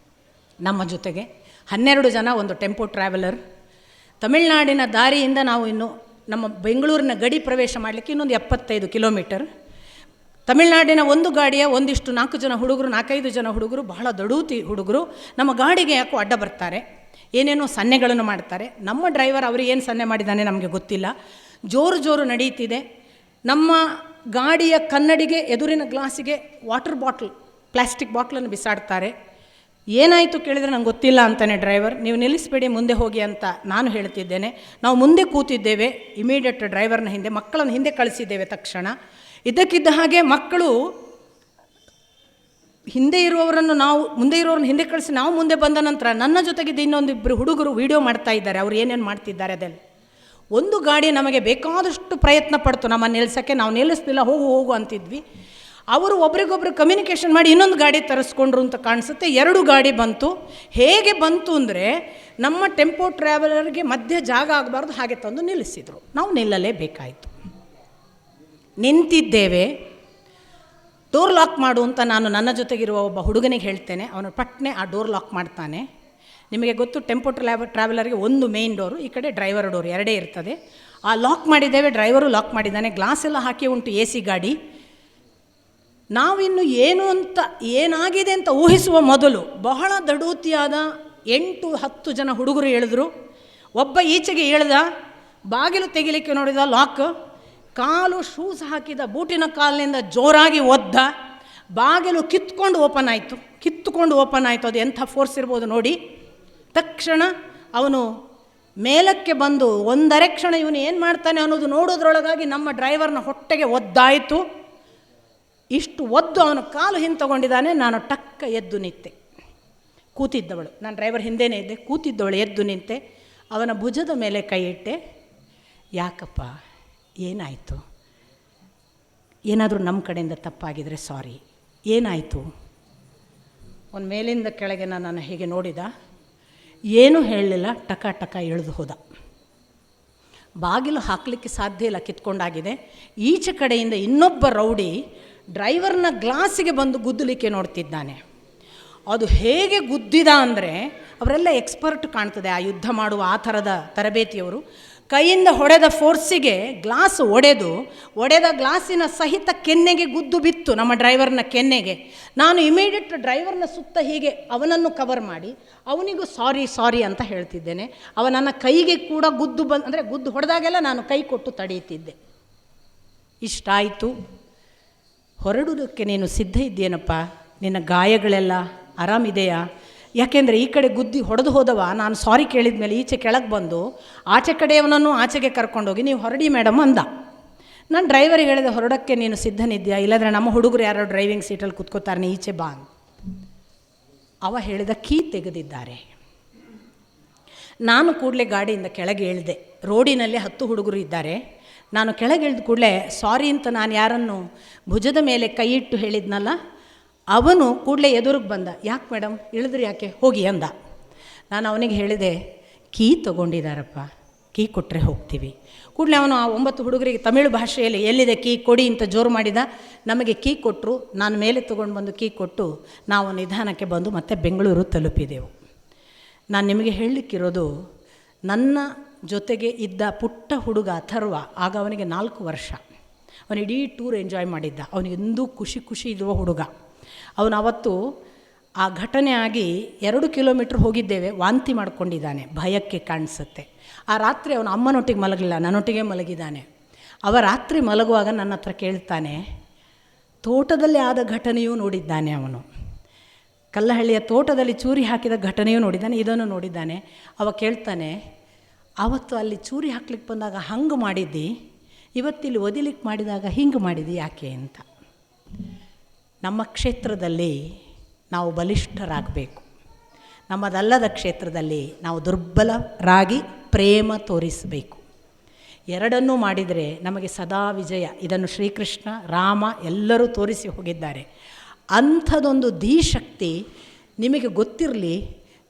ನಮ್ಮ ಜೊತೆಗೆ, 12 ಜನ, ಒಂದು ಟೆಂಪೋ ಟ್ರಾವೆಲರ್. ತಮಿಳುನಾಡಿನ ದಾರಿಯಿಂದ ನಾವು ಇನ್ನು ನಮ್ಮ ಬೆಂಗಳೂರಿನ ಗಡಿ ಪ್ರವೇಶ ಮಾಡಲಿಕ್ಕೆ ಇನ್ನೊಂದು 75 ಕಿಲೋಮೀಟರ್. ತಮಿಳುನಾಡಿನ ಒಂದು ಗಾಡಿಯ ಒಂದಿಷ್ಟು 4-5 ಜನ ಹುಡುಗರು, ಬಹಳ ದಡೂತಿ ಹುಡುಗರು, ನಮ್ಮ ಗಾಡಿಗೆ ಯಾಕೋ ಅಡ್ಡ ಬರ್ತಾರೆ, ಏನೇನೋ ಸನ್ನೆಗಳನ್ನು ಮಾಡ್ತಾರೆ. ನಮ್ಮ ಡ್ರೈವರ್ ಅವ್ರಿಗೆ ಏನು ಸನ್ನೆ ಮಾಡಿದ್ದಾನೆ ನಮಗೆ ಗೊತ್ತಿಲ್ಲ. ಜೋರು ನಡೀತಿದೆ. ನಮ್ಮ ಗಾಡಿಯ ಕನ್ನಡಿಗೆ ಎದುರಿನ ಗ್ಲಾಸಿಗೆ ವಾಟರ್ ಬಾಟ್ಲ್, ಪ್ಲಾಸ್ಟಿಕ್ ಬಾಟ್ಲನ್ನು ಬಿಸಾಡ್ತಾರೆ. ಏನಾಯಿತು ಕೇಳಿದರೆ ನಂಗೆ ಗೊತ್ತಿಲ್ಲ ಅಂತಾನೆ ಡ್ರೈವರ್. ನೀವು ನಿಲ್ಲಿಸಬೇಡಿ, ಮುಂದೆ ಹೋಗಿ ಅಂತ ನಾನು ಹೇಳ್ತಿದ್ದೇನೆ. ನಾವು ಮುಂದೆ ಕೂತಿದ್ದೇವೆ, ಇಮಿಡಿಯೇಟ್ ಡ್ರೈವರ್ನ ಹಿಂದೆ, ಮಕ್ಕಳನ್ನು ಹಿಂದೆ ಕಳಿಸಿದ್ದೇವೆ ತಕ್ಷಣ. ಇದ್ದಕ್ಕಿದ್ದ ಹಾಗೆ ಮಕ್ಕಳು ಹಿಂದೆ ಇರುವವರನ್ನು ನಾವು ಮುಂದೆ ಇರೋರನ್ನು ಹಿಂದೆ ಕಳಿಸಿ ನಾವು ಮುಂದೆ ಬಂದ ನಂತರ ನನ್ನ ಜೊತೆಗಿದ್ದ ಇನ್ನೊಂದಿಬ್ಬರು ಹುಡುಗರು ವೀಡಿಯೋ ಮಾಡ್ತಾ ಇದ್ದಾರೆ, ಅವ್ರು ಏನೇನು ಮಾಡ್ತಿದ್ದಾರೆ ಅದೆಲ್ಲ. ಒಂದು ಗಾಡಿ ನಮಗೆ ಬೇಕಾದಷ್ಟು ಪ್ರಯತ್ನ ಪಡ್ತು ನಮ್ಮನ್ನು ನಿಲ್ಲಿಸೋಕ್ಕೆ, ನಾವು ನಿಲ್ಲಿಸ್ಲಿಲ್ಲ, ಹೋಗು ಅಂತಿದ್ವಿ. ಅವರು ಒಬ್ರಿಗೊಬ್ರು ಕಮ್ಯುನಿಕೇಷನ್ ಮಾಡಿ ಇನ್ನೊಂದು ಗಾಡಿ ತರಿಸ್ಕೊಂಡ್ರು ಅಂತ ಕಾಣಿಸುತ್ತೆ. 2 ಗಾಡಿ ಬಂತು. ಹೇಗೆ ಬಂತು ಅಂದರೆ, ನಮ್ಮ ಟೆಂಪೋ ಟ್ರಾವೆಲರ್ಗೆ ಮಧ್ಯೆ ಜಾಗ ಆಗಬಾರ್ದು, ಹಾಗೆ ತಂದು ನಿಲ್ಲಿಸಿದರು. ನಾವು ನಿಲ್ಲಲೇಬೇಕಾಯಿತು. ನಿಂತಿದ್ದೇವೆ. ಡೋರ್ ಲಾಕ್ ಮಾಡು ಅಂತ ನಾನು ನನ್ನ ಜೊತೆಗಿರುವ ಒಬ್ಬ ಹುಡುಗನಿಗೆ ಹೇಳ್ತೇನೆ. ಅವನು ಪಟ್ನೆ ಆ ಡೋರ್ ಲಾಕ್ ಮಾಡ್ತಾನೆ. ನಿಮಗೆ ಗೊತ್ತು, ಟೆಂಪೋ ಟ್ರಾವೆಲರ್ಗೆ ಒಂದು ಮೇನ್ ಡೋರು, ಈ ಕಡೆ ಡ್ರೈವರ್ ಡೋರ್, 2 ಇರ್ತದೆ. ಆ ಲಾಕ್ ಮಾಡಿದ್ದೇವೆ, ಡ್ರೈವರು ಲಾಕ್ ಮಾಡಿದ್ದಾನೆ, ಗ್ಲಾಸ್ ಎಲ್ಲ ಹಾಕಿ ಉಂಟು, AC ಗಾಡಿ. ನಾವಿನ್ನು ಏನಾಗಿದೆ ಅಂತ ಊಹಿಸುವ ಮೊದಲು ಬಹಳ ದಡೂತಿಯಾದ 8-10 ಜನ ಹುಡುಗರು ಹೇಳಿದ್ರು. ಒಬ್ಬ ಈಚೆಗೆ ಇಳಿದ, ಬಾಗಿಲು ತೆಗಿಲಿಕ್ಕೆ ನೋಡಿದ, ಲಾಕ್, ಕಾಲು ಶೂಸ್ ಹಾಕಿದ ಬೂಟಿನ ಕಾಲಿನಿಂದ ಜೋರಾಗಿ ಒದ್ದ. ಬಾಗಿಲು ಕಿತ್ತುಕೊಂಡು ಓಪನ್ ಆಯಿತು. ಅದು ಎಂಥ ಫೋರ್ಸ್ ಇರ್ಬೋದು ನೋಡಿ. ತಕ್ಷಣ ಅವನು ಮೇಲಕ್ಕೆ ಬಂದು ಒಂದರೆ ಕ್ಷಣ ಇವನು ಏನು ಮಾಡ್ತಾನೆ ಅನ್ನೋದು ನೋಡೋದ್ರೊಳಗಾಗಿ ನಮ್ಮ ಡ್ರೈವರ್ನ ಹೊಟ್ಟೆಗೆ ಒದ್ದಾಯಿತು. ಇಷ್ಟು ಒದ್ದು ಅವನು ಕಾಲು ಹಿಂತಗೊಂಡಿದ್ದಾನೆ. ನಾನು ಟಕ್ಕ ಎದ್ದು ನಿಂತೆ. ಕೂತಿದ್ದವಳು, ನಾನು ಡ್ರೈವರ್ ಹಿಂದೆನೇ ಇದ್ದೆ, ಕೂತಿದ್ದವಳು ಎದ್ದು ನಿಂತೆ. ಅವನ ಭುಜದ ಮೇಲೆ ಕೈ ಇಟ್ಟೆ. ಯಾಕಪ್ಪ, ಏನಾಯಿತು? ಏನಾದರೂ ನಮ್ಮ ಕಡೆಯಿಂದ ತಪ್ಪಾಗಿದ್ರೆ ಸಾರಿ. ಏನಾಯಿತು? ಒಂದು ಮೇಲಿಂದ ಕೆಳಗೆ ನನ್ನನ್ನು ಹೀಗೆ ನೋಡಿದ, ಏನೂ ಹೇಳಲಿಲ್ಲ, ಟಕ ಇಳಿದು ಹೋದ. ಬಾಗಿಲು ಹಾಕಲಿಕ್ಕೆ ಸಾಧ್ಯ ಇಲ್ಲ, ಕಿತ್ಕೊಂಡಾಗಿದೆ. ಈಚೆ ಕಡೆಯಿಂದ ಇನ್ನೊಬ್ಬ ರೌಡಿ ಡ್ರೈವರ್ನ ಗ್ಲಾಸಿಗೆ ಬಂದು ಗುದ್ದಲಿಕ್ಕೆ ನೋಡ್ತಿದ್ದಾನೆ. ಅದು ಹೇಗೆ ಗುದ್ದಿದ ಅಂದರೆ, ಅವರೆಲ್ಲ ಎಕ್ಸ್ಪರ್ಟ್ ಕಾಣ್ತದೆ ಆ ಯುದ್ಧ ಮಾಡುವ ಆ ಥರದ ತರಬೇತಿಯವರು. ಕೈಯಿಂದ ಹೊಡೆದ ಫೋರ್ಸಿಗೆ ಗ್ಲಾಸ್ ಒಡೆದ ಗ್ಲಾಸಿನ ಸಹಿತ ಕೆನ್ನೆಗೆ ಗುದ್ದು ಬಿತ್ತು, ನಮ್ಮ ಡ್ರೈವರ್ನ ಕೆನ್ನೆಗೆ. ನಾನು ಇಮಿಡಿಯೇಟ್ ಡ್ರೈವರ್ನ ಸುತ್ತ ಹೀಗೆ ಅವನನ್ನು ಕವರ್ ಮಾಡಿ ಅವನಿಗೂ ಸಾರಿ ಅಂತ ಹೇಳ್ತಿದ್ದೇನೆ. ನನ್ನ ಕೈಗೆ ಕೂಡ ಗುದ್ದು ಹೊಡೆದಾಗೆಲ್ಲ ನಾನು ಕೈ ಕೊಟ್ಟು ತಡೆಯುತ್ತಿದ್ದೆ. ಇಷ್ಟಾಯಿತು. ಹೊರಡುವುದಕ್ಕೆ ನೀನು ಸಿದ್ಧ ಇದ್ದೀನಪ್ಪ, ನಿನ್ನ ಗಾಯಗಳೆಲ್ಲ ಆರಾಮಿದೆಯಾ, ಯಾಕೆಂದರೆ ಈ ಕಡೆ ಗುದ್ದಿ ಹೊಡೆದು ಹೋದವ ನಾನು ಸಾರಿ ಕೇಳಿದ ಮೇಲೆ ಈಚೆ ಕೆಳಗೆ ಬಂದು ಆಚೆ ಕಡೆಯವನನ್ನು ಆಚೆಗೆ ಕರ್ಕೊಂಡೋಗಿ ನೀವು ಹೊರಡಿ ಮೇಡಮ್ ಅಂದ. ನಾನು ಡ್ರೈವರಿಗೆ ಹೇಳಿದೆ, ಹೊರಡೋಕ್ಕೆ ನೀನು ಸಿದ್ಧನಿದ್ಯಾ, ಇಲ್ಲಾಂದರೆ ನಮ್ಮ ಹುಡುಗರು ಯಾರೋ ಡ್ರೈವಿಂಗ್ ಸೀಟಲ್ಲಿ ಕೂತ್ಕೋತಾರೆ, ನೀ ಈಚೆ ಬಾ. ಅವ ಹೇಳಿದ ಕೀ ತೆಗೆದಿದ್ದಾರೆ. ನಾನು ಕೂಡಲೇ ಗಾಡಿಯಿಂದ ಕೆಳಗೆ ಇಳಿದೆ. ರೋಡಿನಲ್ಲಿ 10 ಹುಡುಗರು ಇದ್ದಾರೆ. ನಾನು ಕೆಳಗೆ ಇಳಿದ ಕೂಡಲೇ ಸಾರಿ ಅಂತ ನಾನು ಯಾರನ್ನು ಭುಜದ ಮೇಲೆ ಕೈ ಇಟ್ಟು ಹೇಳಿದ್ನಲ್ಲ, ಅವನು ಕೂಡಲೇ ಎದುರಿಗೆ ಬಂದ. ಯಾಕೆ ಮೇಡಮ್ ಇಳಿದ್ರಿ, ಯಾಕೆ, ಹೋಗಿ ಅಂದ. ನಾನು ಅವನಿಗೆ ಹೇಳಿದೆ, ಕೀ ತೊಗೊಂಡಿದ್ದಾರಪ್ಪ, ಕೀ ಕೊಟ್ಟರೆ ಹೋಗ್ತೀವಿ. ಕೂಡಲೇ ಅವನು ಆ 9 ಹುಡುಗರಿಗೆ ತಮಿಳು ಭಾಷೆಯಲ್ಲಿ ಎಲ್ಲಿದೆ ಕೀ ಕೊಡಿ ಅಂತ ಜೋರು ಮಾಡಿದ. ನಮಗೆ ಕೀ ಕೊಟ್ಟರು. ನಾನು ಮೇಲೆ ತೊಗೊಂಡು ಬಂದು ಕೀ ಕೊಟ್ಟು ನಾವು ನಿಧಾನಕ್ಕೆ ಬಂದು ಮತ್ತೆ ಬೆಂಗಳೂರು ತಲುಪಿದೆವು. ನಾನು ನಿಮಗೆ ಹೇಳಲಿಕ್ಕಿರೋದು, ನನ್ನ ಜೊತೆಗೆ ಇದ್ದ ಪುಟ್ಟ ಹುಡುಗ ಅಥರ್ವ, ಆಗ ಅವನಿಗೆ 4 ವರ್ಷ. ಅವನು ಇಡೀ ಟೂರ್ ಎಂಜಾಯ್ ಮಾಡಿದ್ದ. ಅವನಿಗೆಂದೂ ಖುಷಿ ಇರುವ ಹುಡುಗ. ಅವನು ಅವತ್ತು ಆ ಘಟನೆ ಆಗಿ 2 ಕಿಲೋಮೀಟ್ರ್ ಹೋಗಿದ್ದೇವೆ, ವಾಂತಿ ಮಾಡ್ಕೊಂಡಿದ್ದಾನೆ, ಭಯಕ್ಕೆ ಕಾಣಿಸುತ್ತೆ. ಆ ರಾತ್ರಿ ಅವನು ಅಮ್ಮನೊಟ್ಟಿಗೆ ಮಲಗಲಿಲ್ಲ, ನನ್ನೊಟ್ಟಿಗೆ ಮಲಗಿದ್ದಾನೆ. ಅವ ರಾತ್ರಿ ಮಲಗುವಾಗ ನನ್ನ ಹತ್ರ ಕೇಳ್ತಾನೆ, ತೋಟದಲ್ಲಿ ಆದ ಘಟನೆಯೂ ನೋಡಿದ್ದಾನೆ ಅವನು, ಕಲ್ಲಹಳ್ಳಿಯ ತೋಟದಲ್ಲಿ ಚೂರಿ ಹಾಕಿದ ಘಟನೆಯೂ ನೋಡಿದ್ದಾನೆ, ಇದನ್ನು ನೋಡಿದ್ದಾನೆ. ಅವ ಕೇಳ್ತಾನೆ, ಆವತ್ತು ಅಲ್ಲಿ ಚೂರಿ ಹಾಕ್ಲಿಕ್ಕೆ ಬಂದಾಗ ಹಂಗೆ ಮಾಡಿದ್ದಿ, ಇವತ್ತಿಲ್ಲಿ ಒದಿಲಿಕ್ಕೆ ಮಾಡಿದಾಗ ಹಿಂಗೆ ಮಾಡಿದ್ದಿ ಯಾಕೆ ಅಂತ. ನಮ್ಮ ಕ್ಷೇತ್ರದಲ್ಲಿ ನಾವು ಬಲಿಷ್ಠರಾಗಬೇಕು, ನಮ್ಮದಲ್ಲದ ಕ್ಷೇತ್ರದಲ್ಲಿ ನಾವು ದುರ್ಬಲರಾಗಿ ಪ್ರೇಮ ತೋರಿಸಬೇಕು. ಎರಡನ್ನೂ ಮಾಡಿದರೆ ನಮಗೆ ಸದಾ ವಿಜಯ. ಇದನ್ನು ಶ್ರೀಕೃಷ್ಣ, ರಾಮ ಎಲ್ಲರೂ ತೋರಿಸಿ ಹೋಗಿದ್ದಾರೆ. ಅಂಥದ್ದೊಂದು ಧೀಶಕ್ತಿ ನಿಮಗೆ ಗೊತ್ತಿರಲಿ.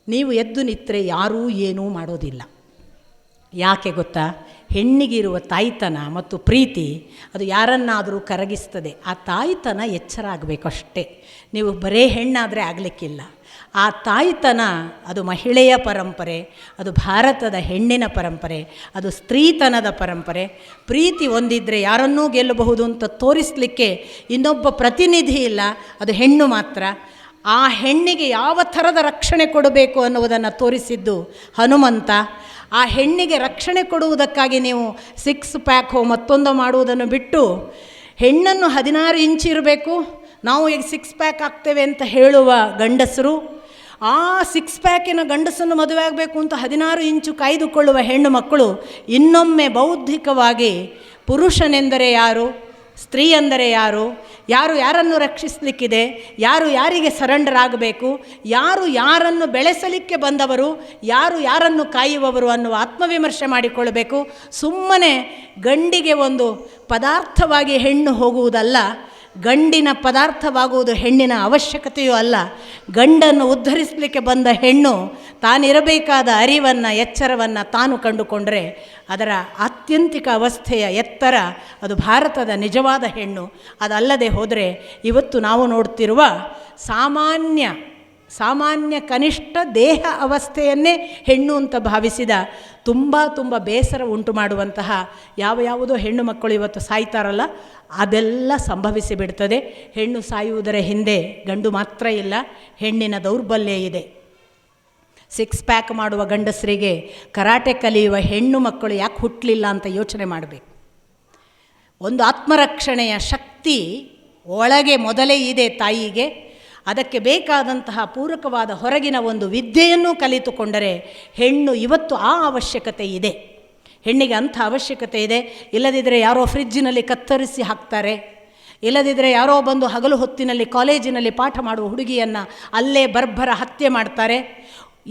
ನೀವು ಎದ್ದು ನಿಂತರೆ ಯಾರೂ ಏನೂ ಮಾಡೋದಿಲ್ಲ. ಯಾಕೆ ಗೊತ್ತಾ? ಹೆಣ್ಣಿಗಿರುವ ತಾಯ್ತನ ಮತ್ತು ಪ್ರೀತಿ ಅದು ಯಾರನ್ನಾದರೂ ಕರಗಿಸ್ತದೆ. ಆ ತಾಯ್ತನ ಎಚ್ಚರ ಆಗಬೇಕು ಅಷ್ಟೇ. ನೀವು ಬರೇ ಹೆಣ್ಣಾದರೆ ಆಗಲಿಕ್ಕಿಲ್ಲ. ಆ ತಾಯ್ತನ ಅದು ಮಹಿಳೆಯ ಪರಂಪರೆ, ಅದು ಭಾರತದ ಹೆಣ್ಣಿನ ಪರಂಪರೆ, ಅದು ಸ್ತ್ರೀತನದ ಪರಂಪರೆ. ಪ್ರೀತಿ ಒಂದಿದ್ದರೆ ಯಾರನ್ನೂ ಗೆಲ್ಲಬಹುದು ಅಂತ ತೋರಿಸಲಿಕ್ಕೆ ಇನ್ನೊಬ್ಬ ಪ್ರತಿನಿಧಿ ಇಲ್ಲ, ಅದು ಹೆಣ್ಣು ಮಾತ್ರ. ಆ ಹೆಣ್ಣಿಗೆ ಯಾವ ಥರದ ರಕ್ಷಣೆ ಕೊಡಬೇಕು ಅನ್ನುವುದನ್ನು ತೋರಿಸಿದ್ದು ಹನುಮಂತ. ಆ ಹೆಣ್ಣಿಗೆ ರಕ್ಷಣೆ ಕೊಡುವುದಕ್ಕಾಗಿ ನೀವು 6 ಪ್ಯಾಕೋ ಮತ್ತೊಂದು ಮಾಡುವುದನ್ನು ಬಿಟ್ಟು ಹೆಣ್ಣನ್ನು 16 ಇಂಚು ಇರಬೇಕು, ನಾವು ಈಗ 6 ಪ್ಯಾಕ್ ಆಗ್ತೇವೆ ಅಂತ ಹೇಳುವ ಗಂಡಸರು, ಆ 6 ಪ್ಯಾಕಿನ ಗಂಡಸನ್ನು ಮದುವೆ ಆಗಬೇಕು ಅಂತ 16 ಇಂಚು ಕಾಯ್ದುಕೊಳ್ಳುವ ಹೆಣ್ಣು ಮಕ್ಕಳು ಇನ್ನೊಮ್ಮೆ ಬೌದ್ಧಿಕವಾಗಿ ಪುರುಷನೆಂದರೆ ಯಾರು, ಸ್ತ್ರೀ ಅಂದರೆ ಯಾರು, ಯಾರು ಯಾರನ್ನು ರಕ್ಷಿಸಲಿಕ್ಕಿದೆ, ಯಾರು ಯಾರಿಗೆ ಸರೆಂಡರ್ ಆಗಬೇಕು, ಯಾರು ಯಾರನ್ನು ಬೆಳೆಸಲಿಕ್ಕೆ ಬಂದವರು, ಯಾರು ಯಾರನ್ನು ಕಾಯುವವರು ಅನ್ನುವ ಆತ್ಮವಿಮರ್ಶೆ ಮಾಡಿಕೊಳ್ಳಬೇಕು. ಸುಮ್ಮನೆ ಗಂಡಿಗೆ ಒಂದು ಪದಾರ್ಥವಾಗಿ ಹೆಣ್ಣು ಹೋಗುವುದಲ್ಲ, ಗಂಡಿನ ಪದಾರ್ಥವಾಗುವುದು ಹೆಣ್ಣಿನ ಅವಶ್ಯಕತೆಯೂ ಅಲ್ಲ. ಗಂಡನ್ನು ಉದ್ಧರಿಸಲಿಕ್ಕೆ ಬಂದ ಹೆಣ್ಣು ತಾನಿರಬೇಕಾದ ಅರಿವನ್ನು, ಎಚ್ಚರವನ್ನು ತಾನು ಕಂಡುಕೊಂಡರೆ ಅದರ ಆತ್ಯಂತಿಕ ಅವಸ್ಥೆಯ ಎತ್ತರ ಅದು ಭಾರತದ ನಿಜವಾದ ಹೆಣ್ಣು. ಅದಲ್ಲದೆ ಹೋದರೆ ಇವತ್ತು ನಾವು ನೋಡ್ತಿರುವ ಸಾಮಾನ್ಯ ಕನಿಷ್ಠ ದೇಹ ಅವಸ್ಥೆಯನ್ನೇ ಹೆಣ್ಣು ಅಂತ ಭಾವಿಸಿದ ತುಂಬ ಬೇಸರ ಉಂಟು ಮಾಡುವಂತಹ ಯಾವುದೋ ಹೆಣ್ಣು ಮಕ್ಕಳು ಇವತ್ತು ಸಾಯ್ತಾರಲ್ಲ, ಅದೆಲ್ಲ ಸಂಭವಿಸಿ ಬಿಡ್ತದೆ. ಹೆಣ್ಣು ಸಾಯುವುದರ ಹಿಂದೆ ಗಂಡು ಮಾತ್ರ ಇಲ್ಲ, ಹೆಣ್ಣಿನ ದೌರ್ಬಲ್ಯ ಇದೆ. 6 ಪ್ಯಾಕ್ ಮಾಡುವ ಗಂಡಸರಿಗೆ ಕರಾಟೆ ಕಲಿಯುವ ಹೆಣ್ಣು ಮಕ್ಕಳು ಯಾಕೆ ಹುಟ್ಟಲಿಲ್ಲ ಅಂತ ಯೋಚನೆ ಮಾಡಬೇಕು. ಒಂದು ಆತ್ಮರಕ್ಷಣೆಯ ಶಕ್ತಿ ಒಳಗೆ ಮೊದಲೇ ಇದೆ ತಾಯಿಗೆ. ಅದಕ್ಕೆ ಬೇಕಾದಂತಹ ಪೂರಕವಾದ ಹೊರಗಿನ ಒಂದು ವಿದ್ಯೆಯನ್ನು ಕಲಿತುಕೊಂಡರೆ ಹೆಣ್ಣು ಇವತ್ತು ಆ ಅವಶ್ಯಕತೆ ಇದೆ. ಹೆಣ್ಣಿಗೆ ಅಂಥ ಅವಶ್ಯಕತೆ ಇದೆ. ಇಲ್ಲದಿದ್ದರೆ ಯಾರೋ ಫ್ರಿಜ್ಜಿನಲ್ಲಿ ಕತ್ತರಿಸಿ ಹಾಕ್ತಾರೆ, ಇಲ್ಲದಿದ್ದರೆ ಯಾರೋ ಬಂದು ಹಗಲು ಹೊತ್ತಿನಲ್ಲಿ ಕಾಲೇಜಿನಲ್ಲಿ ಪಾಠ ಮಾಡುವ ಹುಡುಗಿಯನ್ನು ಅಲ್ಲೇ ಬರ್ಬರ ಹತ್ಯೆ ಮಾಡ್ತಾರೆ.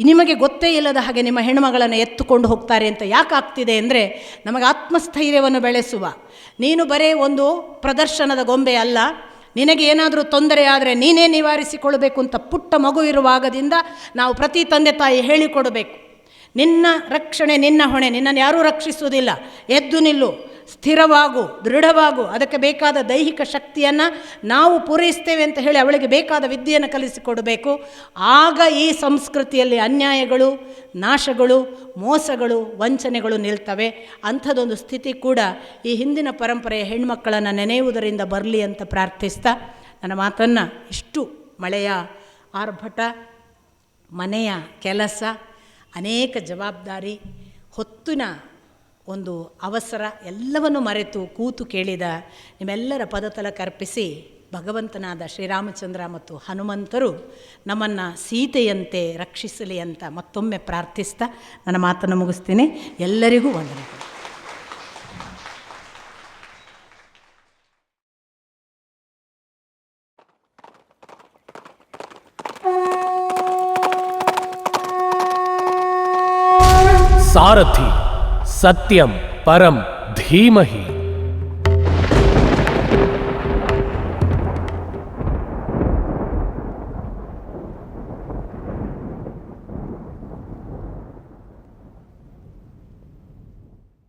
ನಿಮಗೆ ಗೊತ್ತೇ ಇಲ್ಲದ ಹಾಗೆ ನಿಮ್ಮ ಹೆಣ್ಣುಮಗಳನ್ನು ಎತ್ತುಕೊಂಡು ಹೋಗ್ತಾರೆ ಅಂತ ಯಾಕೆ ಆಗ್ತಿದೆ ಅಂದರೆ, ನಮಗೆ ಆತ್ಮಸ್ಥೈರ್ಯವನ್ನು ಬೆಳೆಸುವ, ನೀನು ಬರೇ ಒಂದು ಪ್ರದರ್ಶನದ ಗೊಂಬೆ ಅಲ್ಲ, ನಿನಗೆ ಏನಾದರೂ ತೊಂದರೆ ಆದರೆ ನೀನೇ ನಿವಾರಿಸಿಕೊಳ್ಳಬೇಕು ಅಂತ ಪುಟ್ಟ ಮಗು ಇರುವಾಗದಿಂದ ನಾವು ಪ್ರತಿ ತಂದೆ ತಾಯಿ ಹೇಳಿಕೊಡಬೇಕು. ನಿನ್ನ ರಕ್ಷಣೆ ನಿನ್ನ ಹೊಣೆ, ನಿನ್ನನ್ನು ಯಾರೂ ರಕ್ಷಿಸುವುದಿಲ್ಲ, ಎದ್ದು ನಿಲ್ಲು, ಸ್ಥಿರವಾಗು, ದೃಢವಾಗು, ಅದಕ್ಕೆ ಬೇಕಾದ ದೈಹಿಕ ಶಕ್ತಿಯನ್ನು ನಾವು ಪೂರೈಸ್ತೇವೆ ಅಂತ ಹೇಳಿ ಅವಳಿಗೆ ಬೇಕಾದ ವಿದ್ಯೆಯನ್ನು ಕಲಿಸಿಕೊಡಬೇಕು. ಆಗ ಈ ಸಂಸ್ಕೃತಿಯಲ್ಲಿ ಅನ್ಯಾಯಗಳು, ನಾಶಗಳು, ಮೋಸಗಳು, ವಂಚನೆಗಳು ನಿಲ್ತವೆ. ಅಂಥದ್ದೊಂದು ಸ್ಥಿತಿ ಕೂಡ ಈ ಹಿಂದಿನ ಪರಂಪರೆಯ ಹೆಣ್ಮಕ್ಕಳನ್ನು ನೆನೆಯುವುದರಿಂದ ಬರಲಿ ಅಂತ ಪ್ರಾರ್ಥಿಸ್ತಾ ನನ್ನ ಮಾತನ್ನು ಇಷ್ಟು ಮಳೆಯ ಆರ್ಭಟ, ಮನೆಯ ಕೆಲಸ, ಅನೇಕ ಜವಾಬ್ದಾರಿ, ಹೊತ್ತಿನ ಒಂದು ಅವಸರ ಎಲ್ಲವನ್ನು ಮರೆತು ಕೂತು ಕೇಳಿದ ನಿಮ್ಮೆಲ್ಲರ ಪದತಲಕ್ಕರ್ಪಿಸಿ ಭಗವಂತನಾದ ಶ್ರೀರಾಮಚಂದ್ರ ಮತ್ತು ಹನುಮಂತರು ನಮ್ಮನ್ನು ಸೀತೆಯಂತೆ ರಕ್ಷಿಸಲಿ ಅಂತ ಮತ್ತೊಮ್ಮೆ ಪ್ರಾರ್ಥಿಸ್ತಾ ನನ್ನ ಮಾತನ್ನು ಮುಗಿಸ್ತೀನಿ. ಎಲ್ಲರಿಗೂ ವಂದನೆಗಳು. ಸಾರಥಿ ಸತ್ಯಂ ಪರಂ ಧೀಮಹಿ.